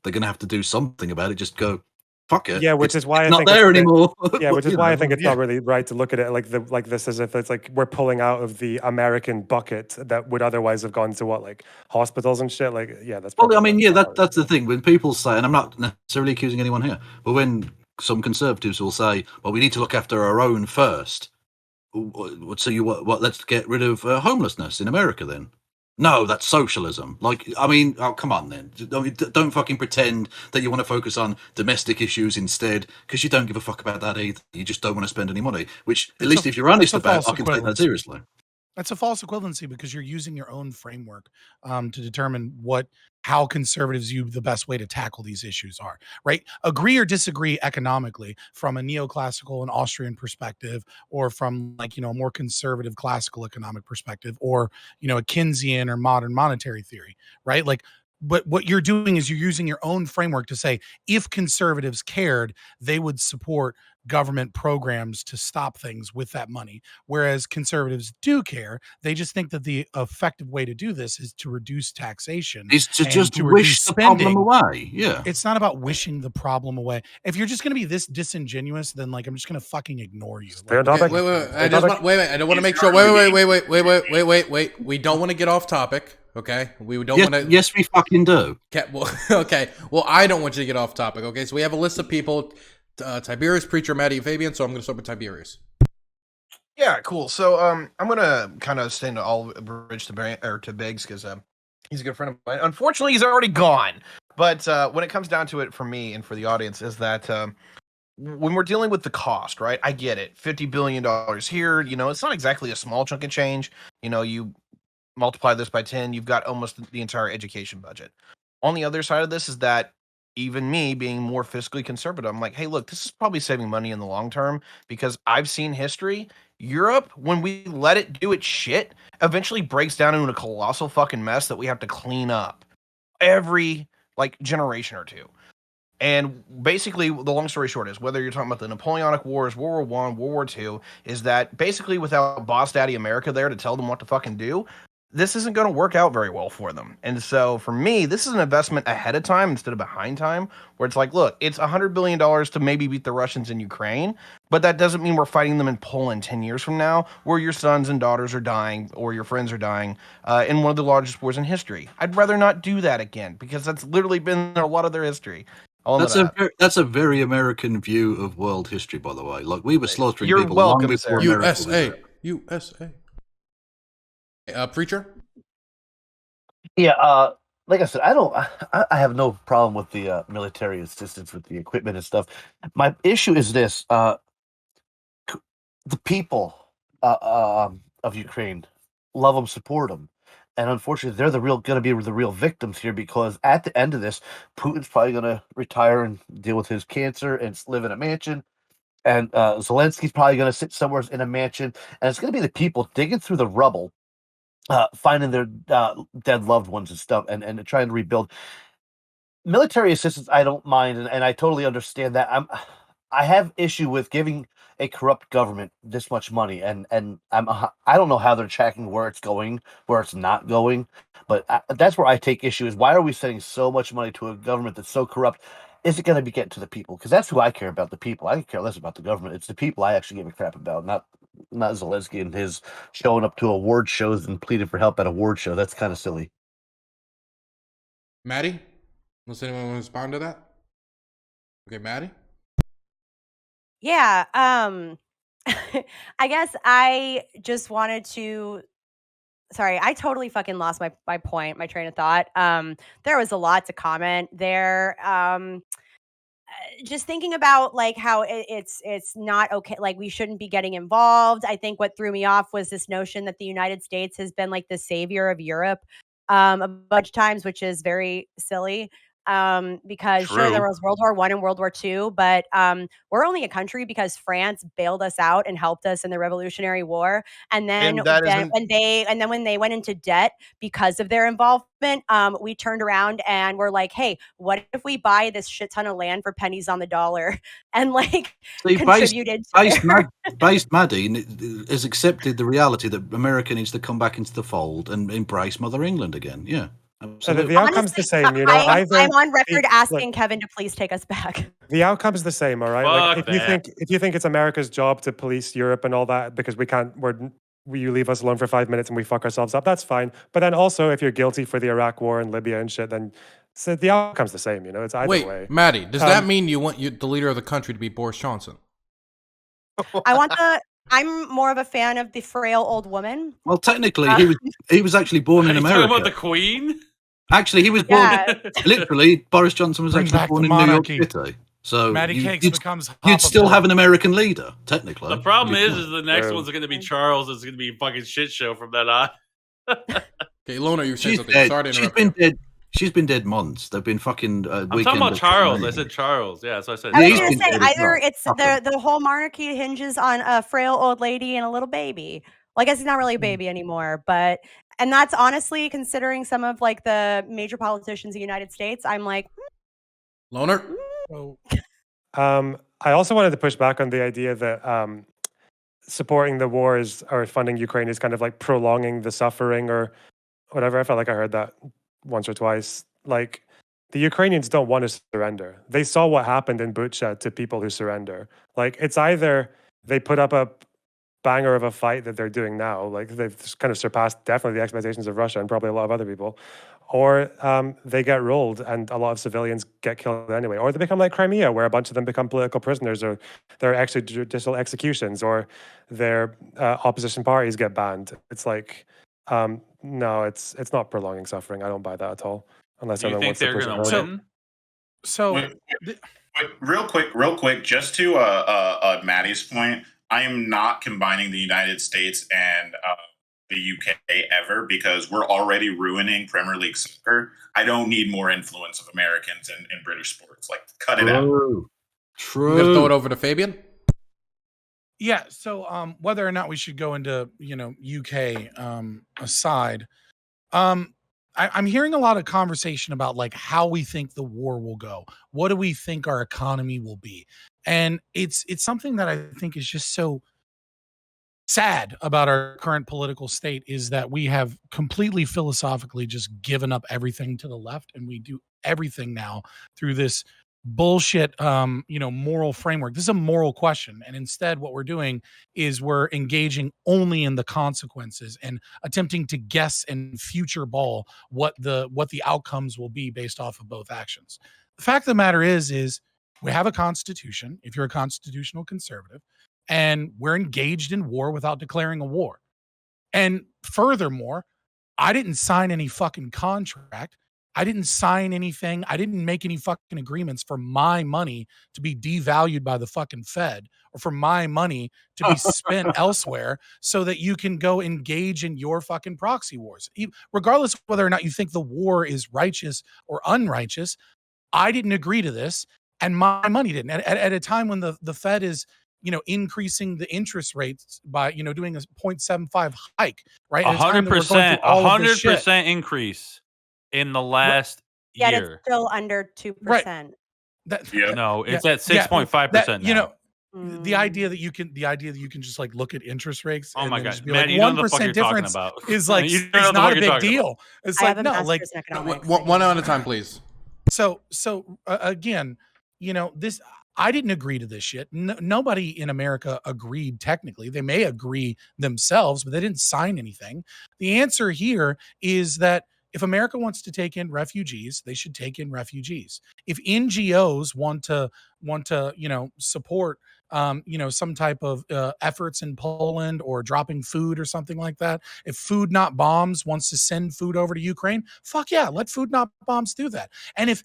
they're going to have to do something about it. Just go, fuck it. Yeah, which It's is why I not think there it's a bit- anymore. Yeah, which is You why I know, think it's yeah. not really right to look at it like this as if it's like we're pulling out of the American bucket that would otherwise have gone to what, like hospitals and shit. Like, yeah, that's. Well, I probably mean, yeah, not that's the thing. When people say, and I'm not necessarily accusing anyone here, but when some conservatives will say, "Well, we need to look after our own first," so what? Let's get rid of homelessness in America then. No, that's socialism. Like, I mean, oh, come on then. Don't fucking pretend that you want to focus on domestic issues instead, because you don't give a fuck about that either. You just don't want to spend any money, which, at least if you're honest it's a about, false I can take that equivalency. seriously. That's a false equivalency because you're using your own framework to determine how conservatives view the best way to tackle these issues are, right? Agree or disagree economically from a neoclassical and Austrian perspective, or from like, a more conservative classical economic perspective, or, a Keynesian or modern monetary theory, right? Like, but what you're doing is you're using your own framework to say, if conservatives cared, they would support government programs to stop things with that money. Whereas conservatives do care. They just think that the effective way to do this is to reduce taxation. Is to and just to wish reduce the spending. problem away. Yeah. It's not about wishing the problem away. If you're just going to be this disingenuous, then like, I'm just going to fucking ignore you. Fair Like, topic. Wait. I don't want to make sure. Wait. We don't want to get off topic. Okay, we don't want to. Yes, we fucking do. Okay, well, I don't want you to get off topic. Okay, so we have a list of people: Tiberius, Preacher, Maddie, and Fabian. So I'm going to start with Tiberius. Yeah, cool. So I'm gonna kind of stand all bridge to Biggs because he's a good friend of mine. Unfortunately, he's already gone. But when it comes down to it, for me and for the audience, is that when we're dealing with the cost, right? I get it. $50 billion here. It's not exactly a small chunk of change. You multiply this by 10, you've got almost the entire education budget. On the other side of this is that even me being more fiscally conservative, I'm like, hey, look, this is probably saving money in the long term because I've seen history. Europe, when we let it do its shit, eventually breaks down into a colossal fucking mess that we have to clean up every generation or two. And basically, the long story short is, whether you're talking about the Napoleonic Wars, World War I, World War II, is that basically without Boss Daddy America there to tell them what to fucking do, this isn't going to work out very well for them. And so for me, this is an investment ahead of time instead of behind time, where it's like, look, it's $100 billion to maybe beat the Russians in Ukraine, but that doesn't mean we're fighting them in Poland 10 years from now, where your sons and daughters are dying or your friends are dying in one of the largest wars in history. I'd rather not do that again because that's literally been a lot of their history. That's a very American view of world history, by the way. Like, we were slaughtering You're people welcome, long before sir. America was there. USA. Preacher? Yeah, like I said, I have no problem with the military assistance with the equipment and stuff. My issue is this: the people of Ukraine love them, support them, and unfortunately, they're going to be the real victims here because at the end of this, Putin's probably going to retire and deal with his cancer and live in a mansion. And Zelensky's probably going to sit somewhere in a mansion, and it's going to be the people digging through the rubble, finding their dead loved ones and stuff, and trying to rebuild. Military assistance, I don't mind, and I totally understand that. I have issue with giving a corrupt government this much money, and I don't know how they're tracking where it's going, where it's not going, but that's where I take issue. Is why are we sending so much money to a government that's so corrupt? Is it going to be getting to the people? Because that's who I care about, the people. I care less about the government. It's the people I actually give a crap about, not Zelensky and his showing up to award shows and pleading for help at award show. That's kind of silly. Maddie? Does anyone want to respond to that? Okay, Maddie? Yeah, I guess I just wanted to. Sorry, I totally fucking lost my point, my train of thought. There was a lot to comment there. Just thinking about like how it's not okay, like we shouldn't be getting involved. I think what threw me off was this notion that the United States has been like the savior of Europe a bunch of times, which is very silly. Because sure, there was World War I and World War II, but we're only a country because France bailed us out and helped us in the Revolutionary War. And then, when they went into debt because of their involvement, we turned around and we're like, hey, what if we buy this shit ton of land for pennies on the dollar and like contributed Based Maddie has accepted the reality that America needs to come back into the fold and embrace Mother England again. Yeah. So the outcome's the same, I'm on record asking Kevin to please take us back. The outcome's the same, all right? Like, if you think it's America's job to police Europe and all that because you leave us alone for 5 minutes and we fuck ourselves up, that's fine. But then also, if you're guilty for the Iraq War and Libya and shit, then the outcome's the same. It's either way. Wait, Maddie, does that mean you want the leader of the country to be Boris Johnson? I'm more of a fan of the frail old woman. Well, technically, he was actually born in America. Talking about the Queen? Actually, he was born. Literally, Boris Johnson was actually born in New York City. So Matty Cakes you'd, becomes you'd still Papa have an American leader, technically. The problem You'd- is the next one's going to be Charles. It's going to be a fucking shit show from then on. Okay, Loner, you saying she's something. dead. Sorry to She's interrupt been you. dead. She's been dead months. They've been fucking. I'm talking about Charles. I said Charles. Yeah, that's what I said. I was He's gonna been say dead as either well. it's the whole monarchy hinges on a frail old lady and a little baby. Well, I guess he's not really a baby anymore, but and that's honestly considering some of like the major politicians in the United States. I'm like, Loner. So, I also wanted to push back on the idea that supporting the wars or funding Ukraine is kind of like prolonging the suffering or whatever. I felt like I heard that once or twice. Like the Ukrainians don't want to surrender. They saw what happened in Bucha to people who surrender. Like it's either they put up a banger of a fight that they're doing now, like they've kind of surpassed definitely the expectations of Russia and probably a lot of other people, or they get rolled and a lot of civilians get killed anyway, or they become like Crimea, where a bunch of them become political prisoners, or there are actually judicial executions, or their opposition parties get banned. It's like, no, it's not prolonging suffering. I don't buy that at all. Unless Do you someone think wants to they're push going to it win? so Wait, real quick, just to Maddie's point, I am not combining the United States and the UK ever because we're already ruining Premier League soccer. I don't need more influence of Americans in British sports. Like, cut it out. True. I'm gonna throw it over to Fabian. yeah, so whether or not we should go into UK aside, I'm hearing a lot of conversation about like how we think the war will go. What do we think our economy will be? And it's something that I think is just so sad about our current political state is that we have completely philosophically just given up everything to the left, and we do everything now through this bullshit moral framework. This is a moral question, and instead what we're doing is we're engaging only in the consequences and attempting to guess and future ball what the outcomes will be based off of both actions. The fact of the matter is we have a constitution, if you're a constitutional conservative, and we're engaged in war without declaring a war. And furthermore, I didn't sign any fucking contract. I didn't sign anything. I didn't make any fucking agreements for my money to be devalued by the fucking Fed or for my money to be spent elsewhere so that you can go engage in your fucking proxy wars. Regardless of whether or not you think the war is righteous or unrighteous, I didn't agree to this and my money didn't. At a time when the Fed is increasing the interest rates by, doing a 0.75 hike, right? 100% increase in the last yet year. it's still under 2%. Right. No, it's at 6.5% now. The idea that you can just like look at interest rates. Oh and my then God, just be man, like you know what the fuck 1% you're talking difference about. is like You don't it's know what not a you're big talking deal. about. It's I like have a no, like master's in economics. One at a time, please. so again, this I didn't agree to this shit. Nobody in America agreed technically. They may agree themselves, but they didn't sign anything. The answer here is that if America wants to take in refugees, they should take in refugees. If NGOs want to support some type of efforts in Poland or dropping food or something like that, if Food Not Bombs wants to send food over to Ukraine, fuck yeah, let Food Not Bombs do that. And if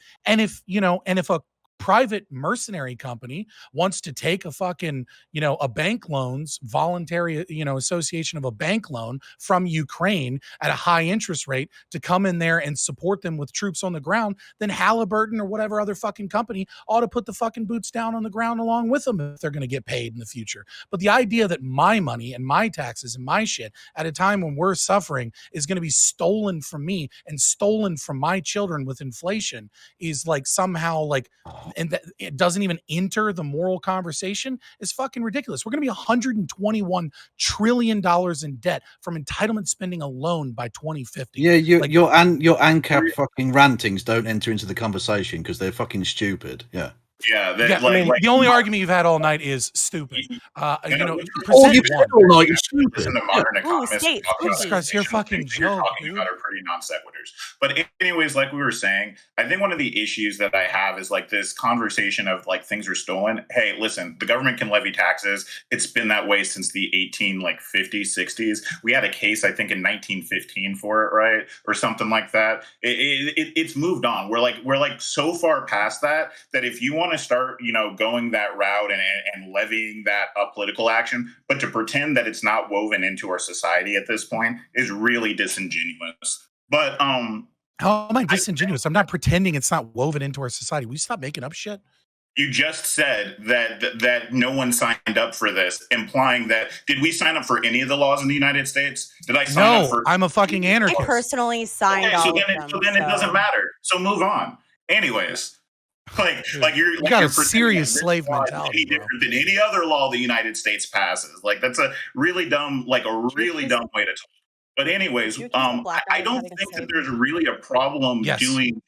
a private mercenary company wants to take a fucking, a bank loans, voluntary, association of a bank loan from Ukraine at a high interest rate to come in there and support them with troops on the ground, then Halliburton or whatever other fucking company ought to put the fucking boots down on the ground along with them if they're going to get paid in the future. But the idea that my money and my taxes and my shit at a time when we're suffering is going to be stolen from me and stolen from my children with inflation is like somehow like, and that it doesn't even enter the moral conversation is fucking ridiculous. We're going to be $121 trillion in debt from entitlement spending alone by 2050. Yeah, your ANCAP fucking rantings don't enter into the conversation because they're fucking stupid. Yeah. Yeah, the only argument you've had all night is stupid. All you've said all night is stupid. Listen to modern economists talk about Jesus Christ, you're fucking things you're joke, talking dude. about are pretty non sequiturs. But anyways, like we were saying, I think one of the issues that I have is like this conversation of like things are stolen. Hey, listen, the government can levy taxes. It's been that way since the 50s, 60s. We had a case, I think, in 1915 for it, right, or something like that. It's moved on. We're like so far past that if you want want to start, going that route and levying that political action, but to pretend that it's not woven into our society at this point is really disingenuous. But how am I disingenuous? I'm not pretending it's not woven into our society. Will you stop making up shit? You just said that no one signed up for this, implying that did we sign up for any of the laws in the United States? Did I sign up for? I'm a fucking anarchist. I personally signed okay, all so of then, them. so then it doesn't matter. So move on. Anyways, you're got a serious slave mentality, any different than any other law the United States passes. Like that's a really dumb, dumb way to talk. But anyways, I don't think that there's really a problem doing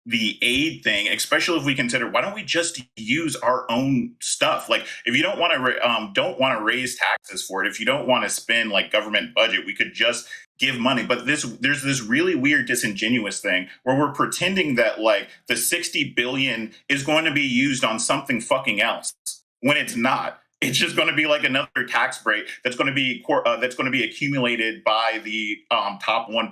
the aid thing, especially if we consider why don't we just use our own stuff? Like if you don't want to raise taxes for it, if you don't want to spend like government budget, we could just give money. But there's this really weird disingenuous thing where we're pretending that like the 60 billion is going to be used on something fucking else when it's not. It's just going to be like another tax break that's going to be accumulated by the top 1%,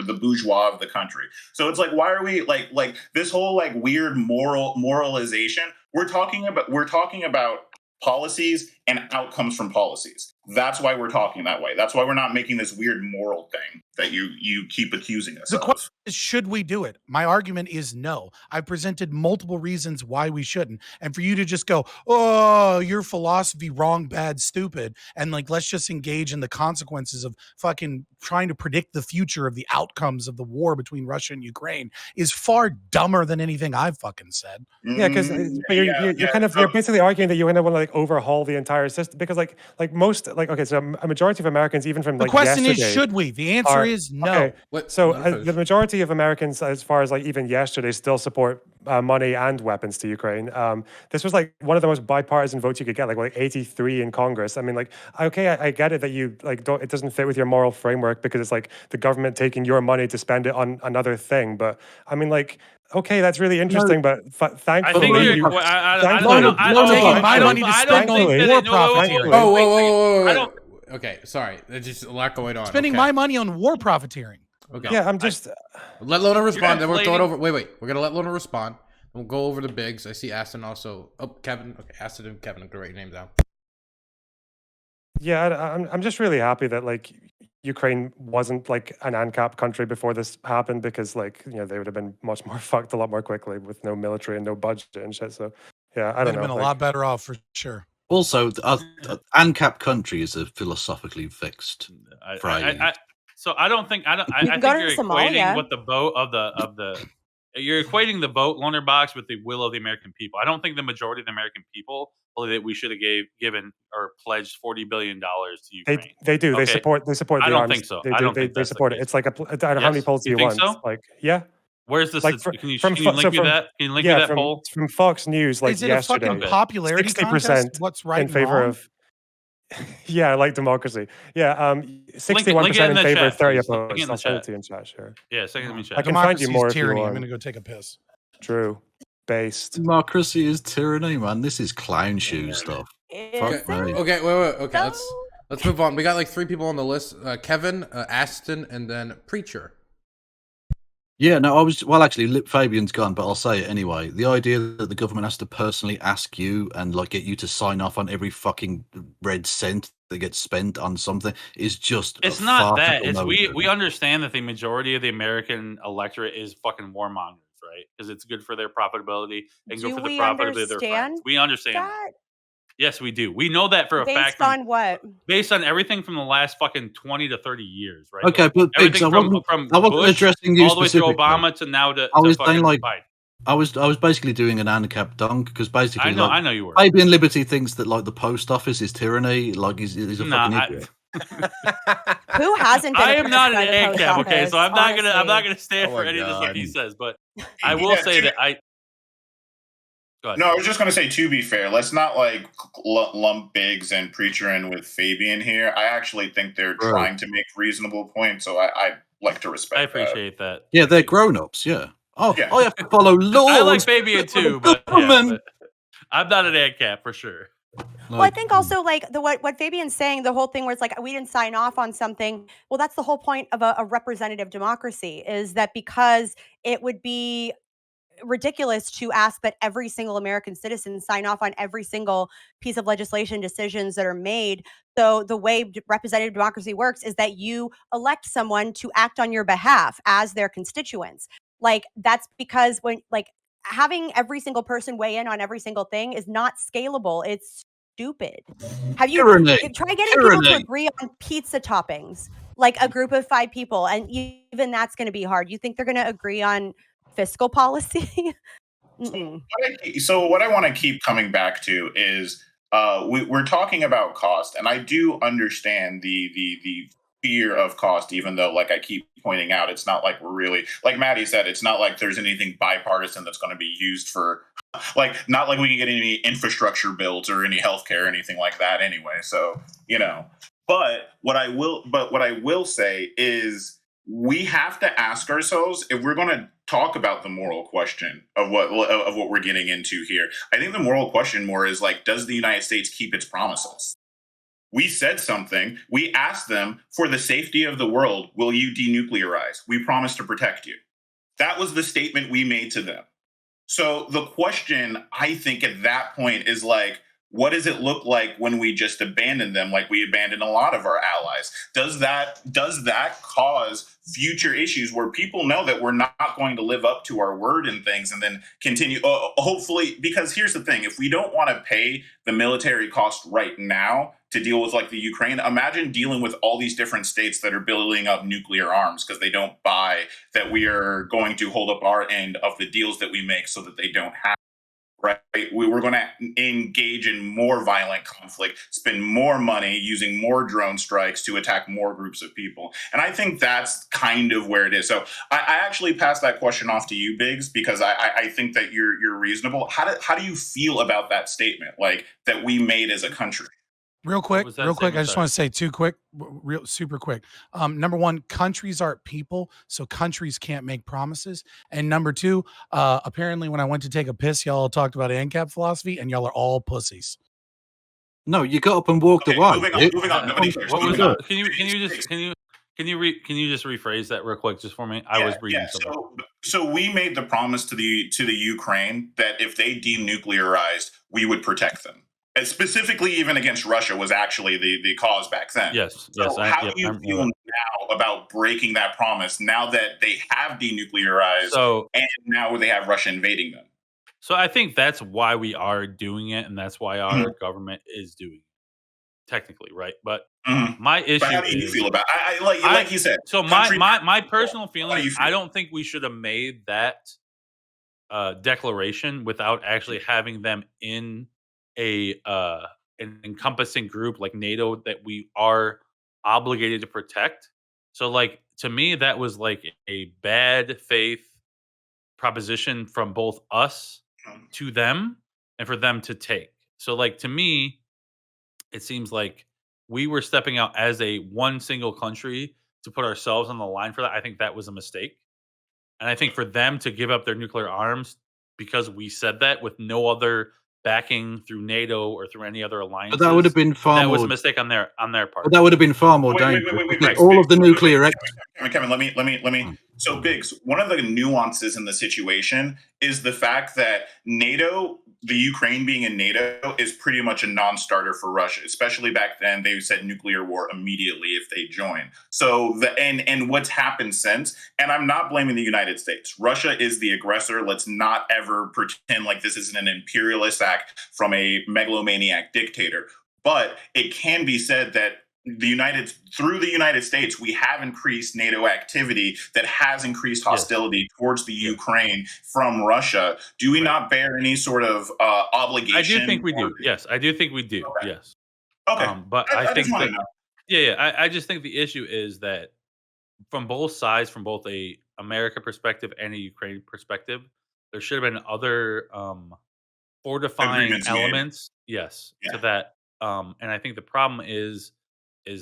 the bourgeois of the country. So it's like, why are we like this whole like weird moralization? We're talking about policies and outcomes from policies. That's why we're talking that way. That's why we're not making this weird moral thing that you keep accusing us of. The question is, should we do it? My argument is no. I presented multiple reasons why we shouldn't. And for you to just go, oh, your philosophy wrong, bad, stupid, and like let's just engage in the consequences of fucking trying to predict the future of the outcomes of the war between Russia and Ukraine is far dumber than anything I've fucking said. Yeah, because you're basically arguing that you want to like overhaul the entire system because like most okay, so a majority of Americans, even from the like question yesterday, is, should we? The answer is no. Okay. What? So the majority of Americans, as far as like even yesterday, still support money and weapons to Ukraine. This was like one of the most bipartisan votes you could get, like 83 in Congress. I mean, like, okay, I get it that you like it doesn't fit with your moral framework because it's like the government taking your money to spend it on another thing. But I mean, like, okay, that's really interesting, but thankfully, taking my money to spend on war profiteering. Whoa. Okay, sorry. There's just a lot going on. Spending my money on war profiteering. Okay. Yeah, I'm just... Let Lona respond, then we'll throw it over. Wait. We're going to let Lona respond. We'll go over to Biggs. I see Aston also. Oh, Kevin. Okay, Aston and Kevin. I'm going to write your name down. Yeah, I'm just really happy that, like, Ukraine wasn't, like, an ANCAP country before this happened because, like, you know, they would have been much more fucked a lot more quickly with no military and no budget and shit. So, yeah, I don't know. They'd have been a lot better off for sure. Also, ANCAP country is a philosophically fixed phrase. So I don't think I think you're equating what the vote of the you're equating the vote loaner box with the will of the American people. I don't think the majority of the American people believe that we should have given or pledged $40 billion to Ukraine. They do. Okay. They support. I don't arms. think so. They support it. It's like I don't know how many polls do you want? So? Like, yeah. Where's this? Like can you link me that? Can you link me that poll? From Fox News, like yesterday. Is it a fucking popularity 60% contest? What's right in favor of? Yeah, like democracy. Yeah, 61% in favor, 30 opposed. I'll send it to you in chat, sure. Yeah, second in chat. I can find you more if you want. I'm gonna go take a piss. True. Based. Democracy is tyranny, man. This is clown shoe stuff. Okay, wait. Okay, let's move on. We got like 3 people on the list: Kevin, Aston, and then Preacher. Yeah, no, actually, Fabian's gone, but I'll say it anyway. The idea that the government has to personally ask you and like get you to sign off on every fucking red cent that gets spent on something is just. It's not that. It's we understand that the majority of the American electorate is fucking warmongers, right? Because it's good for their profitability and good for the profitability of their friends. We understand that. Yes, we do. We know that for a fact. Based on what? Based on everything from the last fucking 20 to 30 years, right? Okay, but Biggs, I wasn't addressing you all the way to Obama to now to I was saying like Biden. I was basically doing an ANCAP dunk because basically I know you were. Fabian Liberty thinks that like the post office is tyranny, like he's a fucking idiot. Who hasn't been? I am not an ANCAP, okay, so I'm not gonna stand for any of this what he says, but I will say that No, I was just going to say, to be fair, let's not like lump Biggs and Preacher in with Fabian here. I actually think they're trying to make reasonable points, so I like to respect. I appreciate that. Yeah, they're grown-ups. Yeah. Oh, yeah. I have to follow laws. I like Fabian too, but I'm not an ANCAP for sure. Well, I think also like what Fabian's saying, the whole thing where it's like we didn't sign off on something. Well, that's the whole point of a representative democracy, is that because it would be ridiculous to ask that every single American citizen sign off on every single piece of legislation, decisions that are made. So the way representative democracy works is that you elect someone to act on your behalf as their constituents. Like, that's because when, like, having every single person weigh in on every single thing is not scalable. It's stupid. Have you try getting people to agree on pizza toppings, like a group of 5 people, and even that's going to be hard. You think they're going to agree on fiscal policy? So what I want to keep coming back to is we're talking about cost, and I do understand the fear of cost, even though, like I keep pointing out, it's not like we're really, like Maddie said, it's not like there's anything bipartisan that's going to be used for, like, not like we can get any infrastructure built or any healthcare or anything like that anyway. So, you know, but what I will say is we have to ask ourselves if we're going to talk about the moral question of what we're getting into here. I think the moral question more is like, does the United States keep its promises? We said something. We asked them, for the safety of the world, will you denuclearize? We promise to protect you. That was the statement we made to them. So the question, I think, at that point is like, what does it look like when we just abandon them, like we abandon a lot of our allies? Does that cause future issues where people know that we're not going to live up to our word and things, and then continue? Hopefully, because here's the thing: if we don't want to pay the military cost right now to deal with, like, the Ukraine, imagine dealing with all these different states that are building up nuclear arms because they don't buy that we are going to hold up our end of the deals that we make so that they don't have. Right, we're going to engage in more violent conflict, spend more money using more drone strikes to attack more groups of people, and I think that's kind of where it is. So I actually pass that question off to you, Biggs, because I think that you're reasonable. How do you feel about that statement, like, that we made as a country? Real quick, I just want to say super quick. Number one, countries aren't people, so countries can't make promises. And number two, apparently when I went to take a piss, y'all talked about ANCAP philosophy, and y'all are all pussies. No, you got up and walked away. Moving on. Can you just rephrase that real quick, just for me? I was reading something. So we made the promise to the Ukraine that if they denuclearized, we would protect them. And specifically, even against Russia was actually the cause back then. Yes. How do you feel now about breaking that promise now that they have denuclearized and now they have Russia invading them? So I think that's why we are doing it, and that's why our government is doing it, technically, right? But my issue how do you feel about it? Like you said. So my personal feeling, I don't think we should have made that declaration without actually having them in an encompassing group like NATO that we are obligated to protect. So, like, to me, that was like a bad faith proposition from both us to them and for them to take. So, like, to me, it seems like we were stepping out as a one single country to put ourselves on the line for that. I think that was a mistake. And I think for them to give up their nuclear arms because we said that with no other backing through NATO or through any other alliances, but that would have been far that more. was a mistake on their part. But that would have been far more dangerous. All of the nuclear. Kevin, let me. So, Biggs, one of the nuances in the situation is the fact that NATO, the Ukraine being in NATO, is pretty much a non-starter for Russia. Especially back then, they said nuclear war immediately if they join. So and what's happened since, and I'm not blaming the United States. Russia is the aggressor. Let's not ever pretend like this isn't an imperialist act from a megalomaniac dictator. But it can be said that through the United States, we have increased NATO activity that has increased hostility towards the Ukraine from Russia. Do we not bear any sort of obligation? I do think we do. Yes, I do think we do. Okay. Yes. Okay. But I think that, I just think the issue is that from both sides, from both a America perspective and a Ukraine perspective, there should have been other fortifying elements. Yes, to that. And I think the problem is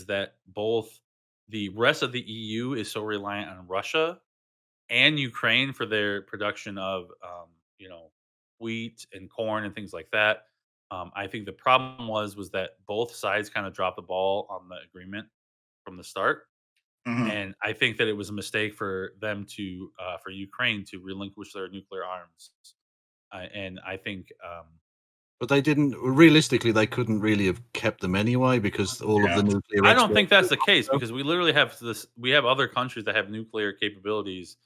that both the rest of the EU is so reliant on Russia and Ukraine for their production of, wheat and corn and things like that. I think the problem was that both sides kind of dropped the ball on the agreement from the start. And I think that it was a mistake for them to, for Ukraine to relinquish their nuclear arms. And I think, but they didn't. Realistically, they couldn't really have kept them anyway because all of the nuclear. I don't think that's the case because we literally have this. We have other countries that have nuclear capabilities.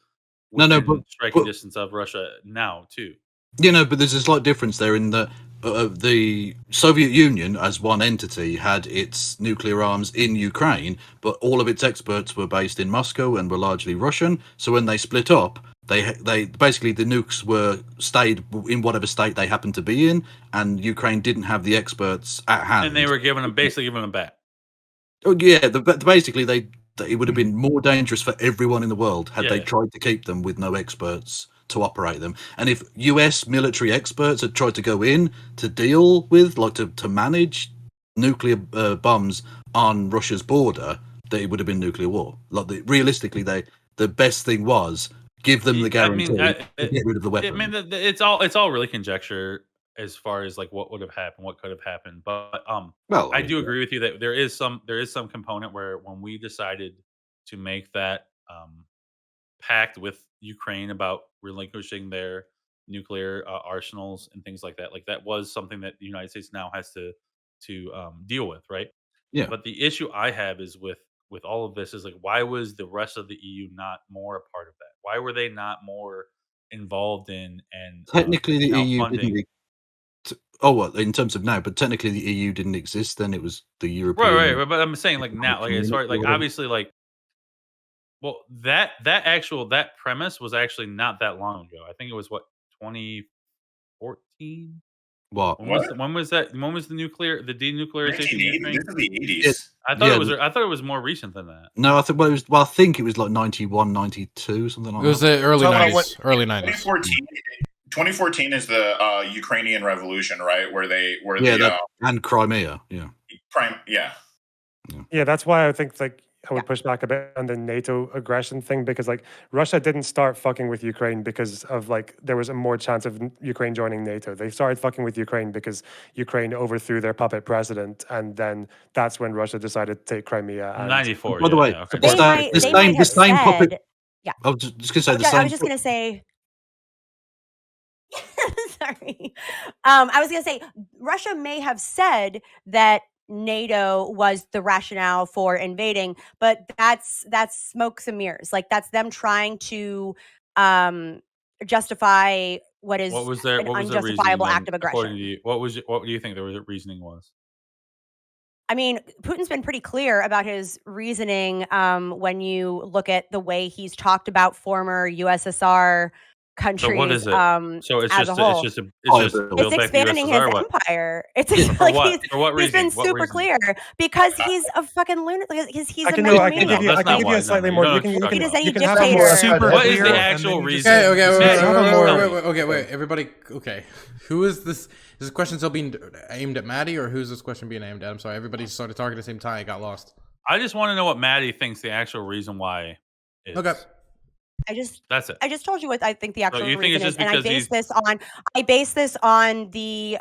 No, within striking distance of Russia now too. You know, but there's a slight difference there in that the Soviet Union, as one entity, had its nuclear arms in Ukraine, but all of its experts were based in Moscow and were largely Russian. So when they split up, they basically the nukes were stayed in whatever state they happened to be in, and Ukraine didn't have the experts at hand. And they were basically giving them back. Oh yeah, basically it would have been more dangerous for everyone in the world had they tried to keep them with no experts to operate them. And if US military experts had tried to go in to deal with, like to manage nuclear bombs on Russia's border, it would have been nuclear war. Like realistically, the best thing was give them the guarantee to get rid of the weapon. I mean, it's all really conjecture as far as like what would have happened, what could have happened. But well, I do agree with you that there is some component where when we decided to make that pact with Ukraine about relinquishing their nuclear arsenals and things like that was something that the United States now has to deal with, right? Yeah. But the issue I have is with all of this is like, why was the rest of the EU not more a part of that? Why were they not more involved in and technically the EU funding? didn't. Well, in terms of now, but technically the EU didn't exist then. It was the European. Right. But I'm saying like now, like as far like obviously like. Well, that premise was actually not that long ago. I think it was 2014. What? When was that? When was the denuclearization? This is the 80s. I thought it was more recent than that. No, I think I think it was like 91, 92, something like that. It was the early 90s. Early 90s. 2014 is the Ukrainian Revolution, right? Where and Crimea, yeah. Yeah, that's why I think like I would push back a bit on the NATO aggression thing because like Russia didn't start fucking with Ukraine because of like there was a more chance of Ukraine joining NATO. They started fucking with Ukraine because Ukraine overthrew their puppet president, and then that's when Russia decided to take Crimea. And 94. By the way, the same puppet. Yeah, I was just gonna say the same. I was just gonna say. Sorry. I was going to say Russia may have said that NATO was the rationale for invading, but that's smokes and mirrors. Like that's them trying to justify what is an unjustifiable act of aggression. What do you think the reasoning was? I mean, Putin's been pretty clear about his reasoning when you look at the way he's talked about former USSR countries. So what is it? So it's as a whole. It's expanding his empire. It's for what? For what he's reason? been super clear because he's a fucking lunatic. He's I can give you a slightly more. You can have more super. What is the actual reason? Okay, wait, everybody. Okay, who is this? Is this question still being aimed at Maddie, or who's this question being aimed at? I'm sorry, everybody started talking at the same time. I got lost. I just want to know what Maddie thinks the actual reason why is. Okay. That's it. I just told you what I think the actual you think reason it's just is, and I base this on the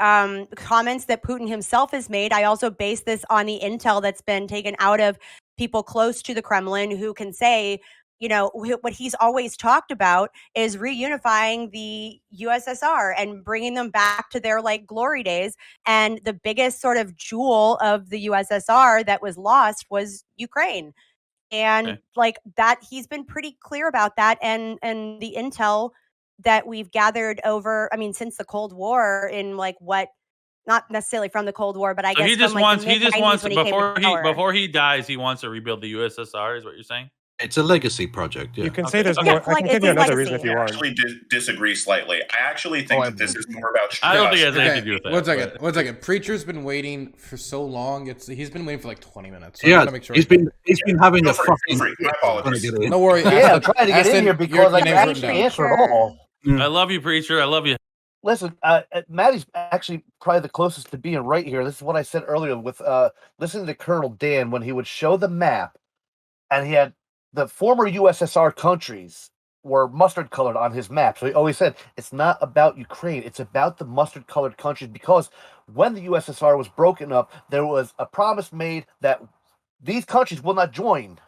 comments that Putin himself has made. I also base this on the intel that's been taken out of people close to the Kremlin who can say, you know, what he's always talked about is reunifying the USSR and bringing them back to their like glory days. And the biggest sort of jewel of the USSR that was lost was Ukraine. And like that, he's been pretty clear about that. And the intel that we've gathered over, I mean, since the Cold War in like what, not necessarily from the Cold War, but I guess he just wants before he dies, he wants to rebuild the USSR is what you're saying? It's a legacy project. Yeah. You can say there's more. I can give you another reason if you want. I actually disagree slightly. I actually think that this is more about trust. I don't think it has anything to do with that. One second. Preacher's been waiting for so long. He's been waiting for like 20 minutes. So yeah, make sure he's been having a fucking. My apologies. No worry. Yeah, I'm trying to get in here because I can actually answer it all. I love you, Preacher. I love you. Listen, Maddie's actually probably the closest to being right here. This is what I said earlier with listening to Colonel Dan when he would show the map, and he had the former USSR countries were mustard colored on his map. So he always said, it's not about Ukraine. It's about the mustard colored countries, because when the USSR was broken up, there was a promise made that these countries will not join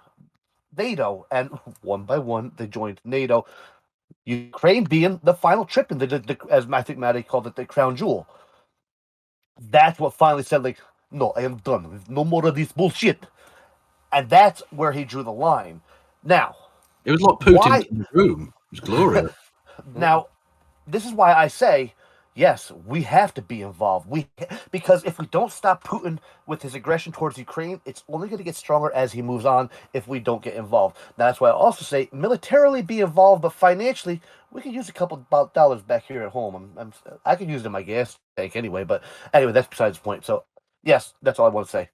NATO, and one by one they joined NATO. Ukraine being the final trip in the as I think Maddie called it, the crown jewel. That's what finally said, like, no, I am done. No more of this bullshit. And that's where he drew the line. Now, it was like Putin in the room. It was glorious. Now, this is why I say, yes, we have to be involved. Because if we don't stop Putin with his aggression towards Ukraine, it's only going to get stronger as he moves on if we don't get involved. Now, that's why I also say militarily be involved, but financially, we can use a couple of dollars back here at home. I can use it in my gas tank anyway, but anyway, that's besides the point. So, yes, that's all I want to say.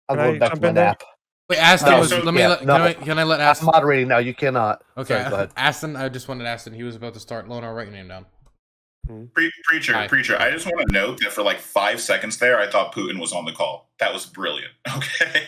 I'm going back to my nap. Wait, Aston, can I let Aston? I'm moderating now. You cannot. Okay, Sorry, go ahead. Aston, I just wanted Aston. He was about to start. Loner, write your name down. Preacher, I just want to note that for like 5 seconds there, I thought Putin was on the call. That was brilliant. Okay.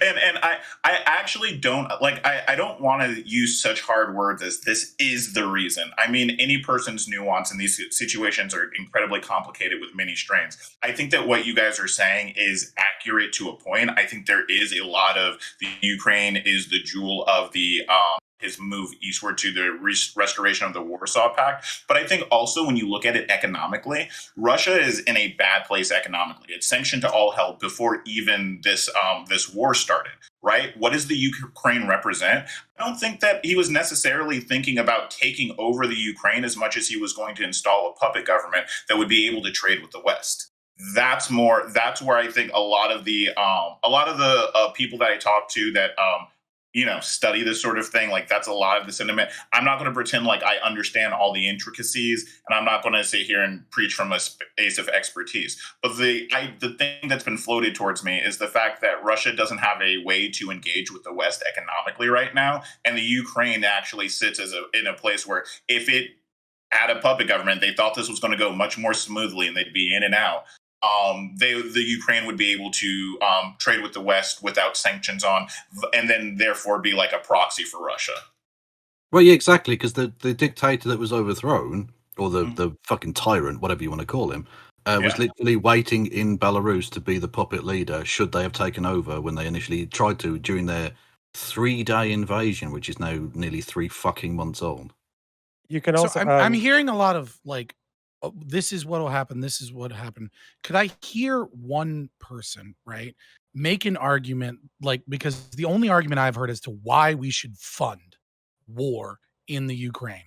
And I actually don't like I don't want to use such hard words as this is the reason. I mean, any person's nuance in these situations are incredibly complicated with many strains. I think that what you guys are saying is accurate to a point. I think there is a lot of the Ukraine is the jewel of the his move eastward to the restoration of the Warsaw Pact. But I think also when you look at it economically, Russia is in a bad place economically. It's sanctioned to all hell before even this war started, right? What does the Ukraine represent? I don't think that he was necessarily thinking about taking over the Ukraine as much as he was going to install a puppet government that would be able to trade with the West. That's where I think a lot of the people that I talk to that study this sort of thing, like that's a lot of the sentiment. I'm not going to pretend like I understand all the intricacies, and I'm not going to sit here and preach from a space of expertise. But the thing that's been floated towards me is the fact that Russia doesn't have a way to engage with the West economically right now, and the Ukraine actually sits in a place where if it had a puppet government, they thought this was going to go much more smoothly and they'd be in and out. The Ukraine would be able to trade with the West without sanctions on, and then therefore be like a proxy for Russia. Well, yeah, exactly, because the dictator that was overthrown, or the fucking tyrant, whatever you want to call him, was literally waiting in Belarus to be the puppet leader should they have taken over when they initially tried to during their 3-day invasion, which is now nearly 3 fucking months old. You can also. So I'm hearing a lot of like, oh, this is what will happen. This is what happened. Could I hear one person, right, make an argument, like, because the only argument I've heard as to why we should fund war in the Ukraine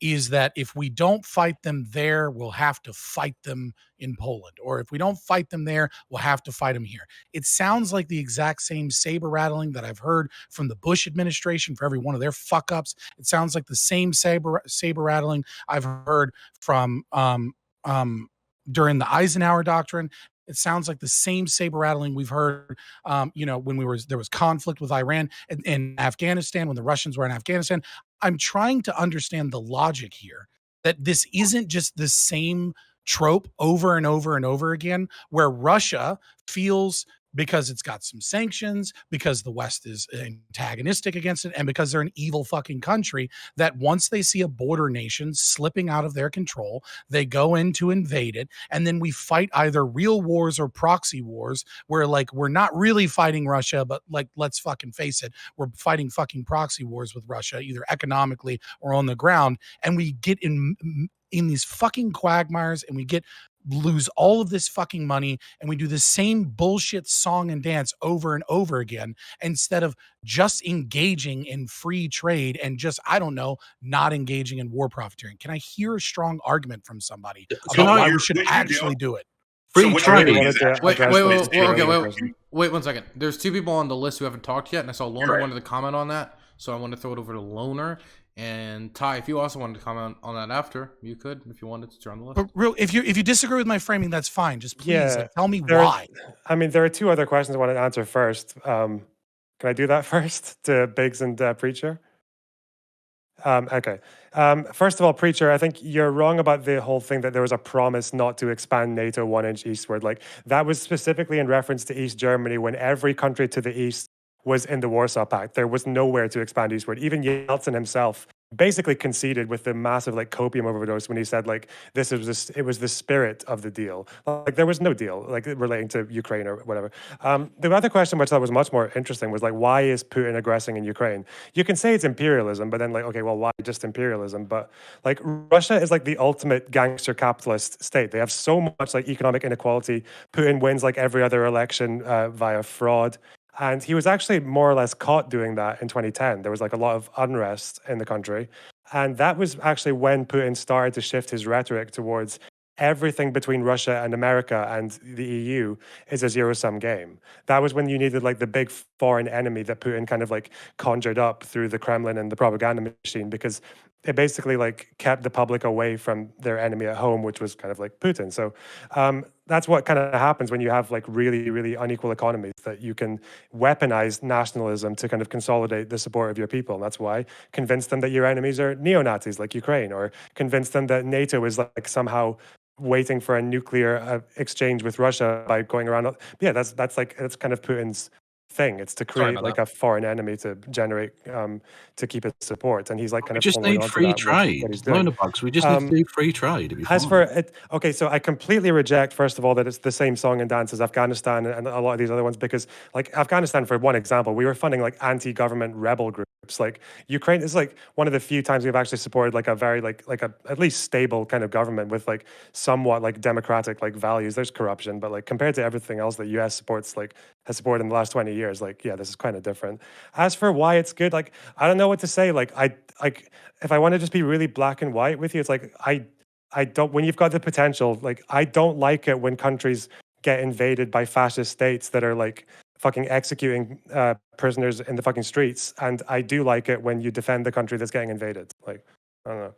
is that if we don't fight them there, we'll have to fight them in Poland. Or if we don't fight them there, we'll have to fight them here. It sounds like the exact same saber rattling that I've heard from the Bush administration for every one of their fuck ups. It sounds like the same saber rattling I've heard from during the Eisenhower doctrine. It sounds like the same saber rattling we've heard, when there was conflict with Iran and Afghanistan, when the Russians were in Afghanistan. I'm trying to understand the logic here, that this isn't just the same trope over and over and over again, where Russia feels, because it's got some sanctions, because the West is antagonistic against it, and because they're an evil fucking country, that once they see a border nation slipping out of their control, they go in to invade it, and then we fight either real wars or proxy wars, where like we're not really fighting Russia, but like, let's fucking face it, we're fighting fucking proxy wars with Russia, either economically or on the ground, and we get in these fucking quagmires, and we lose all of this fucking money, and we do the same bullshit song and dance over and over again, instead of just engaging in free trade and just, I don't know, not engaging in war profiteering. Can I hear a strong argument from somebody about why we should actually do it? Free trade. Wait 1 second. There's 2 people on the list who haven't talked yet, and I saw Loner wanted to comment on that, so I want to throw it over to Loner. And Ty, if you also wanted to comment on that after, you could, if you wanted to turn the list. But if you disagree with my framing, that's fine. Just please tell me why. There are 2 other questions I want to answer first. Can I do that first to Biggs and Preacher? Okay. First of all, Preacher, I think you're wrong about the whole thing that there was a promise not to expand NATO 1 inch eastward. Like, that was specifically in reference to East Germany, when every country to the east was in the Warsaw Pact. There was nowhere to expand eastward. Even Yeltsin himself basically conceded with the massive like copium overdose when he said like it was the spirit of the deal. Like there was no deal like relating to Ukraine or whatever. The other question which I thought was much more interesting was like, why is Putin aggressing in Ukraine? You can say it's imperialism, but then like, okay, well, why just imperialism? But like Russia is like the ultimate gangster capitalist state. They have so much like economic inequality. Putin wins like every other election via fraud. And he was actually more or less caught doing that in 2010. There was like a lot of unrest in the country. And that was actually when Putin started to shift his rhetoric towards everything between Russia and America and the EU is a zero-sum game. That was when you needed like the big foreign enemy that Putin kind of like conjured up through the Kremlin and the propaganda machine, because it basically like kept the public away from their enemy at home, which was kind of like Putin. So that's what kind of happens when you have like really, really unequal economies, that you can weaponize nationalism to kind of consolidate the support of your people. And that's why convince them that your enemies are neo-Nazis like Ukraine, or convince them that NATO is like somehow waiting for a nuclear exchange with Russia by going around. Yeah, that's kind of Putin's thing. It's to create like a foreign enemy to generate to keep its support, and he's like kind We of just need free trade. Loanerbugs, we just need to do free trade. As for it, okay, so I completely reject, first of all, that it's the same song and dance as Afghanistan and a lot of these other ones, because like Afghanistan, for one example, we were funding like anti-government rebel groups. Like Ukraine is like one of the few times we've actually supported like a very like a at least stable kind of government with like somewhat like democratic like values. There's corruption, but like compared to everything else that US supports, like has supported in the last 20 years, like yeah, this is kind of different. As for why it's good, like I don't know what to say. Like if I want to just be really black and white with you, it's like I don't, when you've got the potential, like I don't like it when countries get invaded by fascist states that are like fucking executing prisoners in the fucking streets, and I do like it when you defend the country that's getting invaded. Like I don't know.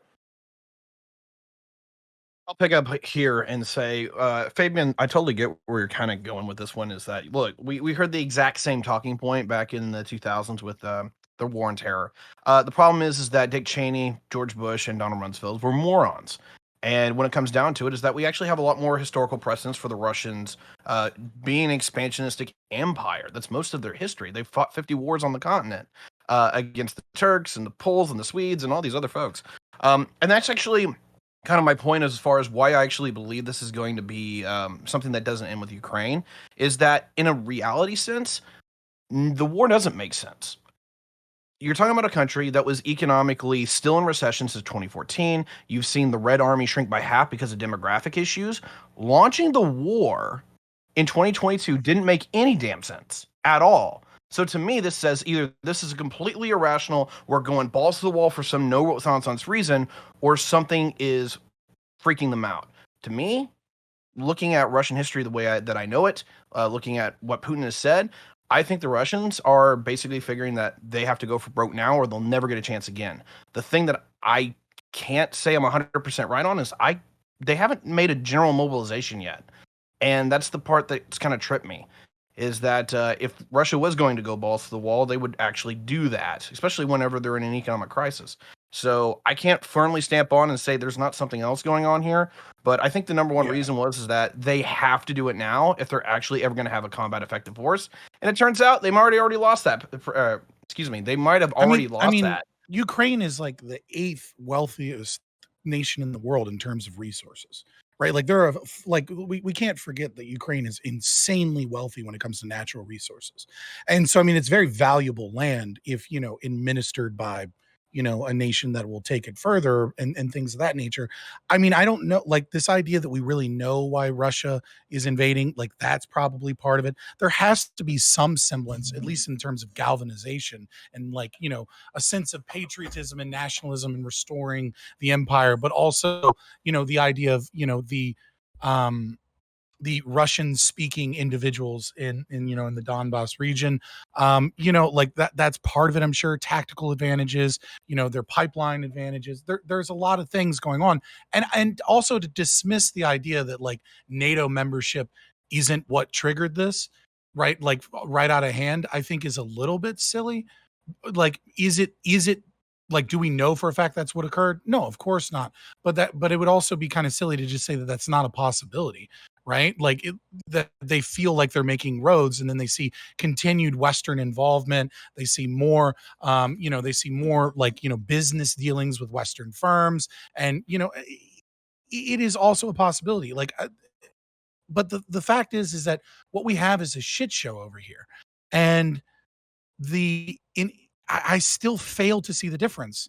I'll pick up here and say, Fabian, I totally get where you're kind of going with this one. Is that, look, we heard the exact same talking point back in the 2000s with the war on terror. The problem is that Dick Cheney, George Bush, and Donald Rumsfeld were morons. And when it comes down to it, is that we actually have a lot more historical precedence for the Russians being an expansionistic empire. That's most of their history. They've fought 50 wars on the continent against the Turks and the Poles and the Swedes and all these other folks. And that's actually kind of my point as far as why I actually believe this is going to be something that doesn't end with Ukraine, is that in a reality sense, the war doesn't make sense. You're talking about a country that was economically still in recession since 2014. You've seen the Red Army shrink by half because of demographic issues. Launching the war in 2022 didn't make any damn sense at all. So to me, this says either this is completely irrational, we're going balls to the wall for some no-nonsense reason, or something is freaking them out. To me, looking at Russian history the way that I know it, looking at what Putin has said, I think the Russians are basically figuring that they have to go for broke now or they'll never get a chance again. The thing that I can't say I'm 100% right on is they haven't made a general mobilization yet. And that's the part that's kind of tripped me, is that if Russia was going to go balls to the wall, they would actually do that, especially whenever they're in an economic crisis. So I can't firmly stamp on and say there's not something else going on here, but I think the number one reason is that they have to do it now if they're actually ever going to have a combat effective force. And it turns out they might already lost that. They might have already lost that. Ukraine is like the 8th wealthiest nation in the world in terms of resources, right? Like there are like we can't forget that Ukraine is insanely wealthy when it comes to natural resources, and so I mean it's very valuable land if administered by a nation that will take it further and things of that nature. I mean, I don't know, like this idea that we really know why Russia is invading, like that's probably part of it. There has to be some semblance, at least in terms of galvanization and like, a sense of patriotism and nationalism and restoring the empire, but also, the idea of, the Russian speaking individuals in the Donbass region, like that's part of it. I'm sure tactical advantages, their pipeline advantages. There's a lot of things going on. And also to dismiss the idea that like NATO membership isn't what triggered this, right? Like right out of hand, I think is a little bit silly. Like, is it like, do we know for a fact that's what occurred? No, of course not. But it would also be kind of silly to just say that that's not a possibility, right? Like that they feel like they're making roads, and then they see continued Western involvement. They see more, they see more like, business dealings with Western firms. And, it is also a possibility. Like, but the fact is that what we have is a shit show over here. And I still fail to see the difference,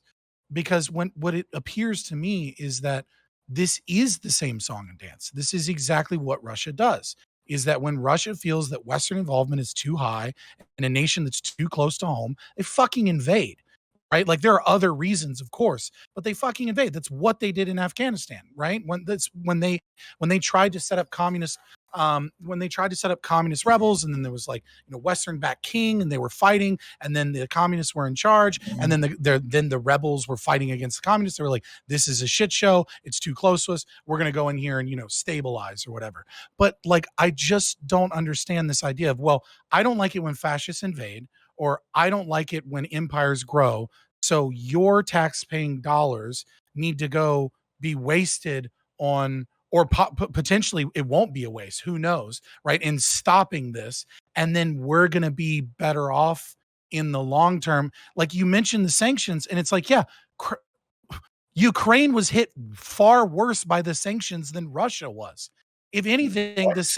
because what it appears to me is that this is the same song and dance. This is exactly what Russia does, is that when Russia feels that Western involvement is too high in a nation that's too close to home, they fucking invade, right? Like, there are other reasons, of course, but they fucking invade. That's what they did in Afghanistan, right? When they tried to set up communist rebels, and then there was like, Western backed king, and they were fighting, and then the communists were in charge, and then the rebels were fighting against the communists. They were like, this is a shit show, it's too close to us, we're going to go in here and stabilize or whatever. But like, I just don't understand this idea of, well, I don't like it when fascists invade, or I don't like it when empires grow, so your tax-paying dollars need to go be wasted on, or potentially it won't be a waste, who knows, right, in stopping this, and then we're going to be better off in the long term. Like, you mentioned the sanctions, and it's like, yeah, Ukraine was hit far worse by the sanctions than Russia was. If anything, that's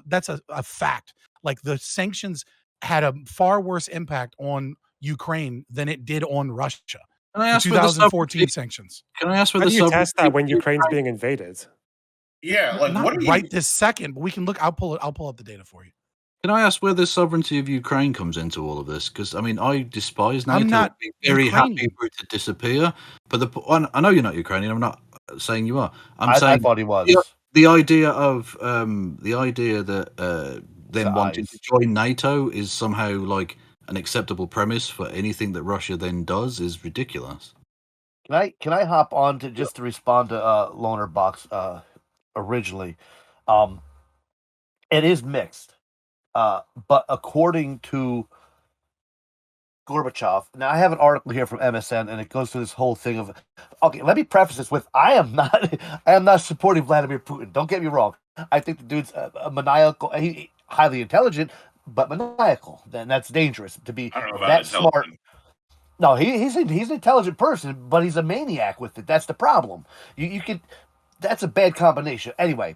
a fact. Like, the sanctions had a far worse impact on Ukraine than it did on Russia. Can I ask 2014 sanctions. Can I ask for How the do you test that when Ukraine's being invaded? Yeah, like, Not what are you? right this second, but we can look. I'll pull up the data for you. Can I ask where the sovereignty of Ukraine comes into all of this? Because I mean, I despise NATO. I'm not I'd be very Ukrainian. happy for it to disappear. But I know you're not Ukrainian. I'm not saying you are. I saying thought he was. the idea of that them wanting to join NATO is somehow like an acceptable premise for anything that Russia then does is ridiculous. Can I hop on to just to respond to Loner Box originally? It is mixed, but according to Gorbachev, now I have an article here from MSN, and it goes through this whole thing of. Okay, let me preface this with I am not supporting Vladimir Putin. Don't get me wrong. I think the dude's a maniacal. He highly intelligent, but maniacal. Then that's dangerous to be that smart. No, he's an intelligent person, but he's a maniac with it. That's the problem. You could. That's a bad combination. Anyway.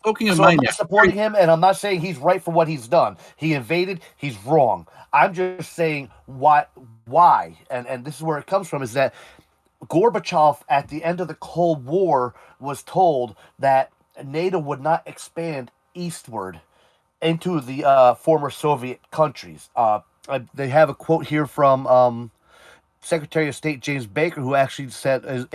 Talking of so maniac, I'm not supporting him, and I'm not saying he's right for what he's done. He invaded. He's wrong. I'm just saying why, and this is where it comes from, is that Gorbachev, at the end of the Cold War, was told that NATO would not expand eastward into the former Soviet countries. They have a quote here from Secretary of State James Baker, who actually said,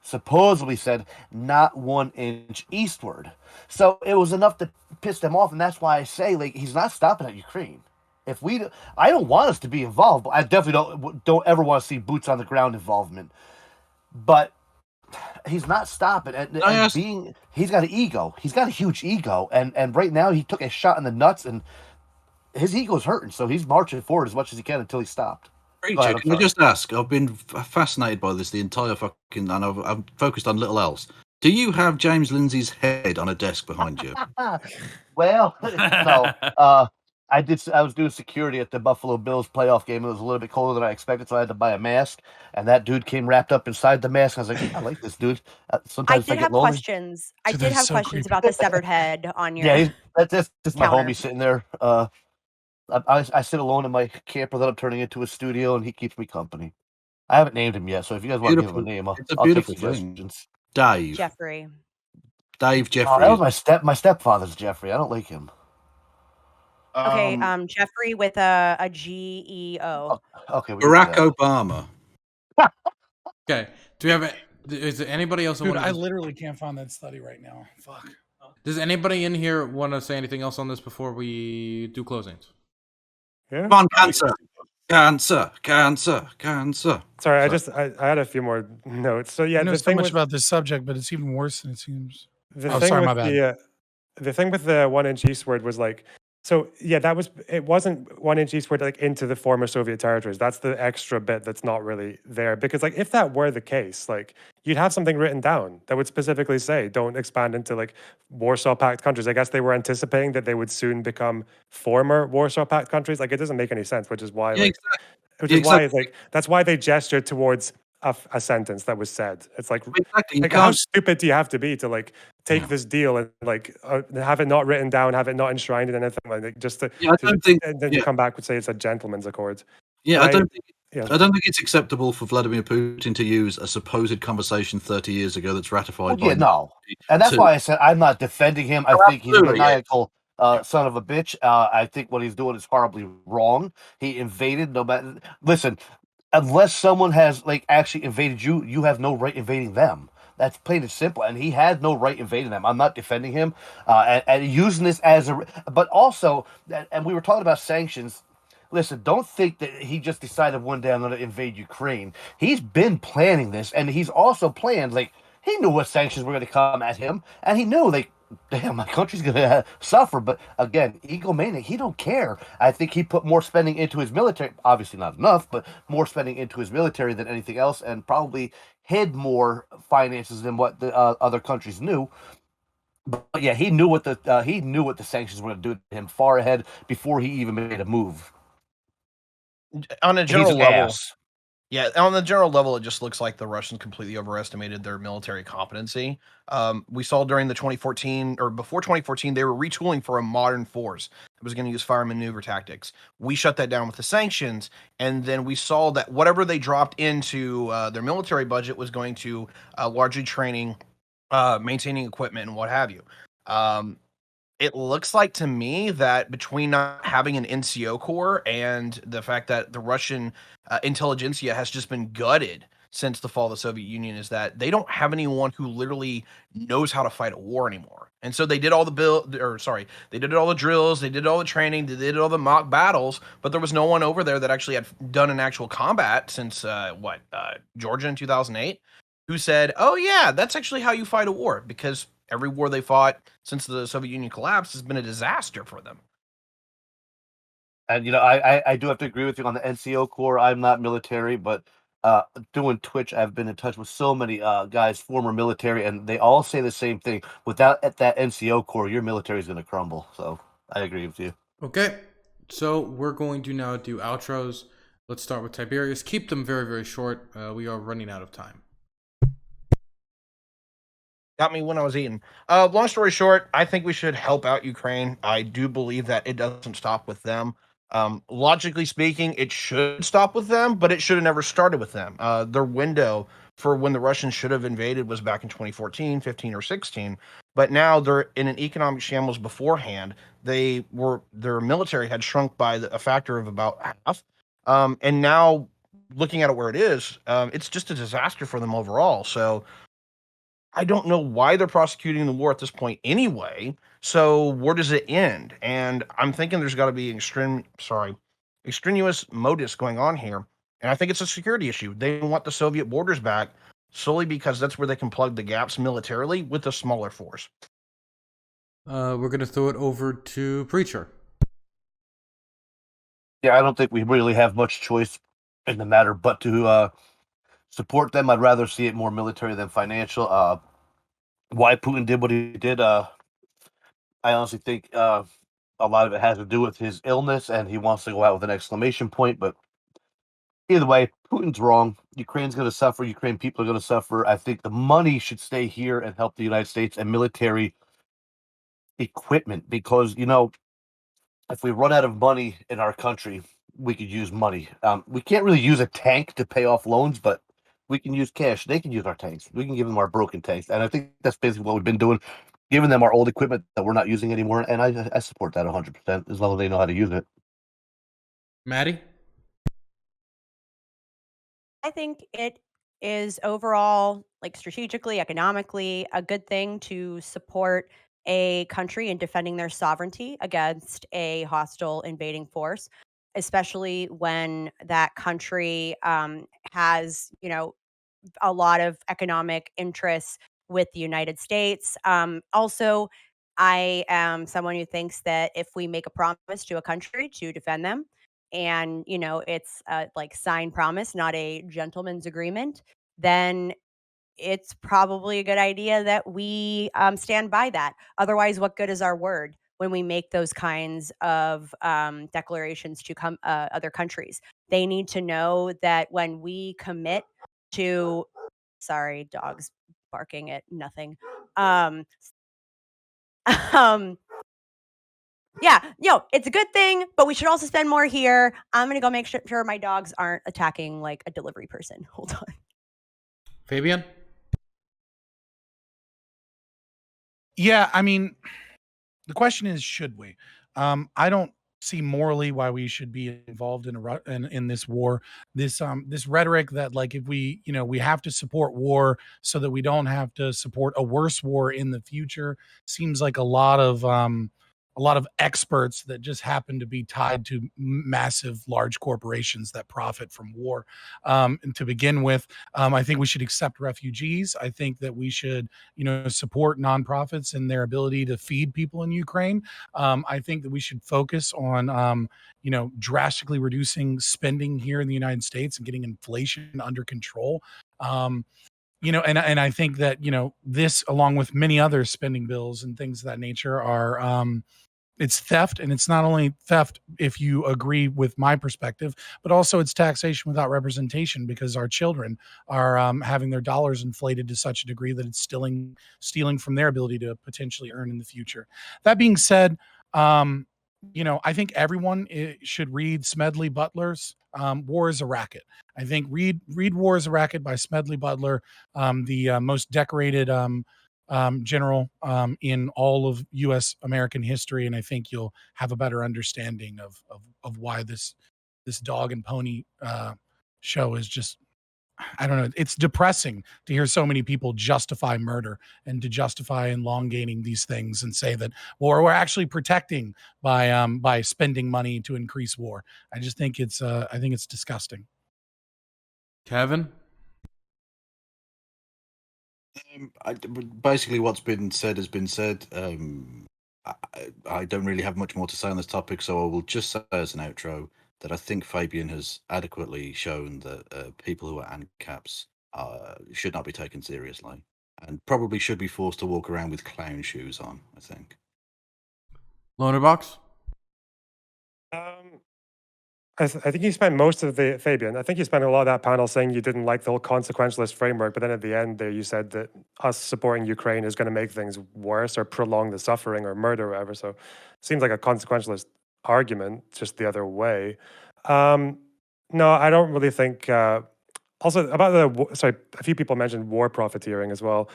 supposedly said, not 1 inch eastward. So it was enough to piss them off, and that's why I say, like, he's not stopping at Ukraine. I don't want us to be involved, but I definitely don't ever want to see boots on the ground involvement. But he's not stopping, he's got an ego. He's got a huge ego, and right now he took a shot in the nuts, and his ego's hurting, so he's marching forward as much as he can until he stopped. Preacher, can I just ask? I've been fascinated by this the entire fucking, and I've focused on little else. Do you have James Lindsay's head on a desk behind you? Well, no. I was doing security at the Buffalo Bills playoff game. It was a little bit colder than I expected, so I had to buy a mask. And that dude came wrapped up inside the mask. I was like, I like this dude. Sometimes I did have questions. I did have questions about the severed head on your. Yeah, that's my homie sitting there. I sit alone in my camper that I'm turning into a studio, and he keeps me company. I haven't named him yet, so if you guys want to give him a name, I'll take suggestions. Dave. Jeffrey. Jeffrey. Oh, that was my stepfather's Jeffrey. I don't like him. Okay, Jeffrey with a G-E-O. Okay. Barack Obama. Okay. Do we have? Is there anybody else? Dude, I literally can't find that study right now. Fuck. Does anybody in here want to say anything else on this before we do closings? Yeah. Come on, cancer. Sorry, I had a few more notes. So yeah, I know so much about this subject, but it's even worse than it seems. The thing with the 1 inch eastward was like, So yeah, it wasn't 1-inch eastward like into the former Soviet territories. That's the extra bit that's not really there. Because like if that were the case, like you'd have something written down that would specifically say don't expand into like Warsaw Pact countries. I guess they were anticipating that they would soon become former Warsaw Pact countries. Like it doesn't make any sense, which is why Yeah, like that's why they gestured towards a sentence that was said. It's like Exactly. like how stupid do you have to be to like take this deal and like have it not written down, have it not enshrined in anything, like just to, Yeah, I don't think. and then Yeah, you come back and say it's a gentleman's accord. yeah, I don't think. Yeah. I don't think it's acceptable for Vladimir Putin to use a supposed conversation 30 years ago that's ratified by. Yeah, no, and that's why I said I'm not defending him. I think he's a maniacal son of a bitch. I think what he's doing is horribly wrong. He invaded. No matter, listen, unless someone has like actually invaded you, you have no right invading them. That's plain and simple. And he had no right invading them. I'm not defending him and using this as a. But also, and we were talking about sanctions. Listen, don't think that he just decided one day I'm going to invade Ukraine. He's been planning this, and he's also planned, like, he knew what sanctions were going to come at him, and he knew, like, damn, my country's going to suffer. But again, egomaniac, he don't care. I think he put more spending into his military, obviously not enough, but more spending into his military than anything else, and probably hid more finances than what the other countries knew. But yeah, he knew what the sanctions were going to do to him far ahead before he even made a move. On a general level, yeah, on the general level, it just looks like the Russians completely overestimated their military competency. We saw during the 2014 or before 2014, they were retooling for a modern force that was going to use fire maneuver tactics. We shut that down with the sanctions, and then we saw that whatever they dropped into their military budget was going to largely training, maintaining equipment, and what have you. It looks like to me that between not having an NCO corps and the fact that the Russian intelligentsia has just been gutted since the fall of the Soviet Union is that they don't have anyone who literally knows how to fight a war anymore. And so they did all the they did all the drills, they did all the training, they did all the mock battles, but there was no one over there that actually had done an actual combat since Georgia in 2008, who said, "Oh yeah, that's actually how you fight a war," because every war they fought since the Soviet Union collapsed has been a disaster for them. And I do have to agree with you on the NCO Corps. I'm not military, but doing Twitch, I've been in touch with so many guys, former military, and they all say the same thing. Without that NCO Corps, your military is going to crumble. So I agree with you. Okay, so we're going to now do outros. Let's start with Tiberius. Keep them very, very short. We are running out of time. Got me when I was eating. Long story short, I think we should help out Ukraine. I do believe that it doesn't stop with them. Logically speaking, it should stop with them, but it should have never started with them. Their window for when the Russians should have invaded was back in 2014, 15, or 16. But now they're in an economic shambles beforehand. Their military had shrunk by a factor of about half. And now looking at it where it is, it's just a disaster for them overall. So I don't know why they're prosecuting the war at this point anyway. So where does it end? And I'm thinking there's got to be extraneous modus going on here. And I think it's a security issue. They want the Soviet borders back solely because that's where they can plug the gaps militarily with a smaller force. We're going to throw it over to Preacher. Yeah, I don't think we really have much choice in the matter but to support them. I'd rather see it more military than financial. Why Putin did what he did, I honestly think a lot of it has to do with his illness, and he wants to go out with an exclamation point. But either way, Putin's wrong. Ukraine's going to suffer. Ukraine people are going to suffer. I think the money should stay here and help the United States and military equipment because, if we run out of money in our country, we could use money. We can't really use a tank to pay off loans, but we can use cash. They can use our tanks. We can give them our broken tanks. And I think that's basically what we've been doing, giving them our old equipment that we're not using anymore. And I support that 100% as long as they know how to use it. Maddie? I think it is overall, like strategically, economically, a good thing to support a country in defending their sovereignty against a hostile invading force, especially when that country has, a lot of economic interests with the United States. Also, I am someone who thinks that if we make a promise to a country to defend them, and it's a like signed promise, not a gentleman's agreement, then it's probably a good idea that we stand by that. Otherwise, what good is our word when we make those kinds of declarations to other countries? They need to know that when we commit to, sorry, dogs barking at nothing. Um, um, yeah, it's a good thing, but we should also spend more here. I'm gonna go make sure my dogs aren't attacking like a delivery person. Hold on. Fabian? Yeah, I mean, the question is, should we? I don't see morally why we should be involved in this war. This rhetoric that like if we we have to support war so that we don't have to support a worse war in the future seems like a lot of experts that just happen to be tied to massive large corporations that profit from war. And to begin with, I think we should accept refugees. I think that we should support nonprofits and their ability to feed people in Ukraine. I think that we should focus on, drastically reducing spending here in the United States and getting inflation under control. And I think that this, along with many other spending bills and things of that nature, are it's theft, and it's not only theft if you agree with my perspective, but also it's taxation without representation because our children are having their dollars inflated to such a degree that it's stealing from their ability to potentially earn in the future. That being said, I think everyone should read Smedley Butler's War is a Racket. I think read War is a Racket by Smedley Butler, the most decorated general in all of U.S. American history, and I think you'll have a better understanding of why this dog and pony show is just, I don't know. It's depressing to hear so many people justify murder and to justify elongating these things and say that, well, we're actually protecting by spending money to increase war. I just think it's disgusting. Kevin? Basically, what's been said has been said. I don't really have much more to say on this topic, so I will just say as an outro that I think Fabian has adequately shown that people who are ANCAPs should not be taken seriously and probably should be forced to walk around with clown shoes on, I think. Loanerbox? I think you spent most of the, Fabian, I think you spent a lot of that panel saying you didn't like the whole consequentialist framework, but then at the end there you said that us supporting Ukraine is going to make things worse or prolong the suffering or murder or whatever. So it seems like a consequentialist argument, just the other way. No, I don't really think... also, about a few people mentioned war profiteering as well.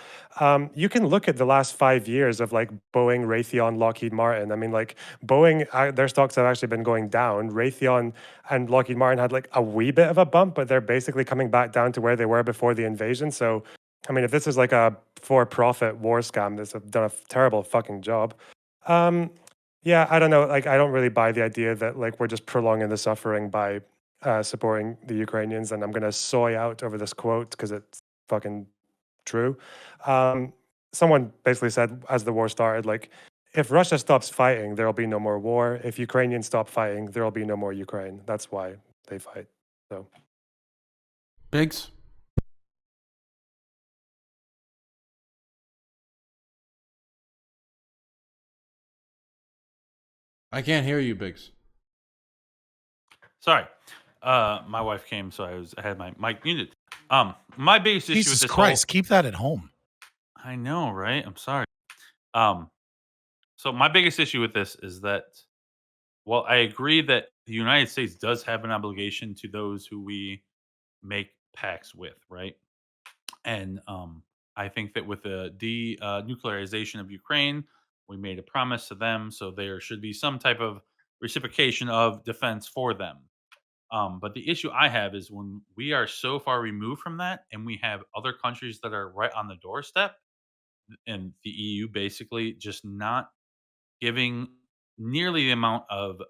You can look at the last 5 years of like Boeing, Raytheon, Lockheed Martin. I mean, like Boeing, their stocks have actually been going down. Raytheon and Lockheed Martin had like a wee bit of a bump, but they're basically coming back down to where they were before the invasion. So, I mean, if this is like a for-profit war scam, this have done a terrible fucking job. Yeah, I don't know. Like, I don't really buy the idea that like we're just prolonging the suffering by supporting the Ukrainians, and I'm going to soy out over this quote because it's fucking true. Someone basically said as the war started, like, if Russia stops fighting, there will be no more war. If Ukrainians stop fighting, there will be no more Ukraine. That's why they fight. So, Biggs? I can't hear you, Biggs. Sorry. My wife came, so I had my mic muted. My biggest issue with Jesus this Christ, keep that at home. I know, right? I'm sorry. So my biggest issue with this is that, well, I agree that the United States does have an obligation to those who we make pacts with, right? And I think that with the denuclearization of Ukraine, we made a promise to them, so there should be some type of reciprocation of defense for them. But the issue I have is when we are so far removed from that and we have other countries that are right on the doorstep and the EU basically just not giving nearly the amount of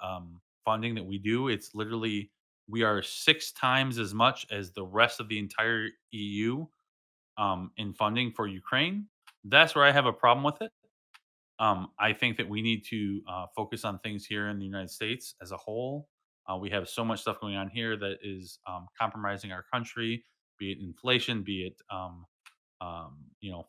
funding that we do. It's literally, we are 6 times as much as the rest of the entire EU in funding for Ukraine. That's where I have a problem with it. I think that we need to focus on things here in the United States as a whole. We have so much stuff going on here that is compromising our country, be it inflation, be it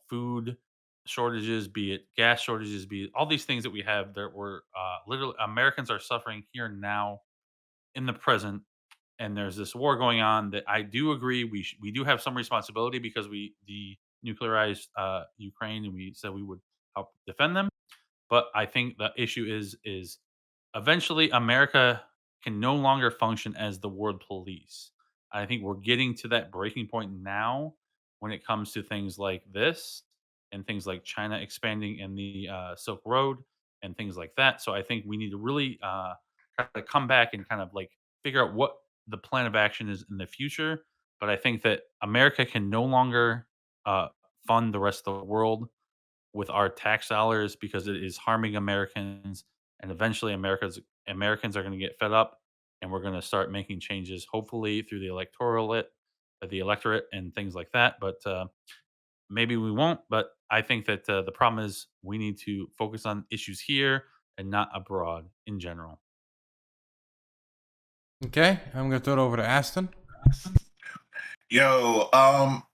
food shortages, be it gas shortages, be it all these things that we have that we're literally Americans are suffering here now in the present. And there's this war going on that I do agree we do have some responsibility because we denuclearized Ukraine and we said we would help defend them. But I think the issue is eventually America can no longer function as the world police. I think we're getting to that breaking point now when it comes to things like this and things like China expanding in the Silk Road and things like that. So I think we need to really kind of come back and kind of like figure out what the plan of action is in the future. But I think that America can no longer uh, fund the rest of the world with our tax dollars because it is harming Americans, and eventually Americans are going to get fed up, and we're going to start making changes, hopefully through the electorate, and things like that. But maybe we won't. But I think that the problem is we need to focus on issues here and not abroad in general. Okay, I'm gonna throw it over to Aston. Yo,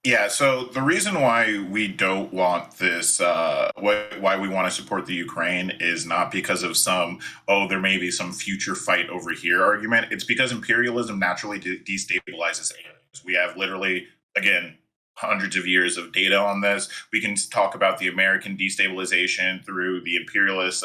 yeah, so the reason why we don't want this, why we want to support the Ukraine is not because of some, oh, there may be some future fight over here argument. It's because imperialism naturally destabilizes aliens. We have literally, again, hundreds of years of data on this. We can talk about the American destabilization through the imperialist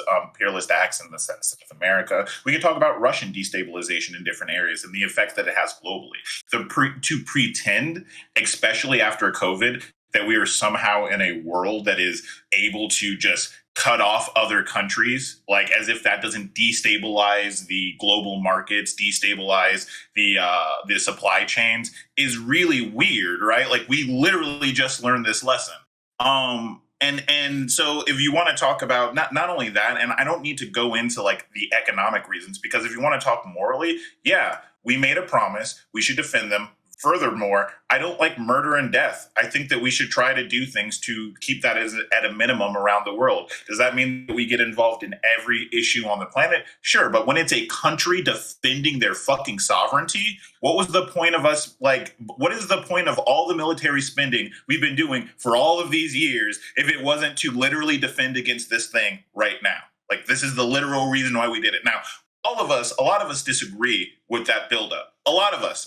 acts in the South America. We can talk about Russian destabilization in different areas and the effects that it has globally. To pretend, especially after COVID, that we are somehow in a world that is able to just cut off other countries, like as if that doesn't destabilize the global markets, destabilize the supply chains, is really weird, right? Like we literally just learned this lesson. And so if you want to talk about not only that, and I don't need to go into like the economic reasons, because if you want to talk morally, yeah, we made a promise, we should defend them. Furthermore, I don't like murder and death. I think that we should try to do things to keep that at a minimum around the world. Does that mean that we get involved in every issue on the planet? Sure, but when it's a country defending their fucking sovereignty, what was the point of us, like, what is the point of all the military spending we've been doing for all of these years if it wasn't to literally defend against this thing right now? Like, this is the literal reason why we did it. Now, a lot of us disagree with that buildup. A lot of us,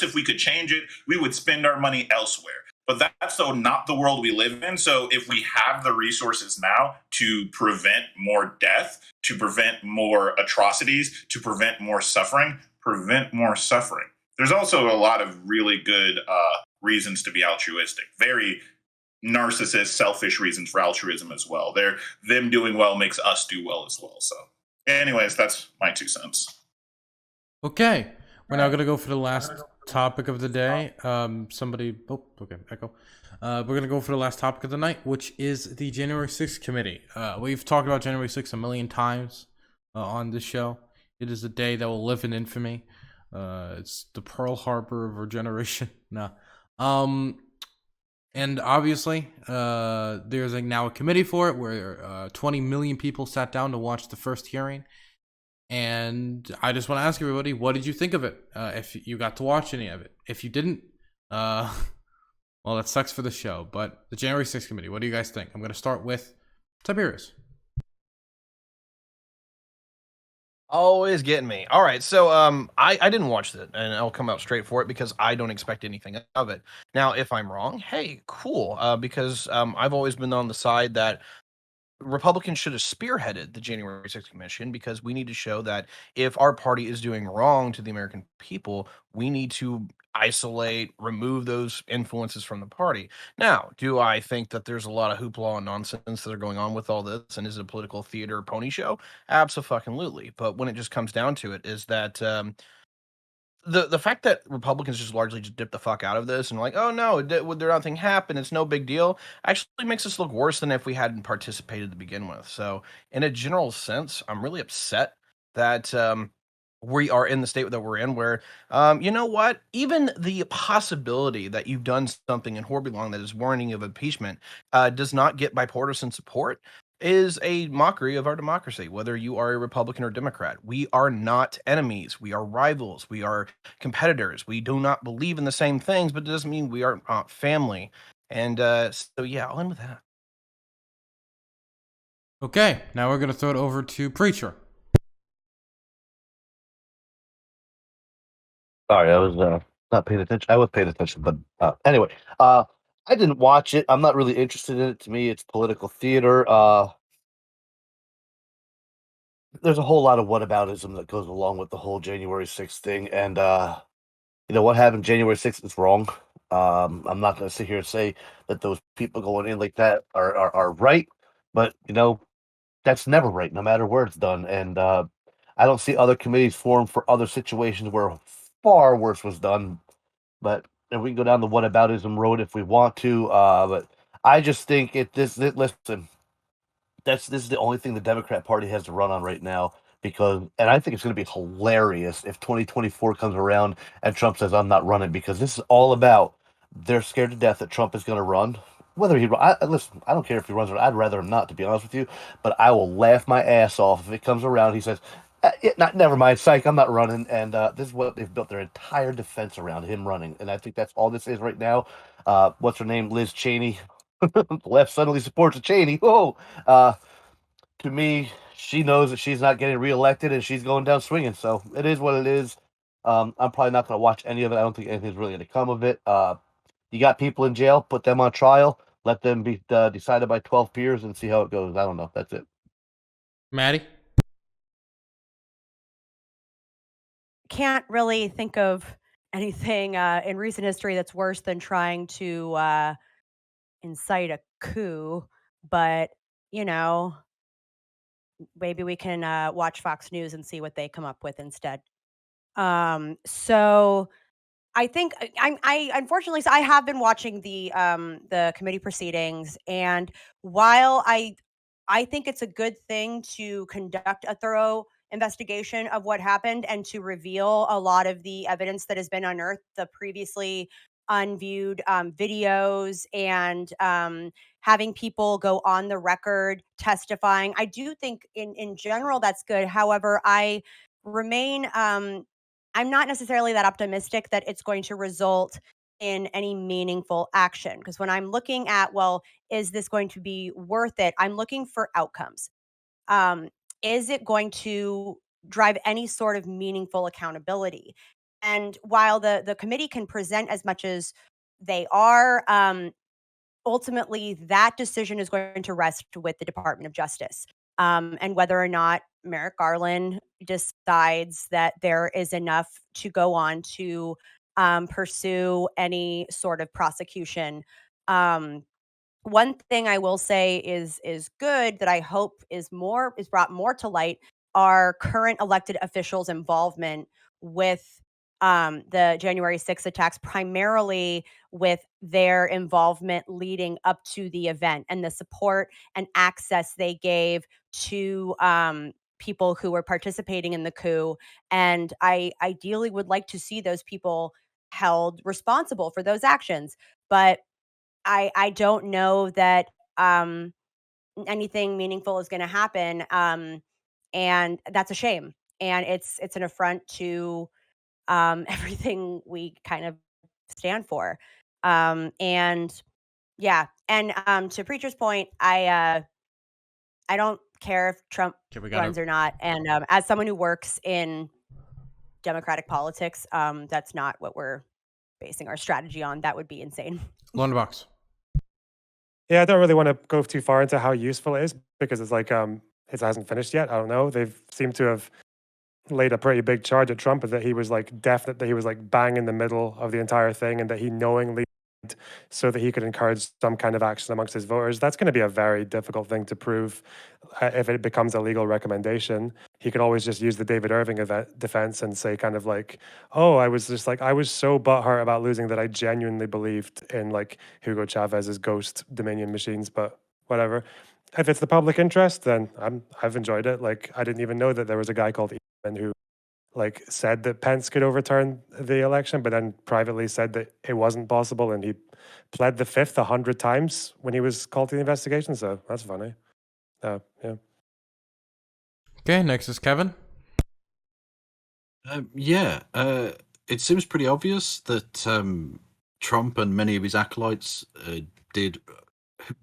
if we could change it, we would spend our money elsewhere. But that's so not the world we live in. So if we have the resources now to prevent more death, to prevent more atrocities, to prevent more suffering. There's also a lot of really good reasons to be altruistic. Very narcissist, selfish reasons for altruism as well. Them doing well makes us do well as well. So anyways, that's my 2 cents. Okay, we're now gonna go for the last topic of the day. Echo. We're gonna go for the last topic of the night, which is the January 6th committee. We've talked about January 6th a million times on this show. It is a day that will live in infamy. It's the Pearl Harbor of our generation. And obviously, there's now a committee for it where 20 million people sat down to watch the first hearing. And I just want to ask everybody, what did you think of it? If you got to watch any of it. If you didn't, well, that sucks for the show. But the January 6th committee, what do you guys think? I'm going to start with Tiberius. Always getting me. All right, so I didn't watch it, and I'll come out straight for it because I don't expect anything of it. Now, if I'm wrong, hey, cool, because I've always been on the side that Republicans should have spearheaded the January 6th Commission because we need to show that if our party is doing wrong to the American people, we need to isolate, remove those influences from the party. Now, do I think that there's a lot of hoopla and nonsense that are going on with all this, and is it a political theater pony show? Absolutely. But when it just comes down to it, is that the fact that Republicans just largely just dip the fuck out of this and like, oh no, would there nothing happen? It's no big deal. Actually makes us look worse than if we hadn't participated to begin with. So, in a general sense, I'm really upset that we are in the state that we're in, where you know what? Even the possibility that you've done something in horribly long that is warranting of impeachment does not get bipartisan support. is a mockery of our democracy, whether you are a Republican or Democrat. We are not enemies. We are rivals. We are competitors. We do not believe in the same things, but it doesn't mean we are not family. And so, yeah, I'll end with that. Okay, now we're going to throw it over to Preacher. Sorry, I was not paying attention. I was paying attention, but anyway, I didn't watch it. I'm not really interested in it. To me, it's political theater. There's a whole lot of whataboutism that goes along with the whole January 6th thing, and you know what happened January 6th is wrong. I'm not going to sit here and say that those people going in like that are right, but you know that's never right, no matter where it's done. And I don't see other committees formed for other situations where far worse was done. But and we can go down the whataboutism road if we want to. But I just think listen, this is the only thing the Democrat Party has to run on right now because, and I think it's going to be hilarious if 2024 comes around and Trump says I'm not running because this is all about they're scared to death that Trump is going to run. Whether listen, I don't care if he runs or I'd rather him not, to be honest with you. But I will laugh my ass off if it comes around. He says, never mind, psych, I'm not running. And this is what they've built their entire defense around him running. And I think that's all this is right now. What's her name? Liz Cheney. The left suddenly supports a Cheney. Whoa. To me, she knows that she's not getting reelected and she's going down swinging. So it is what it is. I'm probably not going to watch any of it. I don't think anything's really going to come of it. You got people in jail, put them on trial, let them be decided by 12 peers and see how it goes. I don't know. That's it. Maddie? Can't really think of anything in recent history that's worse than trying to incite a coup, but you know, maybe we can watch Fox News and see what they come up with instead. So I think I unfortunately, so I have been watching the committee proceedings, and while I think it's a good thing to conduct a thorough investigation of what happened and to reveal a lot of the evidence that has been unearthed, the previously unviewed videos, and having people go on the record testifying. I do think in general that's good. However, I remain I'm not necessarily that optimistic that it's going to result in any meaningful action. Because when I'm looking at, well, is this going to be worth it? I'm looking for outcomes. Um, is it going to drive any sort of meaningful accountability? And while the committee can present as much as they are, ultimately that decision is going to rest with the Department of Justice. And whether or not Merrick Garland decides that there is enough to go on to pursue any sort of prosecution. One thing I will say is good that I hope is brought more to light are current elected officials' involvement with the January 6th attacks, primarily with their involvement leading up to the event and the support and access they gave to people who were participating in the coup. And I ideally would like to see those people held responsible for those actions. But I don't know that anything meaningful is going to happen, and that's a shame. And it's an affront to everything we kind of stand for. And yeah, and to Preacher's point, I don't care if Trump runs or not. And as someone who works in Democratic politics, that's not what we're basing our strategy on. That would be insane. Lunderbox. Yeah, I don't really want to go too far into how useful it is because it's like it hasn't finished yet. I don't know. They've seemed to have laid a pretty big charge at Trump that he was like definite, that he was like bang in the middle of the entire thing, and that he knowingly so that he could encourage some kind of action amongst his voters. That's going to be a very difficult thing to prove if it becomes a legal recommendation. He could always just use the David Irving defense and say kind of like, oh, I was so butthurt about losing that I genuinely believed in like Hugo Chavez's ghost Dominion machines, but whatever. If it's the public interest, then I've enjoyed it. Like, I didn't even know that there was a guy called Eastman who like said that Pence could overturn the election, but then privately said that it wasn't possible, and he pled the fifth 100 times when he was called to the investigation. So that's funny. Yeah. Okay, next is Kevin. Yeah, it seems pretty obvious that Trump and many of his acolytes did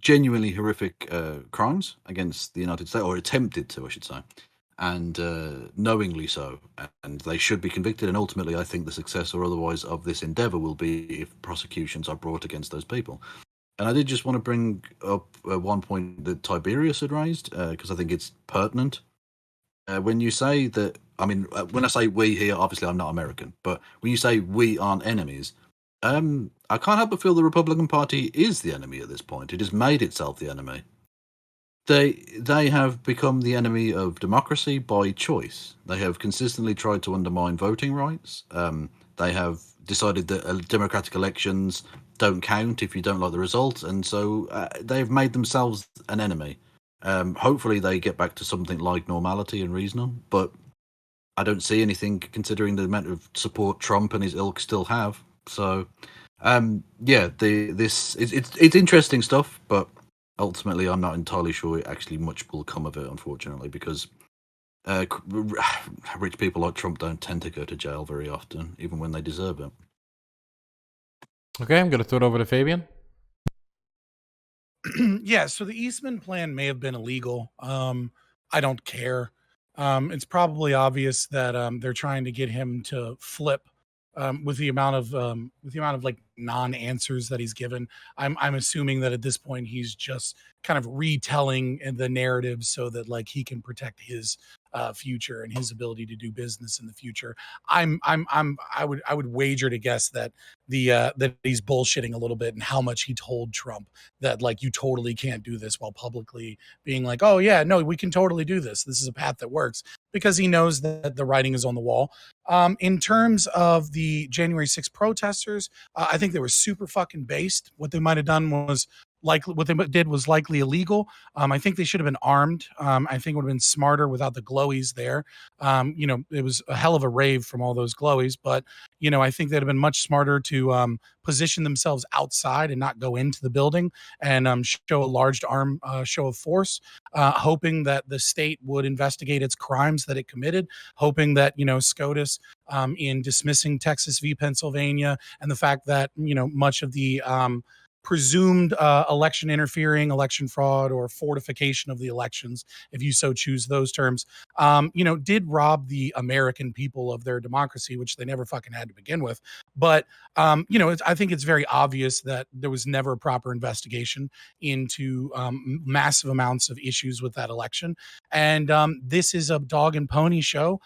genuinely horrific crimes against the United States, or attempted to, I should say, and knowingly so. And they should be convicted. And ultimately, I think the success or otherwise of this endeavor will be if prosecutions are brought against those people. And I did just want to bring up one point that Tiberius had raised, because I think it's pertinent. When you say that, I mean, when I say we here, obviously I'm not American, but when you say we aren't enemies, I can't help but feel the Republican Party is the enemy at this point. It has made itself the enemy. They have become the enemy of democracy by choice. They have consistently tried to undermine voting rights. They have decided that democratic elections don't count if you don't like the results, and so they've made themselves an enemy. Hopefully they get back to something like normality and reason, but I don't see anything considering the amount of support Trump and his ilk still have. So, yeah, it's interesting stuff, but ultimately I'm not entirely sure actually much will come of it, unfortunately, because rich people like Trump don't tend to go to jail very often, even when they deserve it. Okay, I'm going to throw it over to Fabian. Yeah, so the Eastman plan may have been illegal. I don't care. It's probably obvious that they're trying to get him to flip with the amount of like non-answers that he's given. I'm assuming that at this point he's just kind of retelling the narrative so that like he can protect his future and his ability to do business in the future. I would wager to guess that that he's bullshitting a little bit and how much he told Trump that like you totally can't do this, while publicly being like, oh yeah, no, we can totally do this. This is a path that works, because he knows that the writing is on the wall. In terms of the January 6th protesters, I think they were super fucking based. What they might have done was what they did was likely illegal. I think they should have been armed. I think it would have been smarter without the glowies there. It was a hell of a rave from all those glowies, but I think they'd have been much smarter to position themselves outside and not go into the building and show a large arm show of force, hoping that the state would investigate its crimes that it committed, hoping that SCOTUS in dismissing Texas v. Pennsylvania and the fact that much of the presumed election interfering, election fraud, or fortification of the elections, if you so choose those terms, did rob the American people of their democracy, which they never fucking had to begin with. But, I think it's very obvious that there was never a proper investigation into massive amounts of issues with that election. And this is a dog and pony show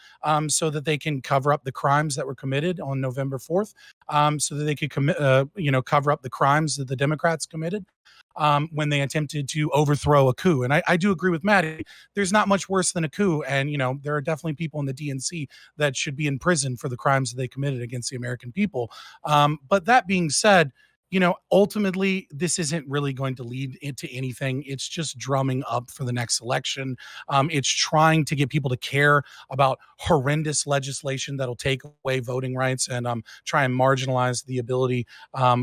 so that they can cover up the crimes that were committed on November 4th, so that they could cover up the crimes that the Democrats committed when they attempted to overthrow a coup. And I do agree with Maddie. There's not much worse than a coup. And, there are definitely people in the DNC that should be in prison for the crimes that they committed against the American people. But that being said, ultimately, this isn't really going to lead into anything. It's just drumming up for the next election. It's trying to get people to care about horrendous legislation that'll take away voting rights and try and marginalize the ability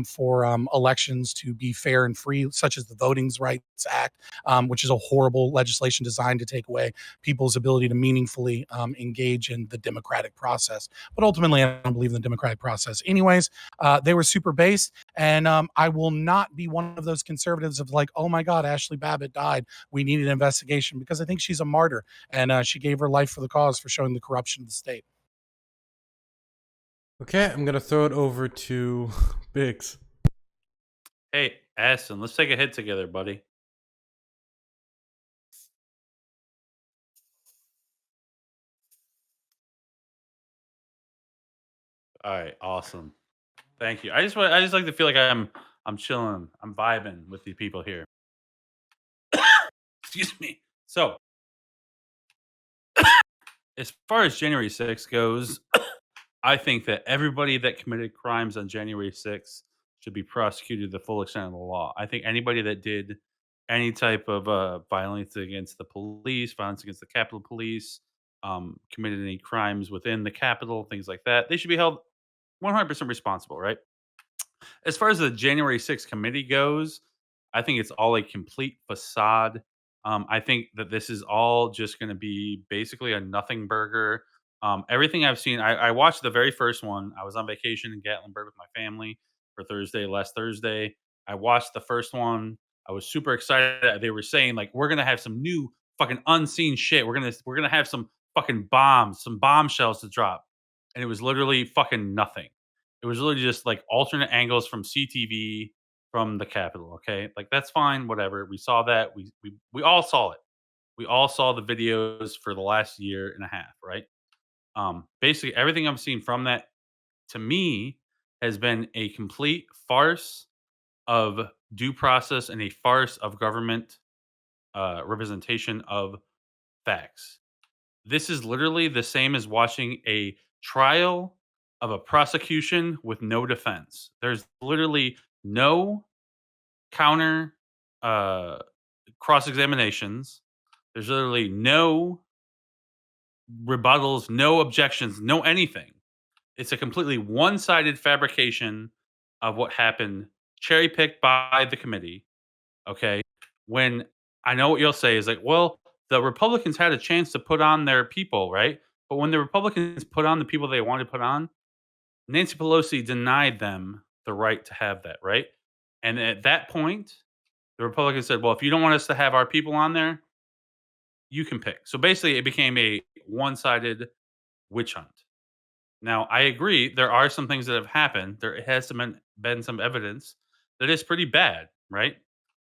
for elections to be fair and free, such as the Voting Rights Act, which is a horrible legislation designed to take away people's ability to meaningfully engage in the democratic process. But ultimately, I don't believe in the democratic process. Anyways, they were super based. And I will not be one of those conservatives of like, oh my God, Ashley Babbitt died, we need an investigation, because I think she's a martyr and she gave her life for the cause for showing the corruption of the state. Okay, I'm going to throw it over to Biggs. Hey, Aston, let's take a hit together, buddy. All right, awesome. Thank you. I just like to feel like I'm chilling, I'm vibing with the people here. Excuse me. So, as far as January 6th goes, I think that everybody that committed crimes on January 6th should be prosecuted to the full extent of the law. I think anybody that did any type of violence against the police, violence against the Capitol Police, committed any crimes within the Capitol, things like that, they should be held 100% responsible, right? As far as the January 6th committee goes, I think it's all a complete facade I think that this is all just going to be basically a nothing burger. Everything I've seen, I watched the very first one. I was on vacation in Gatlinburg with my family for last Thursday. I watched the first one. I was super excited. They were saying like, we're gonna have some new fucking unseen shit. We're gonna have some fucking bombs, some bombshells to drop, and it was literally fucking nothing. It was literally just like alternate angles from CTV from the Capitol. Okay, like that's fine, whatever. We saw that. We all saw it. We all saw the videos for the last year and a half, right? Basically, everything I've seen from that to me has been a complete farce of due process and a farce of government representation of facts. This is literally the same as watching a trial of a prosecution with no defense. There's literally no counter cross examinations. There's literally no rebuttals, no objections, no anything. It's a completely one-sided fabrication of what happened, cherry-picked by the committee. Okay, when I know what you'll say is like, well, the Republicans had a chance to put on their people, right? But when the Republicans put on the people they wanted to put on, Nancy Pelosi denied them the right to have that, right? And at that point, the Republicans said, well, if you don't want us to have our people on there, you can pick. So basically, it became a one-sided witch hunt. Now, I agree, there are some things that have happened. There has been some evidence that is pretty bad, right?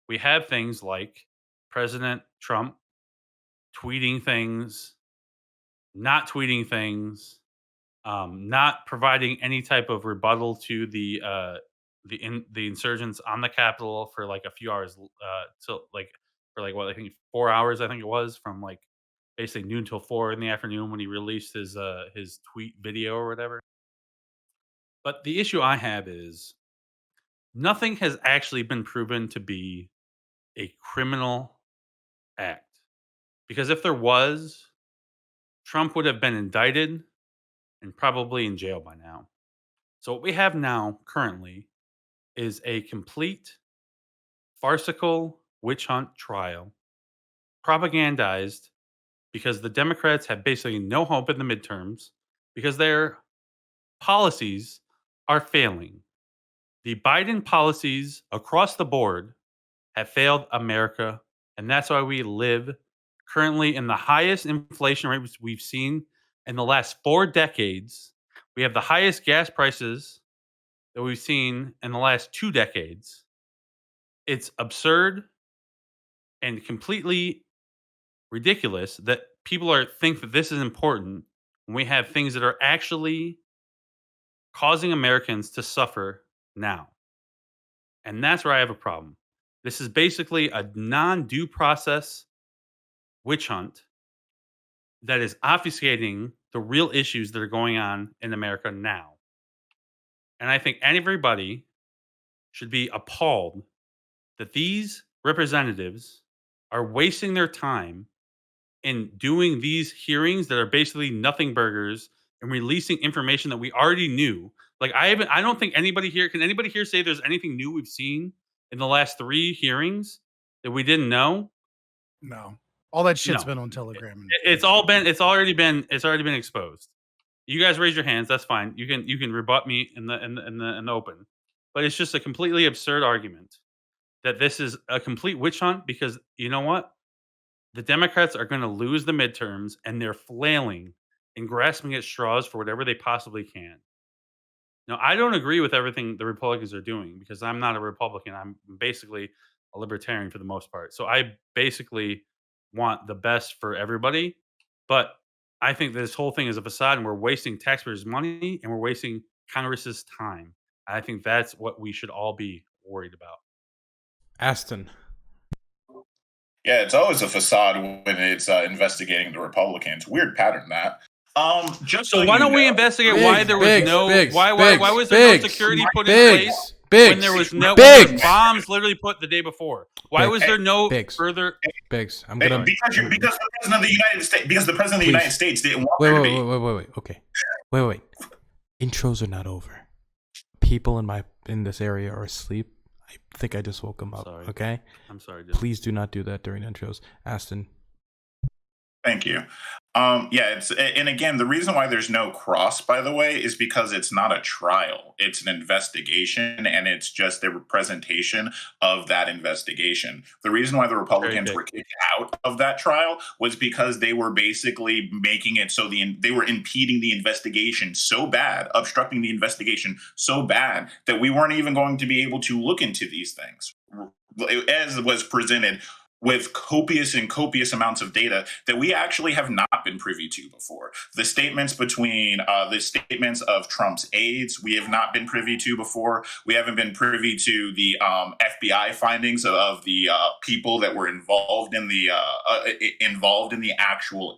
We have things like President Trump tweeting things, not tweeting things, not providing any type of rebuttal to the insurgents on the Capitol for like a few hours, till like for like what I think 4 hours. I think it was from like basically noon till 4 in the afternoon when he released his tweet video or whatever. But the issue I have is nothing has actually been proven to be a criminal act. Because if there was, Trump would have been indicted and probably in jail by now. So what we have now currently is a complete farcical witch hunt trial, propagandized because the Democrats have basically no hope in the midterms because their policies are failing. The Biden policies across the board have failed America, and that's why we live currently in the highest inflation rate we've seen in the last 4 decades. We have the highest gas prices that we've seen in the last 2 decades. It's absurd and completely ridiculous that people think that this is important when we have things that are actually causing Americans to suffer now. And that's where I have a problem. This is basically a non-due process witch hunt that is obfuscating the real issues that are going on in America now. And I think everybody should be appalled that these representatives are wasting their time in doing these hearings that are basically nothing burgers and releasing information that we already knew. Like I don't think anybody here can anybody here say there's anything new we've seen in the last 3 hearings that we didn't know? No. All that shit's No. been on Telegram. It's already been exposed. You guys raise your hands, that's fine. You can rebut me in the open. But it's just a completely absurd argument that this is a complete witch hunt because you know what? The Democrats are going to lose the midterms and they're flailing and grasping at straws for whatever they possibly can. Now, I don't agree with everything the Republicans are doing because I'm not a Republican. I'm basically a libertarian for the most part. So I basically want the best for everybody. But I think this whole thing is a facade and we're wasting taxpayers' money and we're wasting Congress's time. I think that's what we should all be worried about. Aston. Yeah, it's always a facade when it's investigating the Republicans. Weird pattern that. Just so why don't we investigate why there was why was there no security put in place when there was no bombs literally put the day before? Why was there no further? Biggs, I'm gonna because the president of the United States United States didn't want there to be. Wait. Okay, wait. Intros are not over. People in this area are asleep. I think I just woke him up. Sorry. Okay? I'm sorry, dude. Please do not do that during intros. Aston. Thank you. And again, the reason why there's no cross, by the way, is because it's not a trial. It's an investigation, and it's just a representation of that investigation. The reason why the Republicans were kicked out of that trial was because they were basically making it so they were impeding the investigation so bad, obstructing the investigation so bad that we weren't even going to be able to look into these things, as was presented with copious amounts of data that we actually have not been privy to before. The statements of Trump's aides, we have not been privy to before. We haven't been privy to the FBI findings of the people that were involved in the actual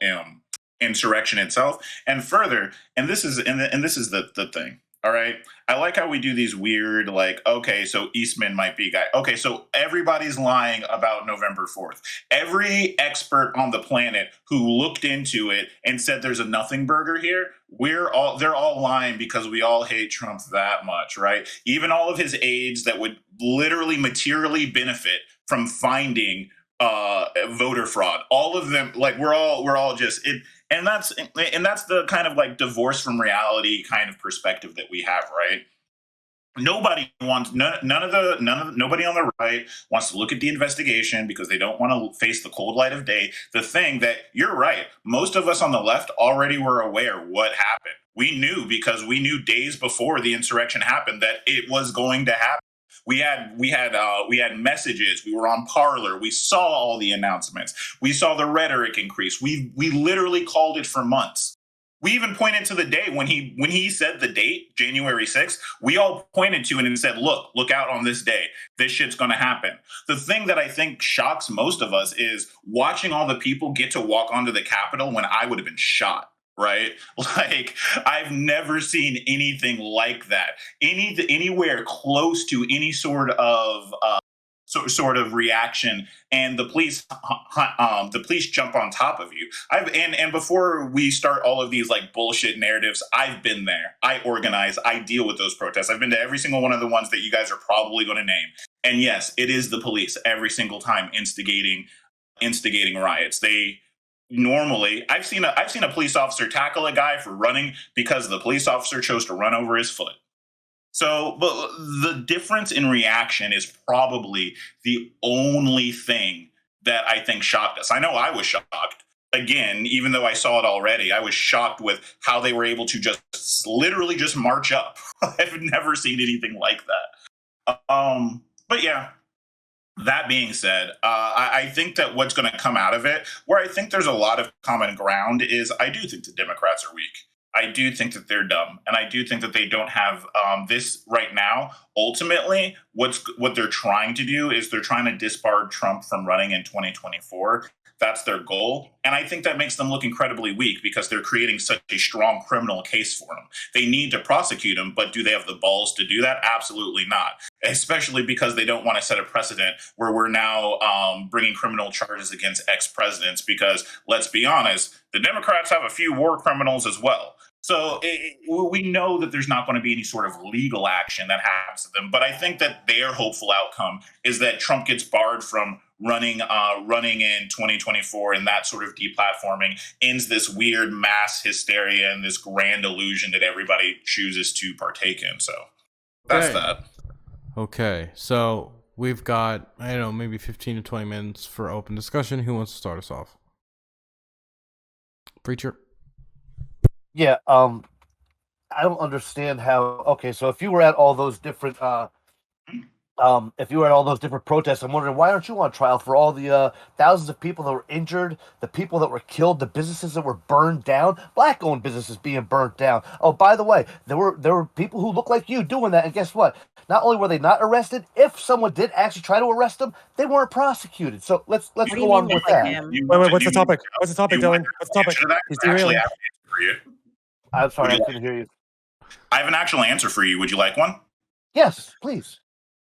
insurrection itself. And further, and this is the thing. All right. I like how we do these weird, like, okay, so Eastman might be a guy. Okay, so everybody's lying about November 4th. Every expert on the planet who looked into it and said there's a nothing burger here, they're all lying because we all hate Trump that much, right? Even all of his aides that would literally materially benefit from finding voter fraud. All of them, like we're all just it. And that's the kind of like divorce from reality kind of perspective that we have, right? Nobody on the right wants to look at the investigation because they don't want to face the cold light of day. The thing that you're right, most of us on the left already were aware what happened. We knew because we knew days before the insurrection happened that it was going to happen. We had messages. We were on Parler. We saw all the announcements. We saw the rhetoric increase. We literally called it for months. We even pointed to the day when he said the date, January 6th. We all pointed to it and said, look out on this day. This shit's going to happen. The thing that I think shocks most of us is watching all the people get to walk onto the Capitol when I would have been shot. Right? Like, I've never seen anything like that. Anywhere close to any sort of reaction, and the police jump on top of you. And before we start all of these like bullshit narratives, I've been there. I organize. I deal with those protests. I've been to every single one of the ones that you guys are probably going to name. And yes, it is the police every single time instigating riots. Normally, I've seen a police officer tackle a guy for running because the police officer chose to run over his foot. So, but the difference in reaction is probably the only thing that I think shocked us. I know I was shocked. Again, even though I saw it already, I was shocked with how they were able to just literally just march up. I've never seen anything like that. But yeah. That being said, I think that what's going to come out of it, where I think there's a lot of common ground, is I do think the Democrats are weak. I do think that they're dumb, and I do think that they don't have this right now. Ultimately, what they're trying to do is they're trying to disbar Trump from running in 2024. That's their goal. And I think that makes them look incredibly weak because they're creating such a strong criminal case for him. They need to prosecute him, but do they have the balls to do that? Absolutely not. Especially because they don't want to set a precedent where we're now bringing criminal charges against ex-presidents because, let's be honest, the Democrats have a few war criminals as well. So we know that there's not going to be any sort of legal action that happens to them. But I think that their hopeful outcome is that Trump gets barred from running in 2024, and that sort of deplatforming ends this weird mass hysteria and this grand illusion that everybody chooses to partake in. So that's that. Okay, so we've got, I don't know, maybe 15 to 20 minutes for open discussion. Who wants to start us off? Preacher? Yeah, I don't understand how. Okay, so if you were at all those different, protests, I'm wondering why aren't you on trial for all the thousands of people that were injured, the people that were killed, the businesses that were burned down, black-owned businesses being burnt down. Oh, by the way, there were people who look like you doing that, and guess what? Not only were they not arrested, if someone did actually try to arrest them, they weren't prosecuted. So let's go on with that. Wait, what's the topic? What's the topic, Dylan? What's the topic? He's derailing. I'm sorry, I couldn't hear you. I have an actual answer for you. Would you like one? Yes, please.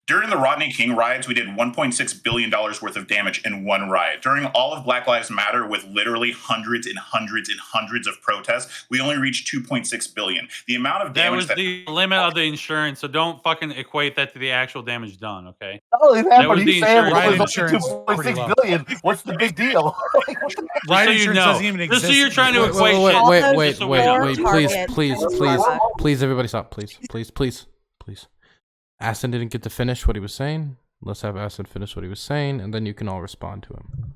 During the Rodney King riots, we did $1.6 billion worth of damage in one riot. During all of Black Lives Matter, with literally hundreds and hundreds and hundreds of protests, we only reached $2.6 billion. The amount of damage that was the limit of the insurance, so don't fucking equate that to the actual damage done, okay? Not only that, but he's saying Riot it was insurance only $2.6 billion. What's the big deal? Riot insurance doesn't even Just exist. so you're trying to equate wait, please, everybody stop, please. Aston didn't get to finish what he was saying. Let's have Aston finish what he was saying, and then you can all respond to him.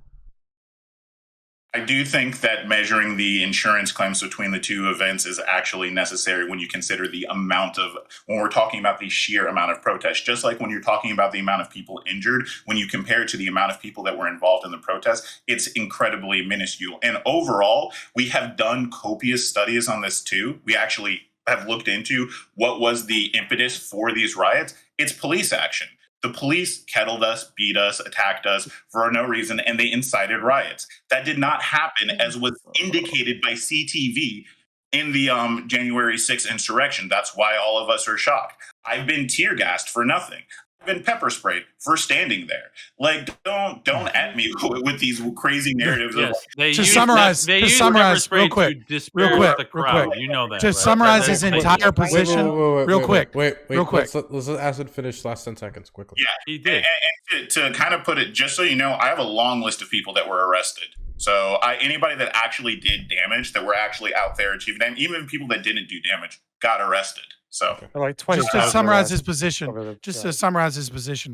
I do think that measuring the insurance claims between the two events is actually necessary when you consider the amount of, when we're talking about the sheer amount of protests, just like when you're talking about the amount of people injured, when you compare it to the amount of people that were involved in the protest, it's incredibly minuscule. And overall, we have done copious studies on this too. We actually have looked into what was the impetus for these riots. It's police action. The police kettled us, beat us, attacked us for no reason, and they incited riots. That did not happen, as was indicated by CTV in the January 6th insurrection. That's why all of us are shocked. I've been tear gassed for nothing. I've been pepper sprayed for standing there. Like, don't at me with these crazy narratives. To summarize real quick. You know that. To summarize his entire position, real quick. Let's let Acid finish last 10 seconds quickly. Yeah, he did. And to kind of put it, just so you know, I have a long list of people that were arrested. So anybody that actually did damage, that were actually out there achieving damage, even people that didn't do damage, got arrested. So like 20. Just to summarize his position,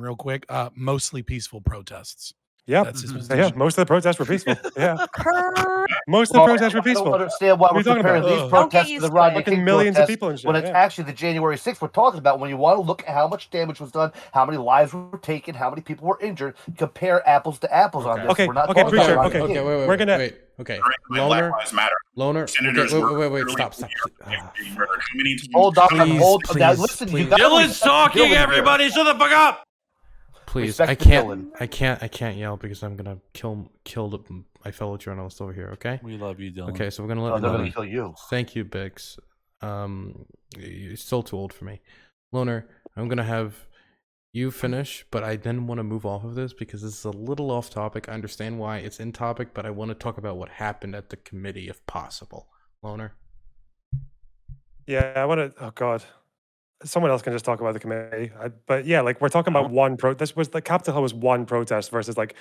real quick. Mostly peaceful protests. Yeah, that's his position. Yeah. Most of the protests were peaceful. Yeah, most of the protests were peaceful. I don't understand why we're comparing these protests to the Rodney King millions of people and shit, when it's actually the January 6th we're talking about. When you want to look at how much damage was done, how many lives were taken, how many people were injured, compare apples to apples on this. Okay, we're not okay, talking preacher. about Okay, we're gonna Okay, Black Lives Matter. Loner. Senators Wait, stop. Hold on, hold. Please, Now listen, you got Dylan's talking. Everybody, shut the fuck up. Please, Respect I can't yell because I'm gonna kill my fellow journalist over here. Okay. We love you, Dylan. Okay, so we're gonna let. They're gonna kill you. Thank you, Biggs. You're still too old for me, Loner. I'm gonna have you finish, but I then want to move off of this because this is a little off topic. I understand why it's in topic, but I want to talk about what happened at the committee, if possible. Loner. Yeah, I want to. Oh God. Someone else can just talk about the committee, but yeah, like we're talking about one This was the Capitol Hill was one protest versus like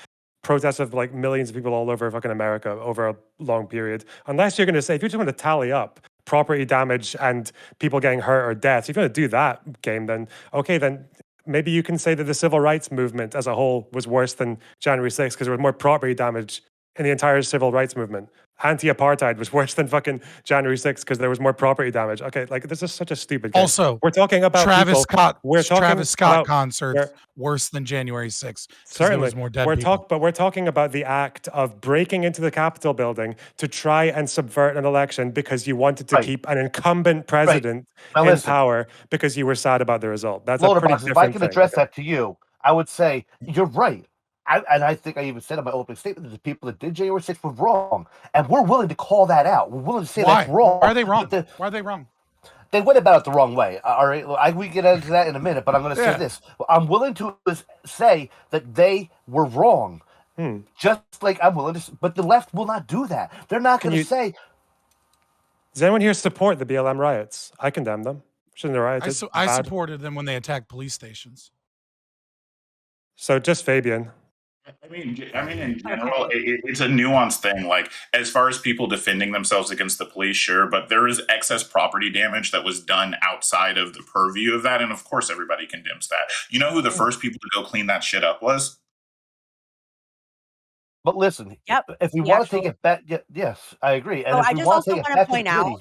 protests of like millions of people all over fucking America over a long period. Unless you're going to say, if you just want to tally up property damage and people getting hurt or deaths, if you're going to do that game, then okay, then maybe you can say that the civil rights movement as a whole was worse than January 6th because there was more property damage in the entire civil rights movement. Anti-apartheid was worse than fucking January 6th because there was more property damage. Okay, like this is such a stupid game. Also, we're talking about Travis people, Scott concerts worse than January 6th. Certainly, there was more dead people. But we're talking about the act of breaking into the Capitol building to try and subvert an election because you wanted to keep an incumbent president in power because you were sad about the result. That's a pretty different thing. If I can address that to you, I would say you're right. I think I even said in my opening statement that the people that did January 6th were wrong. And we're willing to call that out. We're willing to say that's wrong. Why are they wrong? Why are they wrong? They went about it the wrong way. All right, we get into that in a minute, but I'm going to say this. I'm willing to say that they were wrong. Just like I'm willing to, but the left will not do that. They're not going to say. Does anyone here support the BLM riots? I condemn them. Shouldn't the riots? I supported them when they attacked police stations. So just Fabian. I mean, in general, it's a nuanced thing. Like, as far as people defending themselves against the police, sure, but there is excess property damage that was done outside of the purview of that, and of course, everybody condemns that. You know who the first people to go clean that shit up was? But listen, if we want to take it back, yes, I agree. And I just also want to point out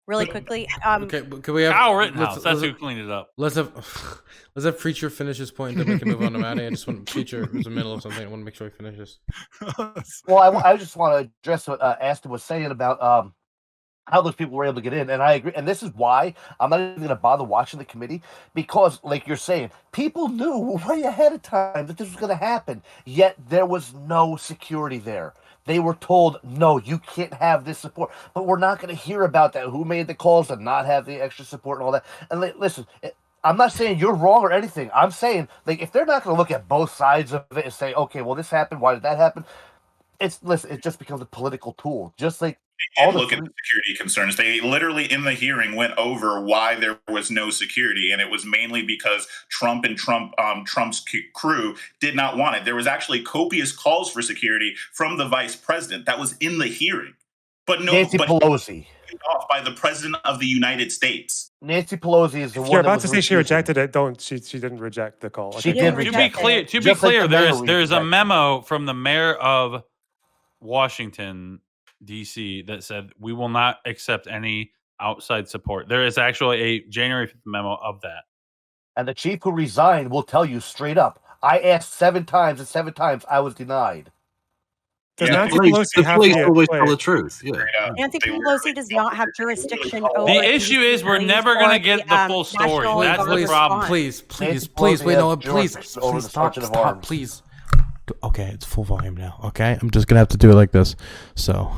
really quickly. Okay, can we have That's who cleaned it up. Let's have Preacher finish his point, then we can move on to Maddie. I just want Preacher who's in the middle of something. I want to make sure he finishes. Well, I just want to address what Aston was saying about how those people were able to get in, and I agree. And this is why I'm not even going to bother watching the committee because, like you're saying, people knew way ahead of time that this was going to happen. Yet there was no security there. They were told, no, you can't have this support. But we're not going to hear about that. Who made the calls to not have the extra support and all that? And listen, I'm not saying you're wrong or anything. I'm saying, like, if they're not going to look at both sides of it and say, okay, well, this happened, why did that happen? It just becomes a political tool. Just like all the look at the security concerns. They literally in the hearing went over why there was no security, and it was mainly because Trump and Trump's crew did not want it. There was actually copious calls for security from the vice president. That was in the hearing, but Nancy Pelosi. Off by the president of the United States. Nancy Pelosi is the one. You're about to say she rejected it. She didn't reject the call. She did. To be clear, there's a memo from the mayor of Washington, D.C. that said we will not accept any outside support. There is actually a January 5th memo of that. And the chief who resigned will tell you straight up. I asked 7 times, and 7 times I was denied. Does Nancy Pelosi have police always tell the truth? Yeah. Nancy Pelosi does not have jurisdiction over. The issue is we're never going to get the full story. That's the problem. Please, wait, no, please, stop, please. Okay, it's full volume now. Okay, I'm just gonna have to do it like this. So,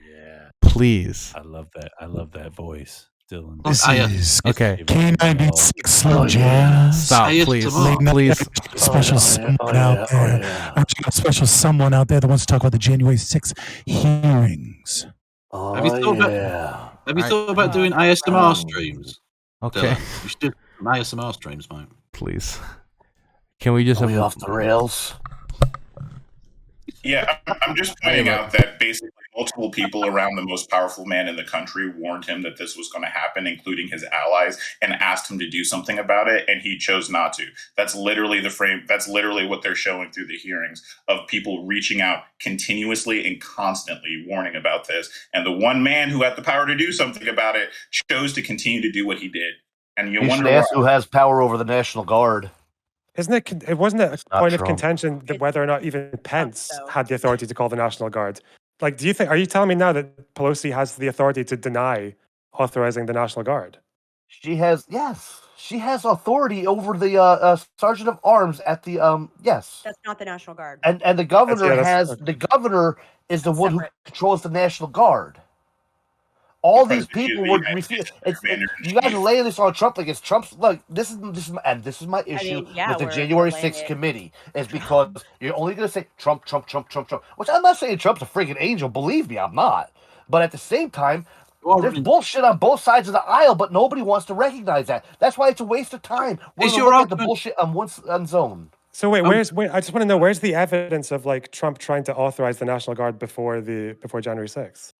yeah, please. I love that voice, Dylan. This is okay. K96 Slow Jazz. Stop, please. Special someone out there. I've got a special someone out there that wants to talk about the January 6th hearings. Oh, have you thought about doing ASMR streams? Okay. You should do some ASMR streams, mate. Please. Can we just have off the rails? Yeah, I'm just pointing out that basically multiple people around the most powerful man in the country warned him that this was going to happen, including his allies, and asked him to do something about it, and he chose not to. That's literally the frame. That's literally what they're showing through the hearings of people reaching out continuously and constantly warning about this. And the one man who had the power to do something about it chose to continue to do what he did. And you wonder why. Who has power over the National Guard. It wasn't a point of contention that whether or not even Pence had the authority to call the National Guard. Like, are you telling me now that Pelosi has the authority to deny authorizing the National Guard? She has authority over the Sergeant of Arms at the yes. That's not the National Guard. And the governor the governor is the one who controls the National Guard. All these people would refuse. You guys are laying this on Trump like it's Trump's. Look, this is my issue with the January 6th committee is because you're only going to say Trump, which I'm not saying Trump's a freaking angel. Believe me, I'm not. But at the same time, there's bullshit on both sides of the aisle, but nobody wants to recognize that. That's why it's a waste of time. We're looking at the bullshit on one zone. So wait, I just want to know, where's the evidence of like Trump trying to authorize the National Guard before January 6th?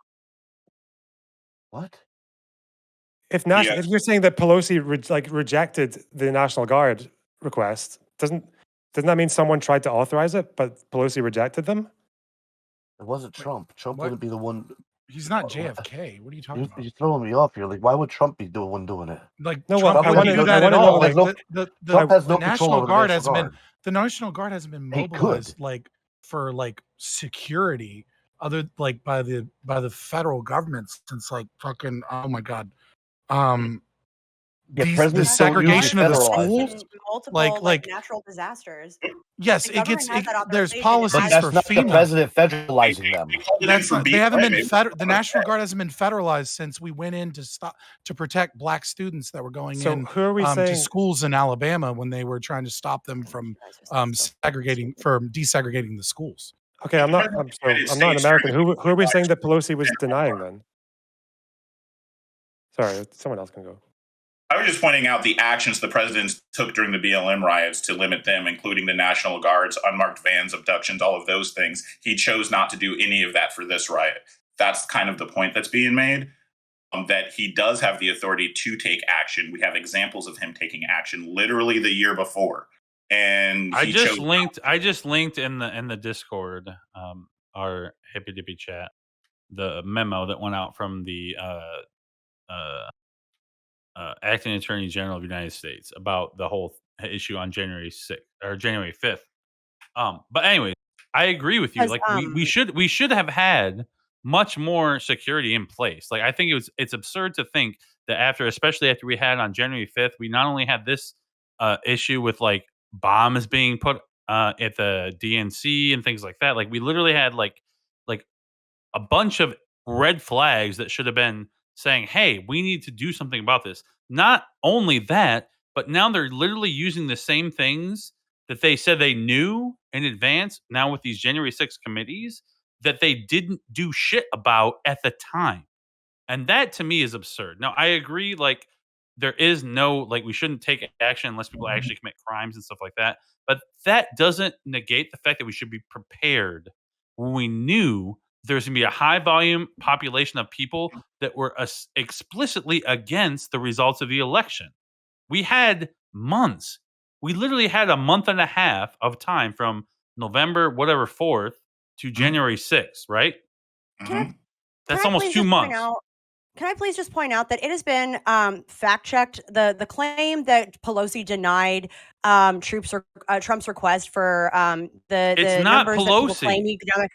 What? If you're saying that Pelosi rejected the National Guard request, doesn't that mean someone tried to authorize it, but Pelosi rejected them? It wasn't Trump. Trump wouldn't be the one. He's not JFK. What are you talking about? You're throwing me off here. Like, why would Trump be the one doing it? Like, no, Trump wouldn't do that at all. The National Guard hasn't been. The National Guard hasn't been mobilized for security. Other by the federal government since fucking oh my god, the segregation of the schools, multiple natural disasters. Yes, there's policies for FEMA. The president federalizing them. They haven't been the National Guard hasn't been federalized since we went in to protect black students that were going in to schools in Alabama when they were trying to stop them from desegregating the schools. Okay, I'm not an American. Who are we saying that Pelosi was denying then? Sorry, someone else can go. I was just pointing out the actions the president took during the BLM riots to limit them, including the National Guard's unmarked vans, abductions, all of those things. He chose not to do any of that for this riot. That's kind of the point that's being made, that he does have the authority to take action. We have examples of him taking action literally the year before. And I just linked in the Discord, our Hippy Dippy chat, the memo that went out from the acting Attorney General of the United States about the whole issue on January 6th or January 5th. But anyway, I agree with you. Like we should have had much more security in place. Like I think it's absurd to think that especially after we had on January 5th, we not only had this issue with bombs being put at the DNC and things like that. Like we literally had like a bunch of red flags that should have been saying, hey, we need to do something about this. Not only that, But now they're literally using the same things that they said they knew in advance, now with these January 6th committees, that they didn't do shit about at the time. And that to me is absurd. Now, I agree, like, there is no, like, we shouldn't take action unless people actually commit crimes and stuff like that. But that doesn't negate the fact that we should be prepared when we knew there's going to be a high volume population of people that were explicitly against the results of the election. We had months. We literally had a month and a half of time from November, whatever, 4th to January 6th, right? That's almost 2 months. Can I please just point out that it has been fact checked, the claim that Pelosi denied Trump's request for the not numbers Pelosi. that people claim economic.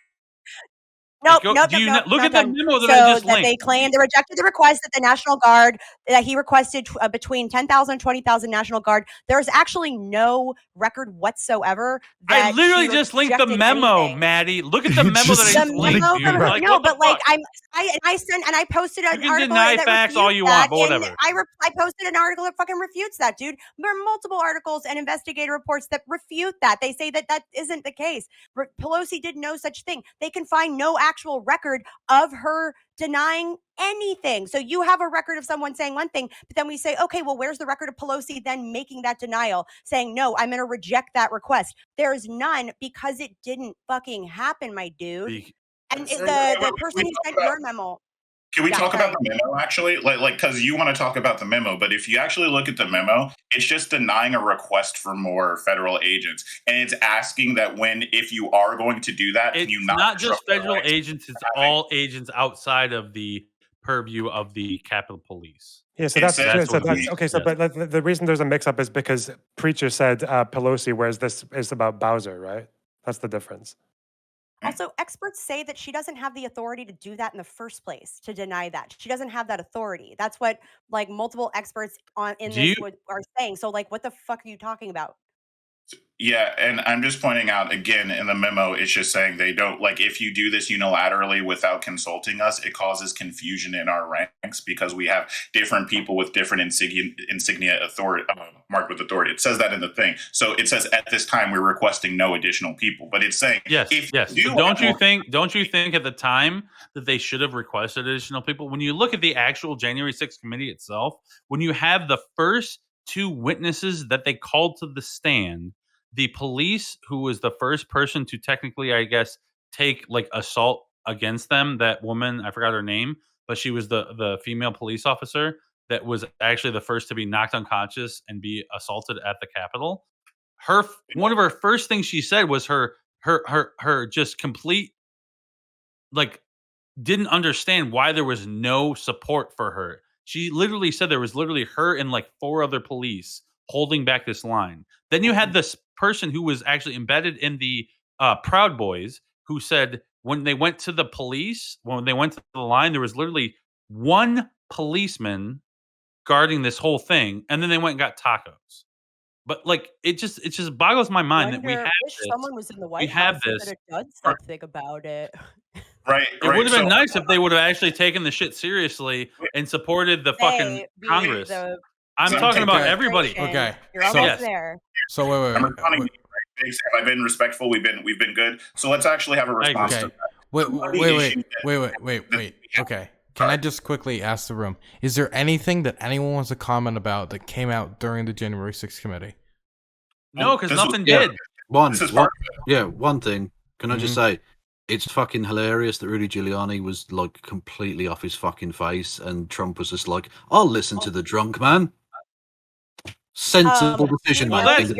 Nope. Look at the memo that I just linked. They claim they rejected the request that the National Guard, that he requested between 10,000 and 20,000 National Guard. There's actually no record whatsoever. I literally just linked the memo, anything. Maddie. Look at the memo that I just linked. I posted an you article deny that facts all you that, want, but whatever. I posted an article that fucking refutes that, dude. There are multiple articles and investigative reports that refute that. They say that that isn't the case. Pelosi did no such thing. They can find no actual record of her denying anything. So you have a record of someone saying one thing, but then we say, okay, well, where's the record of Pelosi then making that denial, saying, no, I'm going to reject that request? There's none, because it didn't fucking happen, my dude. And the person who sent your memo. Can we talk about the memo, actually? Like, because you want to talk about the memo, but if you actually look at the memo, it's just denying a request for more federal agents. And it's asking that if you are going to do that, it's can you not just federal agents, it's all agents outside of the purview of the Capitol Police. Yeah, so that's okay. So, but the reason there's a mix-up is because Preacher said Pelosi, whereas this is about Bowser, right? That's the difference. Also, experts say that she doesn't have the authority to do that in the first place, to deny that. She doesn't have that authority. That's what, like, multiple experts are saying. So, like, what the fuck are you talking about? Yeah, and I'm just pointing out, again, in the memo, it's just saying they don't, like, if you do this unilaterally without consulting us, it causes confusion in our ranks because we have different people with different insignia authority, marked with authority. It says that in the thing. So it says at this time we're requesting no additional people, but it's saying yes. So don't you think at the time that they should have requested additional people? When you look at the actual January 6th committee itself, when you have the first two witnesses that they called to the stand, the police, who was the first person to technically, I guess, take like assault against them, that woman, I forgot her name, but she was the female police officer that was actually the first to be knocked unconscious and be assaulted at the Capitol. One of her first things she said was her just complete, like, didn't understand why there was no support for her. She literally said there was literally her and like 4 other police holding back this line. Then you had this person who was actually embedded in the Proud Boys, who said when they went to the police, when they went to the line, there was literally one policeman guarding this whole thing, and then they went and got tacos. But like, it just boggles my mind that we have wish someone was in the White we have House this. that had done something about it. Right. It would have been nice if they would have actually taken the shit seriously and supported the fucking Congress. I'm talking about everybody. Okay. You're almost there. So wait. Have I been respectful? We've been good. So let's actually have a response to that. Wait. Okay. Can I just quickly ask the room, is there anything that anyone wants to comment about that came out during the January 6th committee? No, because nothing did. One thing. Can I just say, it's fucking hilarious that Rudy Giuliani was like completely off his fucking face, and Trump was just like, "I'll listen to the drunk man." Sensible decision, man. It's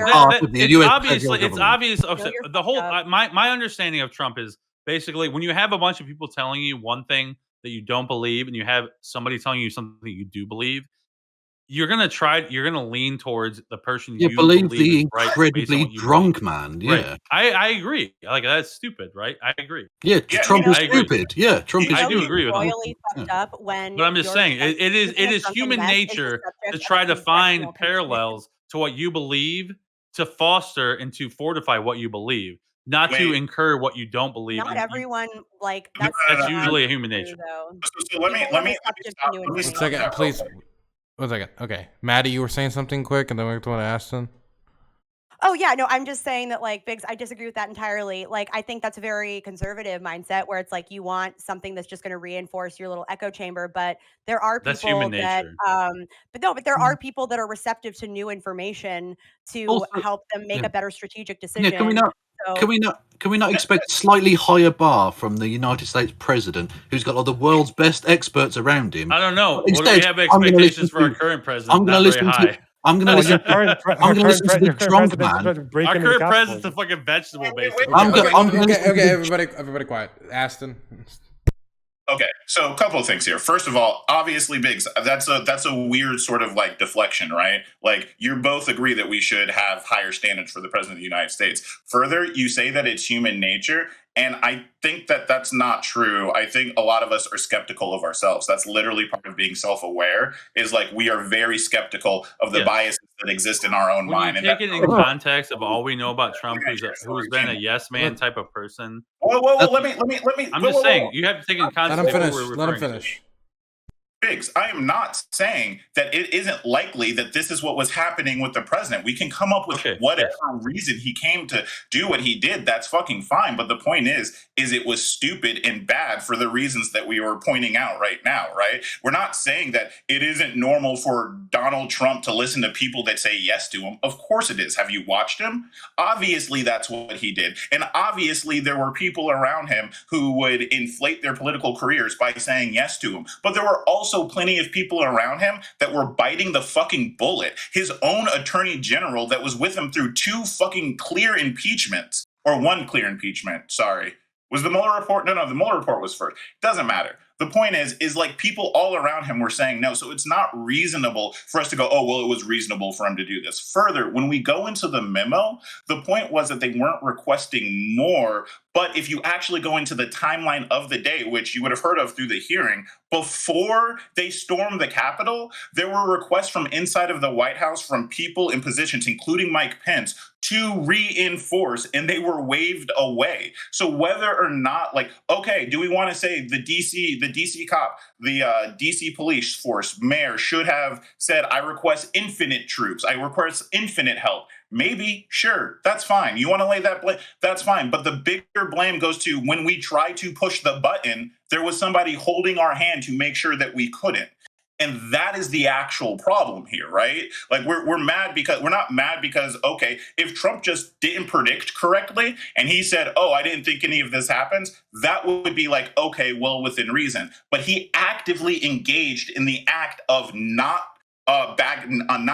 obvious. The whole my understanding of Trump is basically when you have a bunch of people telling you one thing that you don't believe, and you have somebody telling you something you do believe, you're gonna lean towards the person you believe the incredibly drunk man. Yeah, right. I agree. Like, that's stupid, right? I agree. Yeah, Trump is stupid. Yeah, Trump is. I do agree with that. Fucked up when but I'm just saying, it is human nature to try to find parallels to what you believe, to foster and to fortify what you believe, not to incur what you don't believe. Not everyone like that's usually a human nature. So let me One second, please. 1 second. Okay, Maddie, you were saying something quick, and then we're going to Aston. Oh yeah, no, I'm just saying that like Biggs, I disagree with that entirely. Like I think that's a very conservative mindset where it's like you want something that's just going to reinforce your little echo chamber, but there are That's people human that nature. but there are people that are receptive to new information to Also, help them make yeah. a better strategic Yeah, decision. can we not? So Can we not expect slightly higher bar from the United States president, who's got all the world's best experts around him? I don't know. But What do we instead, have I'm gonna listen expectations for our to- current president? I'm going to Not very listen to. high. I'm going to Well, listen. your current, I'm going to listen to your the current drunk president's man. trying to break Our into the current president's Capitol. a fucking vegetable, basically. I'm gonna listen to the- everybody quiet. Aston. Okay, so a couple of things here. First of all, obviously, Biggs, that's a weird sort of like deflection, right? Like you both agree that we should have higher standards for the president of the United States. Further, you say that it's human nature, and I think that that's not true. I think a lot of us are skeptical of ourselves. That's literally part of being self-aware. Is like we are very skeptical of the biases that exist in our own When mind. you take it in context of all we know about Trump, who's been a yes man type of person. Whoa! Let me. I'm just saying you have to take it in context. Let him finish. Biggs, I am not saying that it isn't likely that this is what was happening with the president. We can come up with whatever reason he came to do what he did. That's fucking fine. But the point is it was stupid and bad for the reasons that we were pointing out right now, right? We're not saying that it isn't normal for Donald Trump to listen to people that say yes to him. Of course it is. Have you watched him? Obviously, that's what he did. And obviously, there were people around him who would inflate their political careers by saying yes to him. But there were also plenty of people around him that were biting the fucking bullet. His own attorney general that was with him through 2 fucking clear impeachments, or 1 clear impeachment, sorry. Was the Mueller report? No, the Mueller report was first. Doesn't matter. The point is like people all around him were saying no. So it's not reasonable for us to go, oh, well, it was reasonable for him to do this. Further, when we go into the memo, the point was that they weren't requesting more. But if you actually go into the timeline of the day, which you would have heard of through the hearing, before they stormed the Capitol, there were requests from inside of the White House from people in positions, including Mike Pence, to reinforce, and they were waved away. So whether or not, like, okay, do we want to say the DC cop, the DC police force mayor should have said, I request infinite troops, I request infinite help? Maybe, sure, that's fine. You want to lay that blame, that's fine. But the bigger blame goes to when we tried to push the button, there was somebody holding our hand to make sure that we couldn't. And that is the actual problem here, right? Like we're mad because we're not mad because, okay, if Trump just didn't predict correctly and he said, oh, I didn't think any of this happens, that would be like, okay, well, within reason. But he actively engaged in the act of not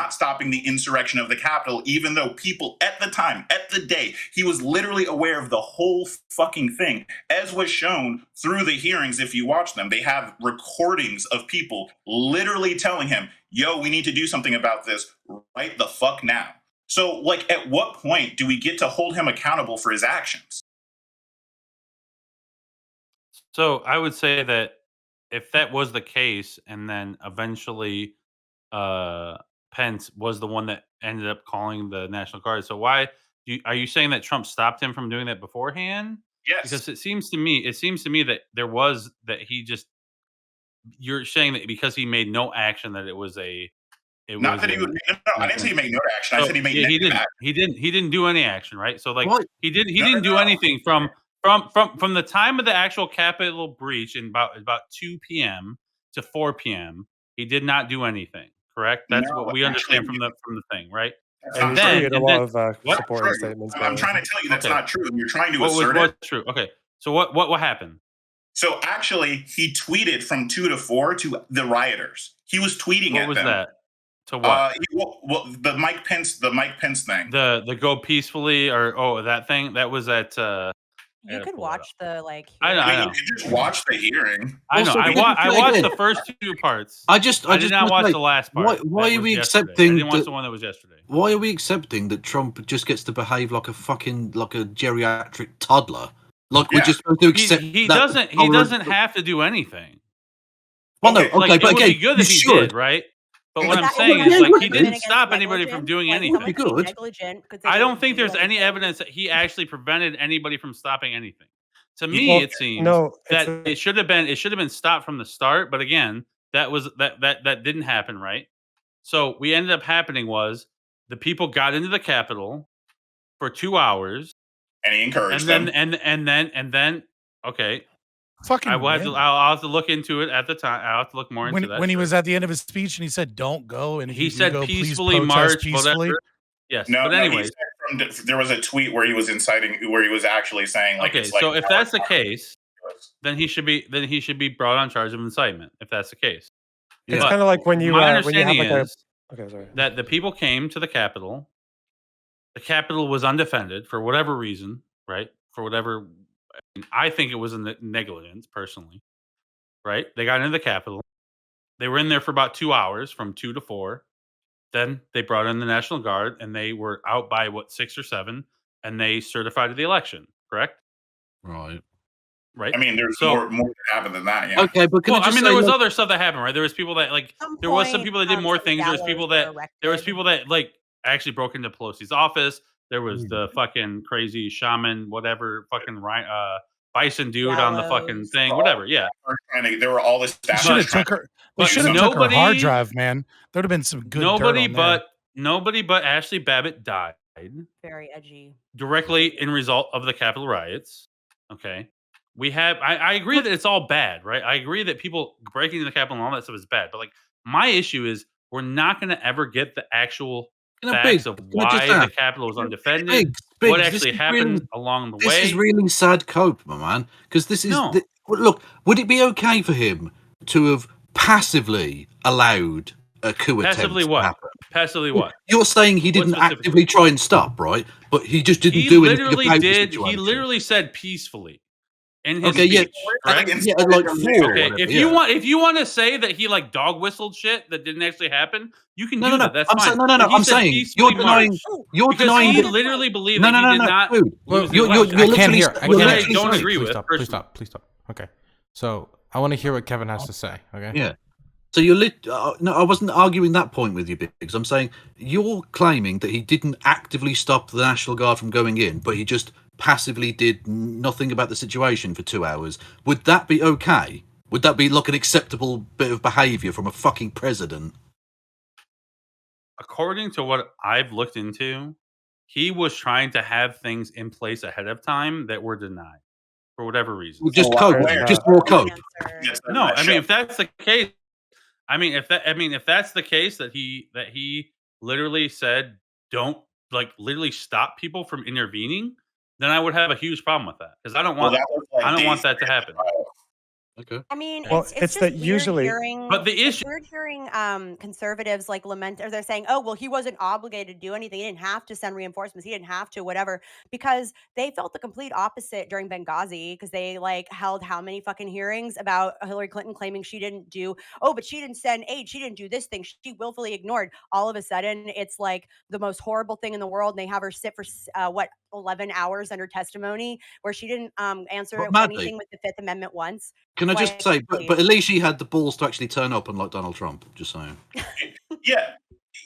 stopping the insurrection of the Capitol, even though people at the time, at the day, he was literally aware of the whole fucking thing, as was shown through the hearings. If you watch them, they have recordings of people literally telling him, yo, we need to do something about this right the fuck now. So, like, at what point do we get to hold him accountable for his actions? So I would say that if that was the case, and then eventually Pence was the one that ended up calling the National Guard. So why are you saying that Trump stopped him from doing that beforehand? Yes. Because it seems to me that there was that he just. You're saying that because he made no action that it was a. It Not was that he would. No, I didn't say he made no action. I said he made. Yeah, he didn't. Action. He didn't do any action, right? So like What? he didn't do anything from the time of the actual Capitol breach in about 2 p.m. to 4 p.m. He did not do anything. Correct. That's No, what we actually, understand from the thing, right? And he had a lot of supporting True. statements. I'm trying to tell you that's not true, and you're trying to assert it. What's true? Okay. So what happened? So actually, he tweeted from 2 to 4 to the rioters. He was tweeting at them. What was that? To what? Well, the Mike Pence thing. The go peacefully or that thing that was at. You could watch the like. I know. You could just watch the hearing. I know. I watched the first 2 parts. I did not watch the last part. Why are we I accepting? didn't watch the one that was yesterday. Why are we accepting that Trump just gets to behave like a geriatric toddler? Like we're just supposed to accept. He doesn't have to do anything. Well, no, okay, like, but it would again, be good if he did, right? But what I'm saying is, like, he didn't stop anybody from doing anything. I don't think there's any evidence that he actually prevented anybody from stopping anything. To me, it seems that it should have been stopped from the start. But again, that didn't happen, right? So we ended up happening was the people got into the Capitol for 2 hours, and he encouraged and them. then okay. Fucking. I'll have to look into it at the time. I'll have to look more into that. When he was at the end of his speech and he said, "Don't go," and he if you said do go, peacefully please protest march, peacefully. whatever. Yes, No, but no, anyways, there was a tweet where he was inciting, where he was actually saying like, okay. it's like, So if that's the case, then he should be brought on charge of incitement. If that's the case, It's kind of like when you my when you have understanding like is okay, sorry. that the people came to the Capitol. The Capitol was undefended for whatever reason, right? For whatever, I think it was a negligence personally, right? They got into the Capitol. They were in there for about 2 hours, from 2 to 4. Then they brought in the National Guard, and they were out by 6 or 7, and they certified the election. Correct? Right. Right. I mean, there's more that happened than that. Yeah. Okay, but well, I mean, there was other stuff that happened, right? There was people that there was some point, people that did more things. There was people that erected. actually broke into Pelosi's office. There was the fucking crazy shaman, whatever, fucking bison dude on the fucking thing, whatever. Yeah. There were all this They staff. should have took her. They should have took her hard drive, man. There would have been some good. Nobody dirt on but Ashley Babbitt died Very edgy. directly in result of the Capitol riots. Okay. We have I agree that it's all bad, right? I agree that people breaking into the Capitol and all that stuff is bad. But like my issue is we're not gonna ever get the actual facts of why the Capitol was undefended, what actually happened along the way. This is really sad cope, my man. Because this is look, would it be okay for him to have passively allowed a coup Passively attempt what? to happen? Passively what? You're saying he didn't actively try and stop, right? But he just didn't do anything about the situation. He literally said peacefully. In his okay, speech, like if you want to say that he like dog whistled shit that didn't actually happen, you can do that. That's fine. I'm saying you're denying. You're denying. He literally believed that he did not. I can't hear. I don't agree with. Please stop. Okay, so I want to hear what Kevin has to say. Okay. Yeah. So you're no, I wasn't arguing that point with you, Biggs. I'm saying you're claiming that he didn't actively stop the National Guard from going in, but he just passively did nothing about the situation for 2 hours. Would that be okay? Would that be like an acceptable bit of behavior from a fucking president? According to what I've looked into, he was trying to have things in place ahead of time that were denied for whatever reason. Well, just cope, just more cope. No, I mean if that's the case, if that's the case that he literally said don't literally stop people from intervening, then I would have a huge problem with that because I don't want that to happen. Okay. I mean, Well, it's it's just that weird usually- hearing, But the it's issue- weird hearing conservatives like lament, or they're saying, "Oh, well, he wasn't obligated to do anything. He didn't have to send reinforcements. He didn't have to, whatever," because they felt the complete opposite during Benghazi because they held how many fucking hearings about Hillary Clinton claiming she didn't do. Oh, but she didn't send aid. She didn't do this thing. She willfully ignored. All of a sudden, it's like the most horrible thing in the world. And they have her sit for 11 hours under testimony where she didn't answer anything with the Fifth Amendment once. Can I just say, but at least she had the balls to actually turn up and like Donald Trump. Just saying.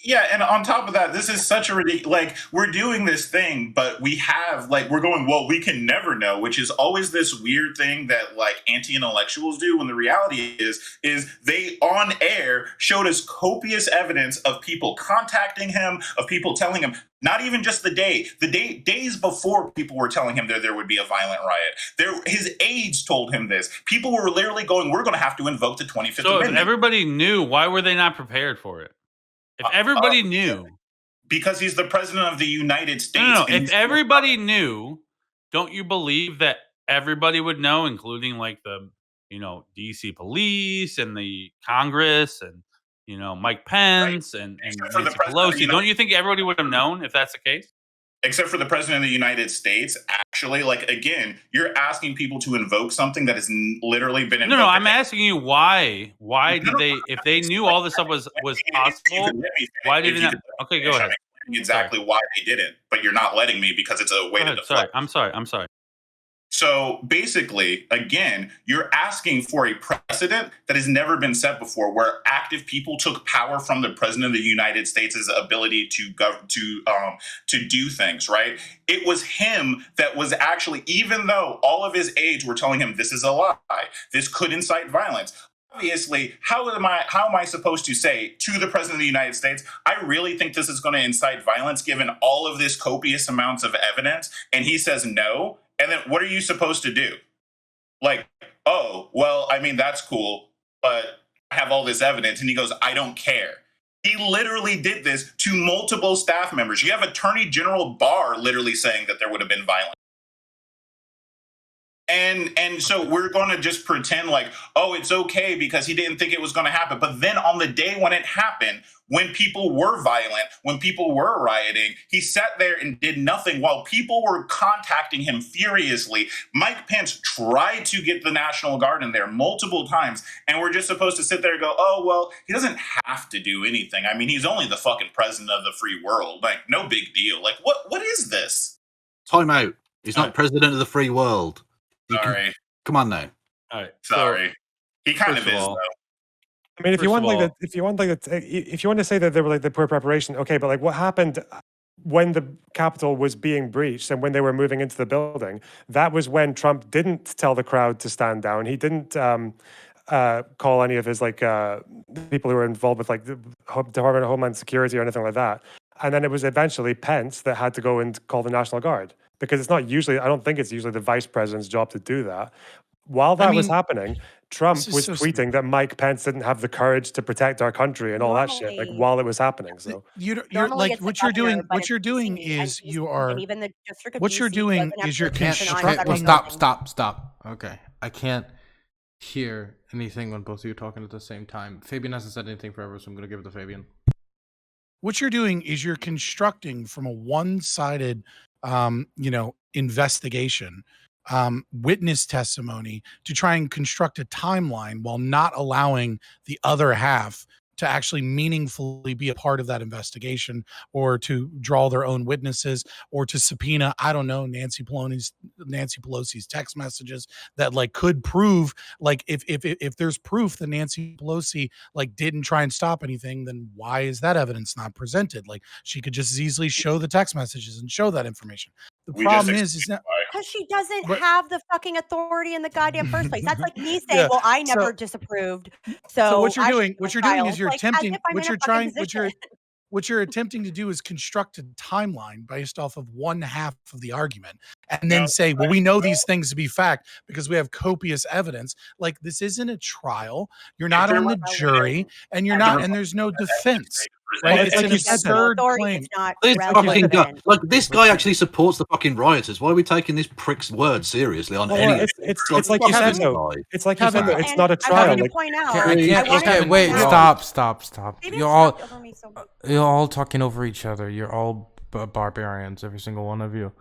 Yeah, and on top of that, this is such a ridiculous. We're doing this thing, but we have we're going. Well, we can never know, which is always this weird thing that anti-intellectuals do. When the reality is they on air showed us copious evidence of people contacting him, of people telling him. Not even just the days before people were telling him there would be a violent riot. His aides told him this. People were literally going, "We're going to have to invoke the 25th Amendment." So if everybody knew, why were they not prepared for it? If everybody knew, because he's the president of the United States. No. If everybody knew, don't you believe that everybody would know, including the DC police and the Congress and Mike Pence and Nancy Pelosi? Don't you think everybody would have known if that's the case? Except for the president of the United States, actually, again, you're asking people to invoke something that has literally been invoked. No, I'm asking you why. Why did they? If they knew all this stuff was possible, why did they not? Okay, go ahead. Exactly why they didn't, but you're not letting me because it's a way to deflect. I'm sorry. So basically, again, you're asking for a precedent that has never been set before, where active people took power from the president of the United States' ability to do things. Right? It was him that was actually, even though all of his aides were telling him this is a lie, this could incite violence. obviously, how am I supposed to say to the president of the United States, I really think this is going to incite violence given all of this copious amounts of evidence, and he says no, and then what are you supposed to do? Like, oh, well, I mean, that's cool, but I have all this evidence, and he goes, I don't care. He literally did this to multiple staff members. You have Attorney General Barr literally saying that there would have been violence. And so we're going to just pretend like, oh, it's okay because he didn't think it was going to happen. But then on the day when it happened, when people were violent, when people were rioting, he sat there and did nothing while people were contacting him furiously. Mike Pence tried to get the National Guard in there multiple times, and we're just supposed to sit there and go, oh, well, he doesn't have to do anything. I mean, he's only the fucking president of the free world. Like, no big deal. Like, what is this? Time out. He's not president of the free world. Sorry. Come on now. All right. Sorry. He kind of is, all, though. I mean, if you First want of like all- that, if you want to say that they were like the poor preparation, okay, but like what happened when the Capitol was being breached and when they were moving into the building? That was when Trump didn't tell the crowd to stand down. He didn't call any of his like people who were involved with like the Department of Homeland Security or anything like that. And then it was eventually Pence that had to go and call the National Guard, because it's not usually, I don't think it's usually the vice president's job to do that. While that was happening, Trump this is was so tweeting that Mike Pence didn't have the courage to protect our country and all that shit, like Normally- while it was happening. So You're Normally like it's the what you're governor, doing. but What it's you're doing DC, and is DC you are. and even the District of What you're DC doing doesn't have is you're jurisdiction on Okay, federal well, buildings. stop. Okay, I can't hear anything when both of you are talking at the same time. Fabian hasn't said anything forever, so I'm gonna give it to Fabian. What you're doing is you're constructing from a one-sided, investigation, witness testimony to try and construct a timeline while not allowing the other half to actually meaningfully be a part of that investigation, or to draw their own witnesses, or to subpoena, I don't know, Nancy Pelosi's text messages that like could prove, like if there's proof that Nancy Pelosi like didn't try and stop anything, then why is that evidence not presented? Like she could just as easily show the text messages and show that information. The We problem just is that Because she doesn't But- have the fucking authority in the goddamn first place. That's like me saying, Yeah, "Well, I never so- disapproved." So what you're I doing, should go to trial. is you're Like, as attempting, if I'm what in a you're fucking trying, position. what you're attempting to do is construct a timeline based off of one half of the argument, and then No, say, well, we know these things to be fact because we have copious evidence. Like this isn't a trial. You're not there on the was jury, and you're If not, there and there's no defense. Well, Right? it's It's like an you said, though. absurd Authority claim. is not This fucking guy, relevant. like this guy actually supports the fucking rioters. Why are we taking this prick's word seriously on Well, any? it's like you said, though. It's like you said, Kevin, though. It's And not a I trial. wanted Like, to point out. I Kevin, can't. I wanted to Okay, point wait, out- stop. Maybe You're it's all not over me so much. you're all talking over each other. You're all barbarians, every single one of you.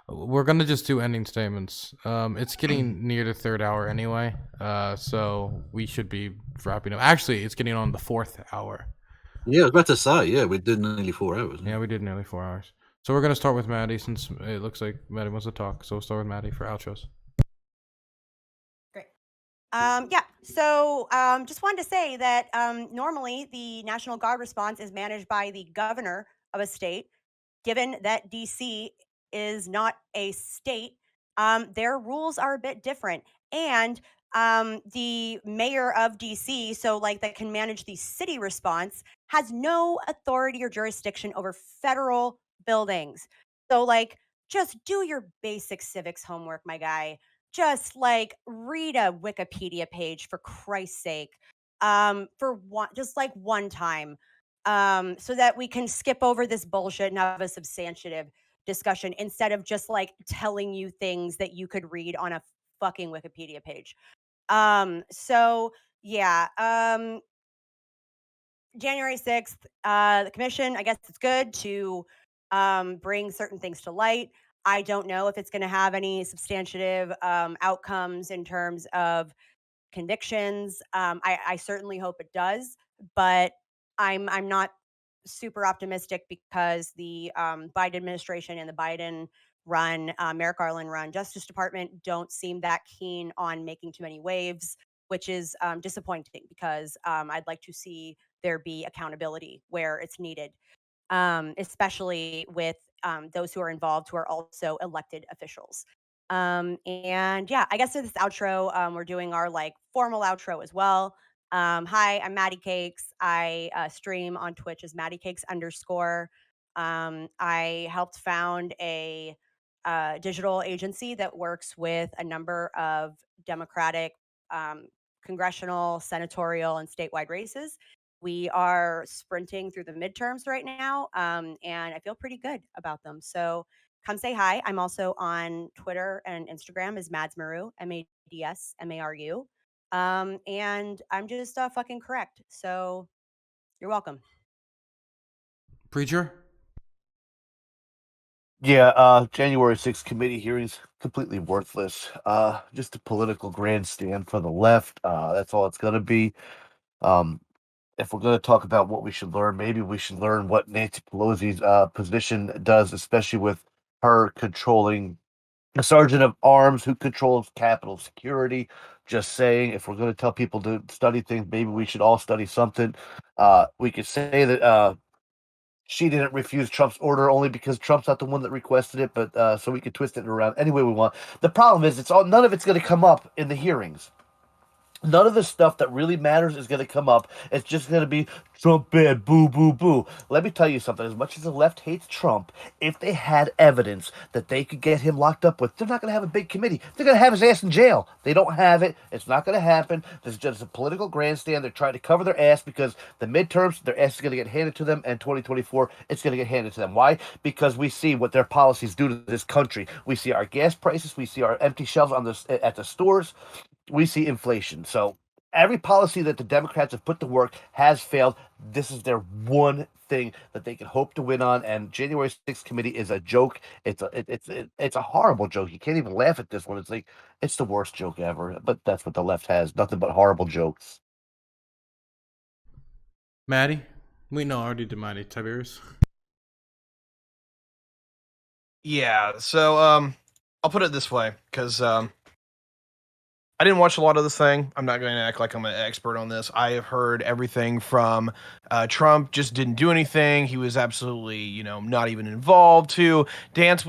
We're gonna just do ending statements. It's getting near the third hour anyway, so we should be wrapping up. Actually, it's getting on the fourth hour. Yeah, I was about to say, yeah, we're doing nearly 4 hours. Yeah, we did nearly 4 hours. So we're gonna start with Maddie since it looks like Maddie wants to talk. So we'll start with Maddie for outros. Yeah. So just wanted to say that normally the National Guard response is managed by the governor of a state. Given that DC is not a state, their rules are a bit different. And the mayor of DC, so like that can manage the city response, has no authority or jurisdiction over federal buildings. So like just do your basic civics homework, my guy. Just like read a Wikipedia page for Christ's sake. For one, just like one time. So that we can skip over this bullshit and have a substantive discussion instead of just like telling you things that you could read on a fucking Wikipedia page. So yeah, January 6th, the commission, I guess it's good to bring certain things to light. I don't know if it's going to have any substantive outcomes in terms of convictions. I certainly hope it does, but I'm not super optimistic because the Biden administration and the Biden run, Merrick Garland run Justice Department don't seem that keen on making too many waves, which is disappointing because I'd like to see there be accountability where it's needed, especially with those who are involved who are also elected officials. And yeah, I guess in this outro, we're doing our like formal outro as well. Hi, I'm Maddie Cakes. I stream on Twitch as Maddie Cakes _. I helped found a digital agency that works with a number of Democratic congressional, senatorial, and statewide races. We are sprinting through the midterms right now, and I feel pretty good about them. So come say hi. I'm also on Twitter and Instagram as Mads Maru, MADSMARU. And I'm just fucking correct. So you're welcome. Preacher? Yeah, January 6th committee hearings completely worthless. Just a political grandstand for the left. That's all it's going to be. If we're going to talk about what we should learn, maybe we should learn what Nancy Pelosi's position does, especially with her controlling a sergeant of arms who controls Capitol security. Just saying, if we're going to tell people to study things, maybe we should all study something. We could say that she didn't refuse Trump's order only because Trump's not the one that requested it, but so we could twist it around any way we want. The problem is, none of it's going to come up in the hearings. None of the stuff that really matters is going to come up. It's just going to be Trump bad, boo, boo, boo. Let me tell you something. As much as the left hates Trump, if they had evidence that they could get him locked up with, they're not going to have a big committee. They're going to have his ass in jail. They don't have it. It's not going to happen. This is just a political grandstand. They're trying to cover their ass because the midterms, their ass is going to get handed to them, and 2024, it's going to get handed to them. Why? Because we see what their policies do to this country. We see our gas prices. We see our empty shelves at the stores. We see inflation. So every policy that the Democrats have put to work has failed. This is their one thing that they can hope to win on, and January 6th committee is a joke. It's a horrible joke. You can't even laugh at this one. It's like it's the worst joke ever. But that's what the left has. Nothing but horrible jokes. Maddie? We know already did Maddie. Tiberius? Yeah, so I'll put it this way, because I didn't watch a lot of this thing. I'm not going to act like I'm an expert on this. I have heard everything from Trump just didn't do anything. He was absolutely, not even involved. To Trump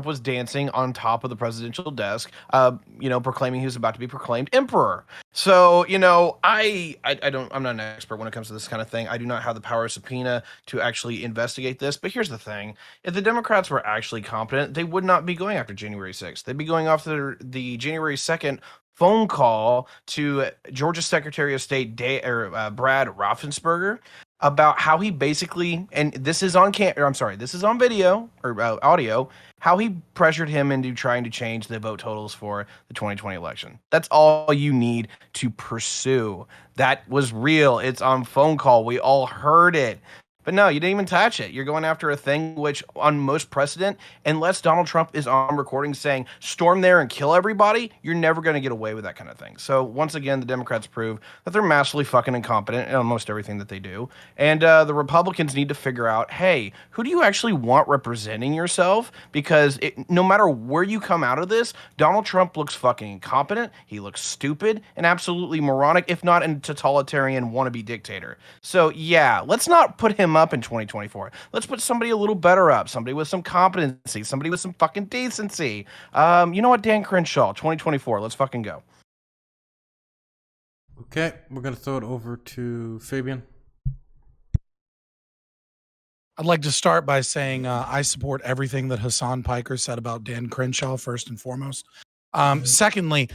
was dancing on top of the presidential desk, proclaiming he was about to be proclaimed emperor. So, I'm not an expert when it comes to this kind of thing. I do not have the power of subpoena to actually investigate this. But here's the thing. If the Democrats were actually competent, they would not be going after January 6th. They'd be going after the January 2nd phone call to Georgia Secretary of State Brad Raffensperger about how he basically, and this is on video or audio, how he pressured him into trying to change the vote totals for the 2020 election. That's all you need to pursue. That was real. It's on phone call. We all heard it. But no, you didn't even touch it. You're going after a thing which, on most precedent, unless Donald Trump is on recording saying, storm there and kill everybody, you're never going to get away with that kind of thing. So, once again, the Democrats prove that they're massively fucking incompetent in almost everything that they do. And the Republicans need to figure out, hey, who do you actually want representing yourself? Because no matter where you come out of this, Donald Trump looks fucking incompetent. He looks stupid and absolutely moronic, if not a totalitarian wannabe dictator. So, yeah, let's not put him up in 2024. Let's put somebody a little better up, somebody with some competency, somebody with some fucking decency. You know what, Dan Crenshaw, 2024, let's fucking go. Okay, we're gonna throw it over to Fabian. I'd like to start by saying I support everything that Hassan Piker said about Dan Crenshaw, first and foremost. Secondly,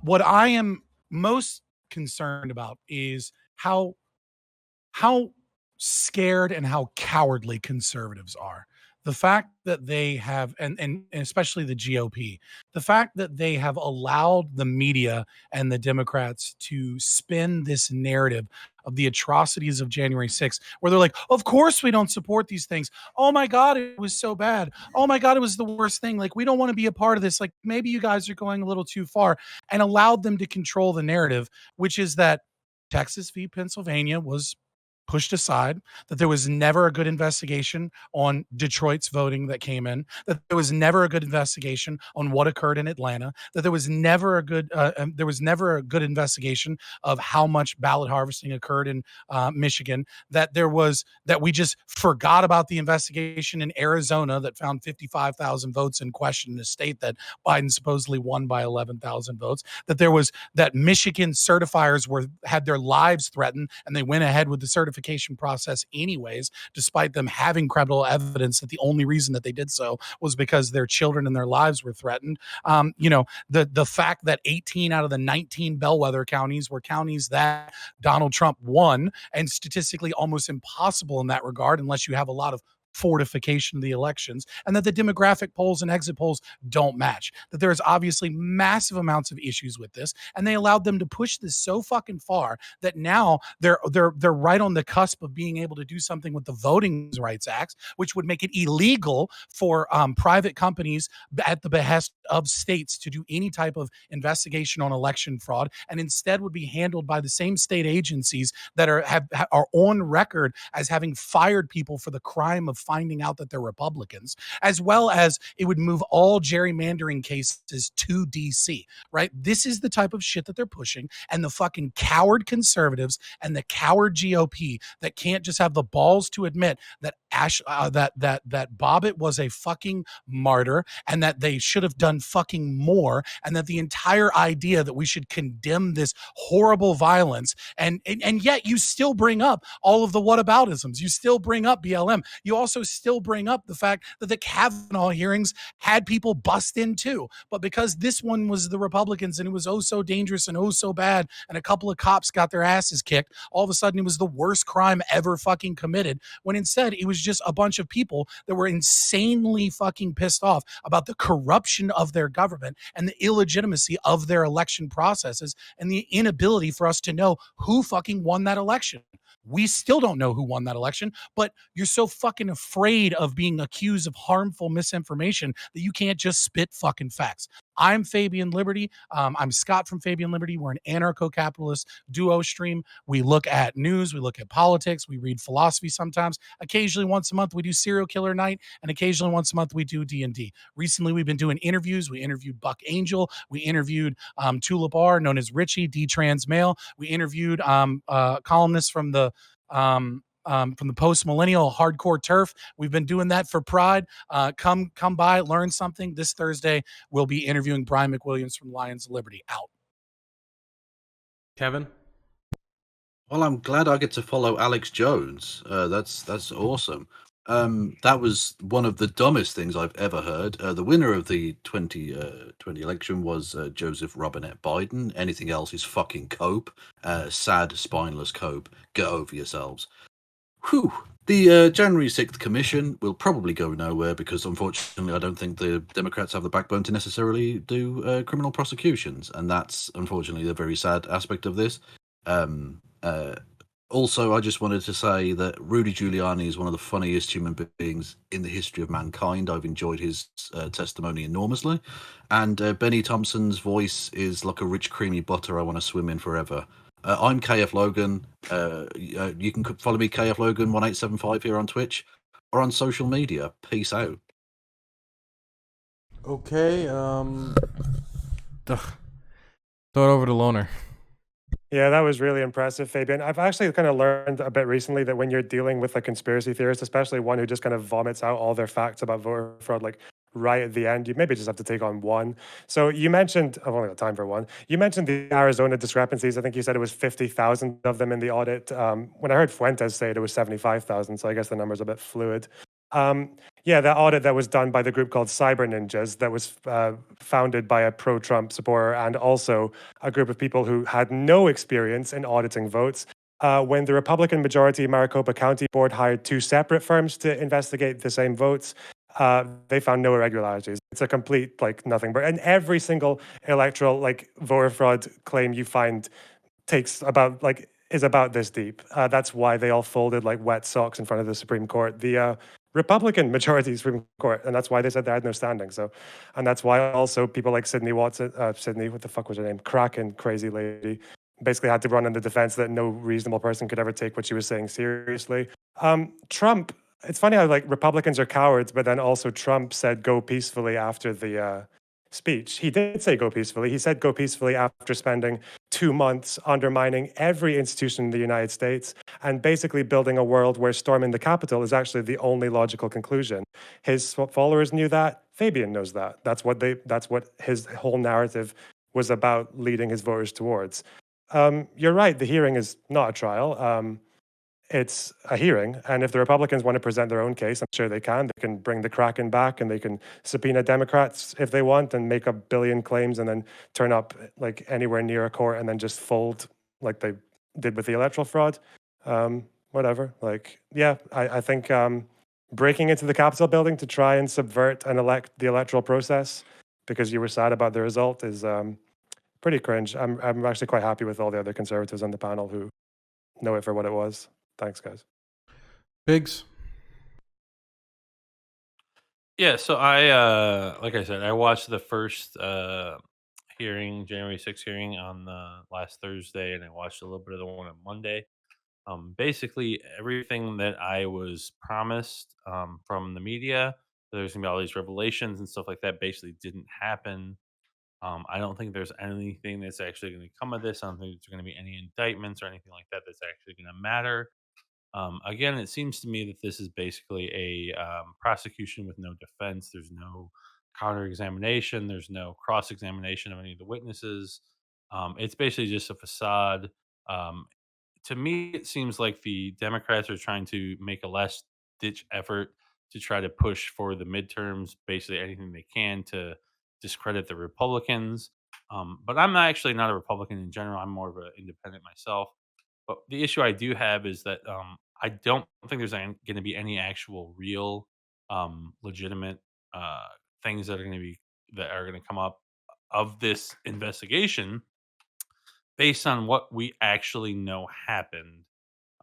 what I am most concerned about is how scared and how cowardly conservatives are. The fact that they have, and especially the GOP, the fact that they have allowed the media and the Democrats to spin this narrative of the atrocities of January 6th, where they're like, of course we don't support these things. Oh my God, it was so bad. Oh my God, it was the worst thing. Like, we don't want to be a part of this. Like, maybe you guys are going a little too far, and allowed them to control the narrative, which is that Texas v. Pennsylvania was pushed aside, that there was never a good investigation on Detroit's voting that came in, that there was never a good investigation on what occurred in Atlanta, that there was never a good investigation of how much ballot harvesting occurred in Michigan, that we just forgot about the investigation in Arizona that found 55,000 votes in question in a state that Biden supposedly won by 11,000 votes, that Michigan certifiers had their lives threatened and they went ahead with the certification process anyways, despite them having credible evidence that the only reason that they did so was because their children and their lives were threatened. The fact that 18 out of the 19 bellwether counties were counties that Donald Trump won, and statistically almost impossible in that regard unless you have a lot of fortification of the elections, and that the demographic polls and exit polls don't match, that there's obviously massive amounts of issues with this, and they allowed them to push this so fucking far that now they're right on the cusp of being able to do something with the Voting Rights Act, which would make it illegal for private companies at the behest of states to do any type of investigation on election fraud, and instead would be handled by the same state agencies that are on record as having fired people for the crime of finding out that they're Republicans, as well as it would move all gerrymandering cases to DC, right? This is the type of shit that they're pushing, and the fucking coward conservatives and the coward GOP that can't just have the balls to admit that that Bobbitt was a fucking martyr, and that they should have done fucking more, and that the entire idea that we should condemn this horrible violence, and yet you still bring up all of the whataboutisms. You still bring up BLM. You also still bring up the fact that the Kavanaugh hearings had people bust in too. But because this one was the Republicans and it was oh so dangerous and oh so bad, and a couple of cops got their asses kicked, all of a sudden it was the worst crime ever fucking committed, when instead it was just a bunch of people that were insanely fucking pissed off about the corruption of their government and the illegitimacy of their election processes and the inability for us to know who fucking won that election. We still don't know who won that election, but you're so fucking afraid of being accused of harmful misinformation that you can't just spit fucking facts. I'm Fabian Liberty. I'm Scott from Fabian Liberty. We're an anarcho-capitalist duo stream. We look at news, we look at politics, we read philosophy sometimes. Occasionally, once a month, we do Serial Killer Night, and occasionally, once a month, we do D&D. Recently, we've been doing interviews. We interviewed Buck Angel. We interviewed Tulip R, known as Richie, D-Trans Male. We interviewed columnists from the post-millennial hardcore turf. We've been doing that for Pride. Come by, learn something. This Thursday, we'll be interviewing Brian McWilliams from Lions of Liberty. Out. Kevin? Well, I'm glad I get to follow Alex Jones. That's awesome. That was one of the dumbest things I've ever heard. The winner of the 2020 election was Joseph Robinette Biden. Anything else is fucking cope. Sad, spineless cope. Get over yourselves. Whew. The January 6th commission will probably go nowhere because, unfortunately, I don't think the Democrats have the backbone to necessarily do criminal prosecutions. And that's, unfortunately, the very sad aspect of this. Also, I just wanted to say that Rudy Giuliani is one of the funniest human beings in the history of mankind. I've enjoyed his testimony enormously. And Benny Thompson's voice is like a rich, creamy butter I want to swim in forever. I'm KF Logan. You can follow me, KF Logan 1875 here on Twitch or on social media. Peace out. Okay. Throw it over to Loner. Yeah, that was really impressive, Fabian. I've actually kind of learned a bit recently that when you're dealing with a conspiracy theorist, especially one who just kind of vomits out all their facts about voter fraud, like right at the end, you maybe just have to take on one. So you mentioned, I've only got time for one. You mentioned the Arizona discrepancies. I think you said it was 50,000 of them in the audit. When I heard Fuentes say it was 75,000, so I guess the number's a bit fluid. Yeah, the audit that was done by the group called Cyber Ninjas that was founded by a pro-Trump supporter and also a group of people who had no experience in auditing votes. When the Republican majority Maricopa County Board hired two separate firms to investigate the same votes, they found no irregularities. It's a complete like nothing. And every single electoral like voter fraud claim you find is about this deep. That's why they all folded like wet socks in front of the Supreme Court. The Republican majority Supreme Court, and that's why they said they had no standing. So, and that's why also people like Sydney Watson, Sydney, what the fuck was her name? Kraken, crazy lady, basically had to run on the defense that no reasonable person could ever take what she was saying seriously. Trump, it's funny how like Republicans are cowards, but then also Trump said go peacefully after the speech. He did say go peacefully. He said go peacefully after spending 2 months undermining every institution in the United States and basically building a world where storming the Capitol is actually the only logical conclusion. His followers knew that. Fabian knows that. That's what his whole narrative was about leading his voters towards. You're right. The hearing is not a trial. It's a hearing. And if the Republicans want to present their own case, I'm sure they can. They can bring the Kraken back and they can subpoena Democrats if they want and make a billion claims and then turn up like anywhere near a court and then just fold like they did with the electoral fraud. Whatever. Like, yeah, I think breaking into the Capitol building to try and subvert and elect the electoral process because you were sad about the result is pretty cringe. I'm actually quite happy with all the other conservatives on the panel who know it for what it was. Thanks, guys. Biggs. Yeah, so I like I said, I watched the first hearing, January 6th hearing on last Thursday, and I watched a little bit of the one on Monday. Basically everything that I was promised from the media, there's gonna be all these revelations and stuff like that, basically didn't happen. I don't think there's anything that's actually going to come of this. I don't think there's going to be any indictments or anything like that that's actually going to matter. Again, it seems to me that this is basically a prosecution with no defense. There's no counter examination. There's no cross examination of any of the witnesses. It's basically just a facade. Um, to me, it seems like the Democrats are trying to make a last ditch effort to try to push for the midterms, basically anything they can to discredit the Republicans. But I'm actually not a Republican in general. I'm more of an independent myself. But the issue I do have is that I don't think there's going to be any actual real legitimate things that are going to come up of this investigation based on what we actually know happened.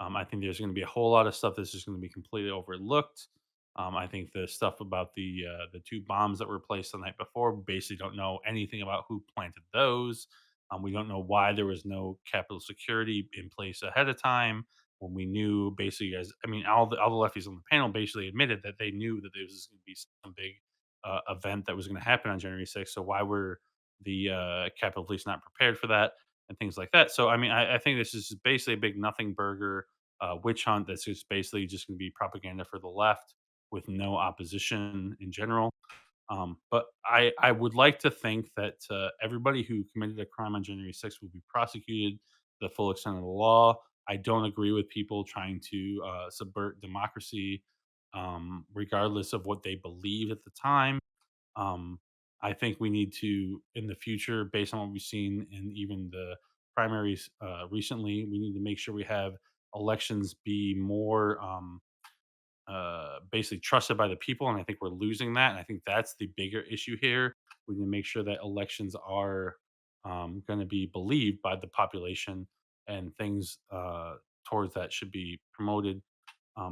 I think there's going to be a whole lot of stuff that's just going to be completely overlooked. I think the stuff about the 2 bombs that were placed the night before, we basically don't know anything about who planted those. We don't know why there was no Capitol security in place ahead of time when we knew basically, as I mean, all the lefties on the panel basically admitted that they knew that there was going to be some big event that was going to happen on January 6th. So why were the Capitol Police not prepared for that and things like that? So I mean, I think this is basically a big nothing burger witch hunt that's just basically just going to be propaganda for the left with no opposition in general. But I would like to think that everybody who committed a crime on January 6th will be prosecuted to the full extent of the law. I don't agree with people trying to subvert democracy, regardless of what they believed at the time. I think we need to, in the future, based on what we've seen in even the primaries recently, we need to make sure we have elections be more basically trusted by the people, and I think we're losing that. And I think that's the bigger issue here. We need to make sure that elections are going to be believed by the population, and things towards that should be promoted.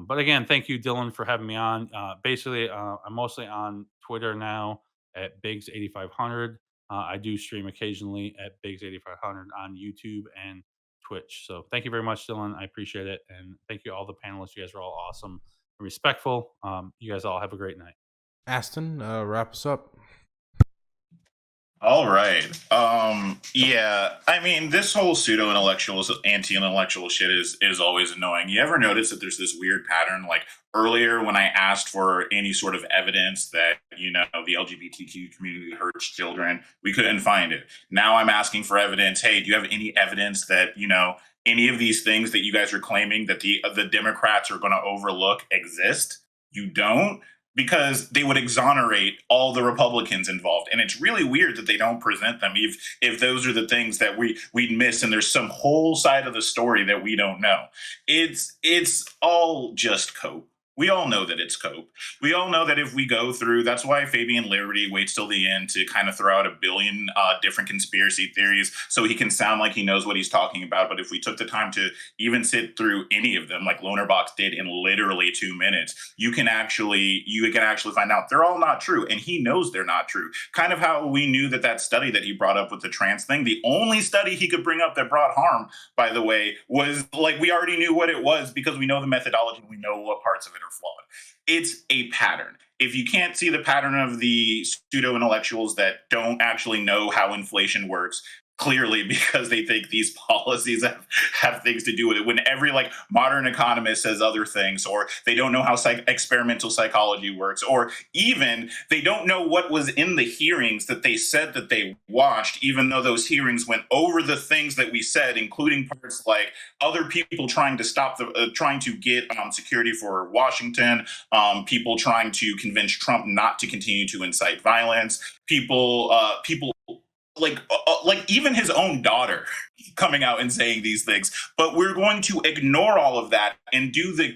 But again, thank you, Dylan, for having me on. Basically, I'm mostly on Twitter now at Biggs8500. I do stream occasionally at Biggs8500 on YouTube and Twitch. So thank you very much, Dylan. I appreciate it. And thank you, all the panelists. You guys are all awesome and respectful. You guys all have a great night. Aston, wrap us up. All right. Yeah, I mean, this whole pseudo-intellectual, anti-intellectual shit is always annoying. You ever notice that there's this weird pattern? Like earlier when I asked for any sort of evidence that, you know, the LGBTQ community hurts children, we couldn't find it. Now I'm asking for evidence. Hey, do you have any evidence that, you know, any of these things that you guys are claiming that the Democrats are going to overlook exist? You don't? Because they would exonerate all the Republicans involved. And it's really weird that they don't present them if those are the things that we'd miss and there's some whole side of the story that we don't know. It's all just cope. We all know that it's cope. We all know that if we go through, that's why Fabian Liberty waits till the end to kind of throw out a billion different conspiracy theories so he can sound like he knows what he's talking about. But if we took the time to even sit through any of them, like Lonerbox did in literally 2 minutes, you can actually find out they're all not true. And he knows they're not true. Kind of how we knew that study that he brought up with the trans thing, the only study he could bring up that brought harm, by the way, was like we already knew what it was because we know the methodology, we know what parts of it are flawed. It's a pattern. If you can't see the pattern of the pseudo-intellectuals that don't actually know how inflation works, clearly because they think these policies have things to do with it, when every like modern economist says other things, or they don't know how experimental psychology works, or even they don't know what was in the hearings that they said that they watched, even though those hearings went over the things that we said, including parts like other people trying to stop trying to get security for Washington, people trying to convince Trump not to continue to incite violence, people like even his own daughter coming out and saying these things. But we're going to ignore all of that and do the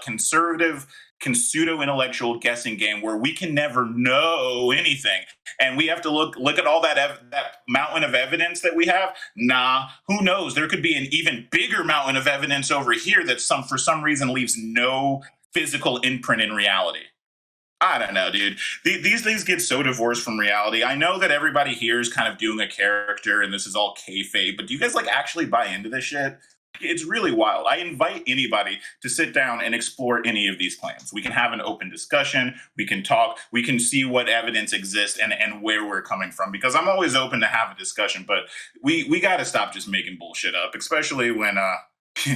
conservative pseudo-intellectual guessing game where we can never know anything, and we have to look at all that mountain of evidence that we have. Nah, who knows? There could be an even bigger mountain of evidence over here that for some reason leaves no physical imprint in reality. I don't know, dude. These things get so divorced from reality. I know that everybody here is kind of doing a character and this is all kayfabe, but do you guys like actually buy into this shit? It's really wild. I invite anybody to sit down and explore any of these claims. We can have an open discussion. We can talk. We can see what evidence exists and where we're coming from, because I'm always open to have a discussion, but we got to stop just making bullshit up, especially when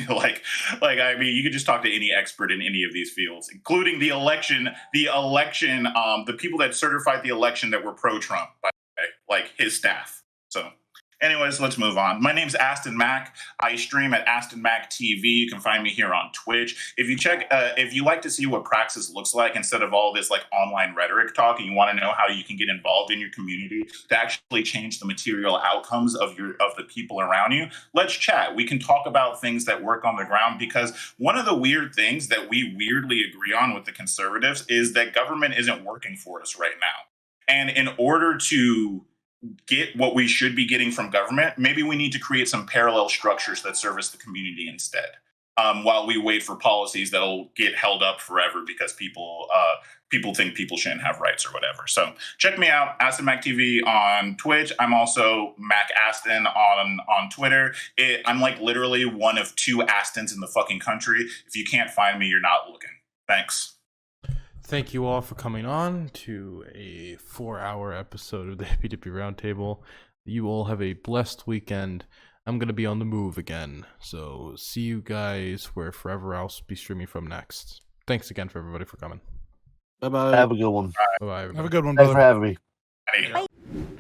like I mean, you could just talk to any expert in any of these fields, including the election, the people that certified the election that were pro-Trump, by the way, like his staff. So anyways, let's move on. My name's Aston Mac. I stream at Aston Mac TV. You can find me here on Twitch. If you like to see what Praxis looks like instead of all this like online rhetoric talk, and you want to know how you can get involved in your community to actually change the material outcomes of the people around you, let's chat. We can talk about things that work on the ground, because one of the weird things that we weirdly agree on with the conservatives is that government isn't working for us right now. And in order to get what we should be getting from government, maybe we need to create some parallel structures that service the community instead, while we wait for policies that'll get held up forever because people think people shouldn't have rights or whatever. So check me out, Aston Mac TV on Twitch. I'm also Mac Aston on Twitter. I'm like literally one of 2 Astons in the fucking country. If you can't find me, you're not looking. Thanks. Thank you all for coming on to a 4-hour episode of the Hippy Dippy Roundtable. You all have a blessed weekend. I'm going to be on the move again, so see you guys wherever else be streaming from next. Thanks again for everybody for coming. Bye-bye. Have a good one. Bye-bye, everybody. Have a good one, Thanks brother. for having me. Bye.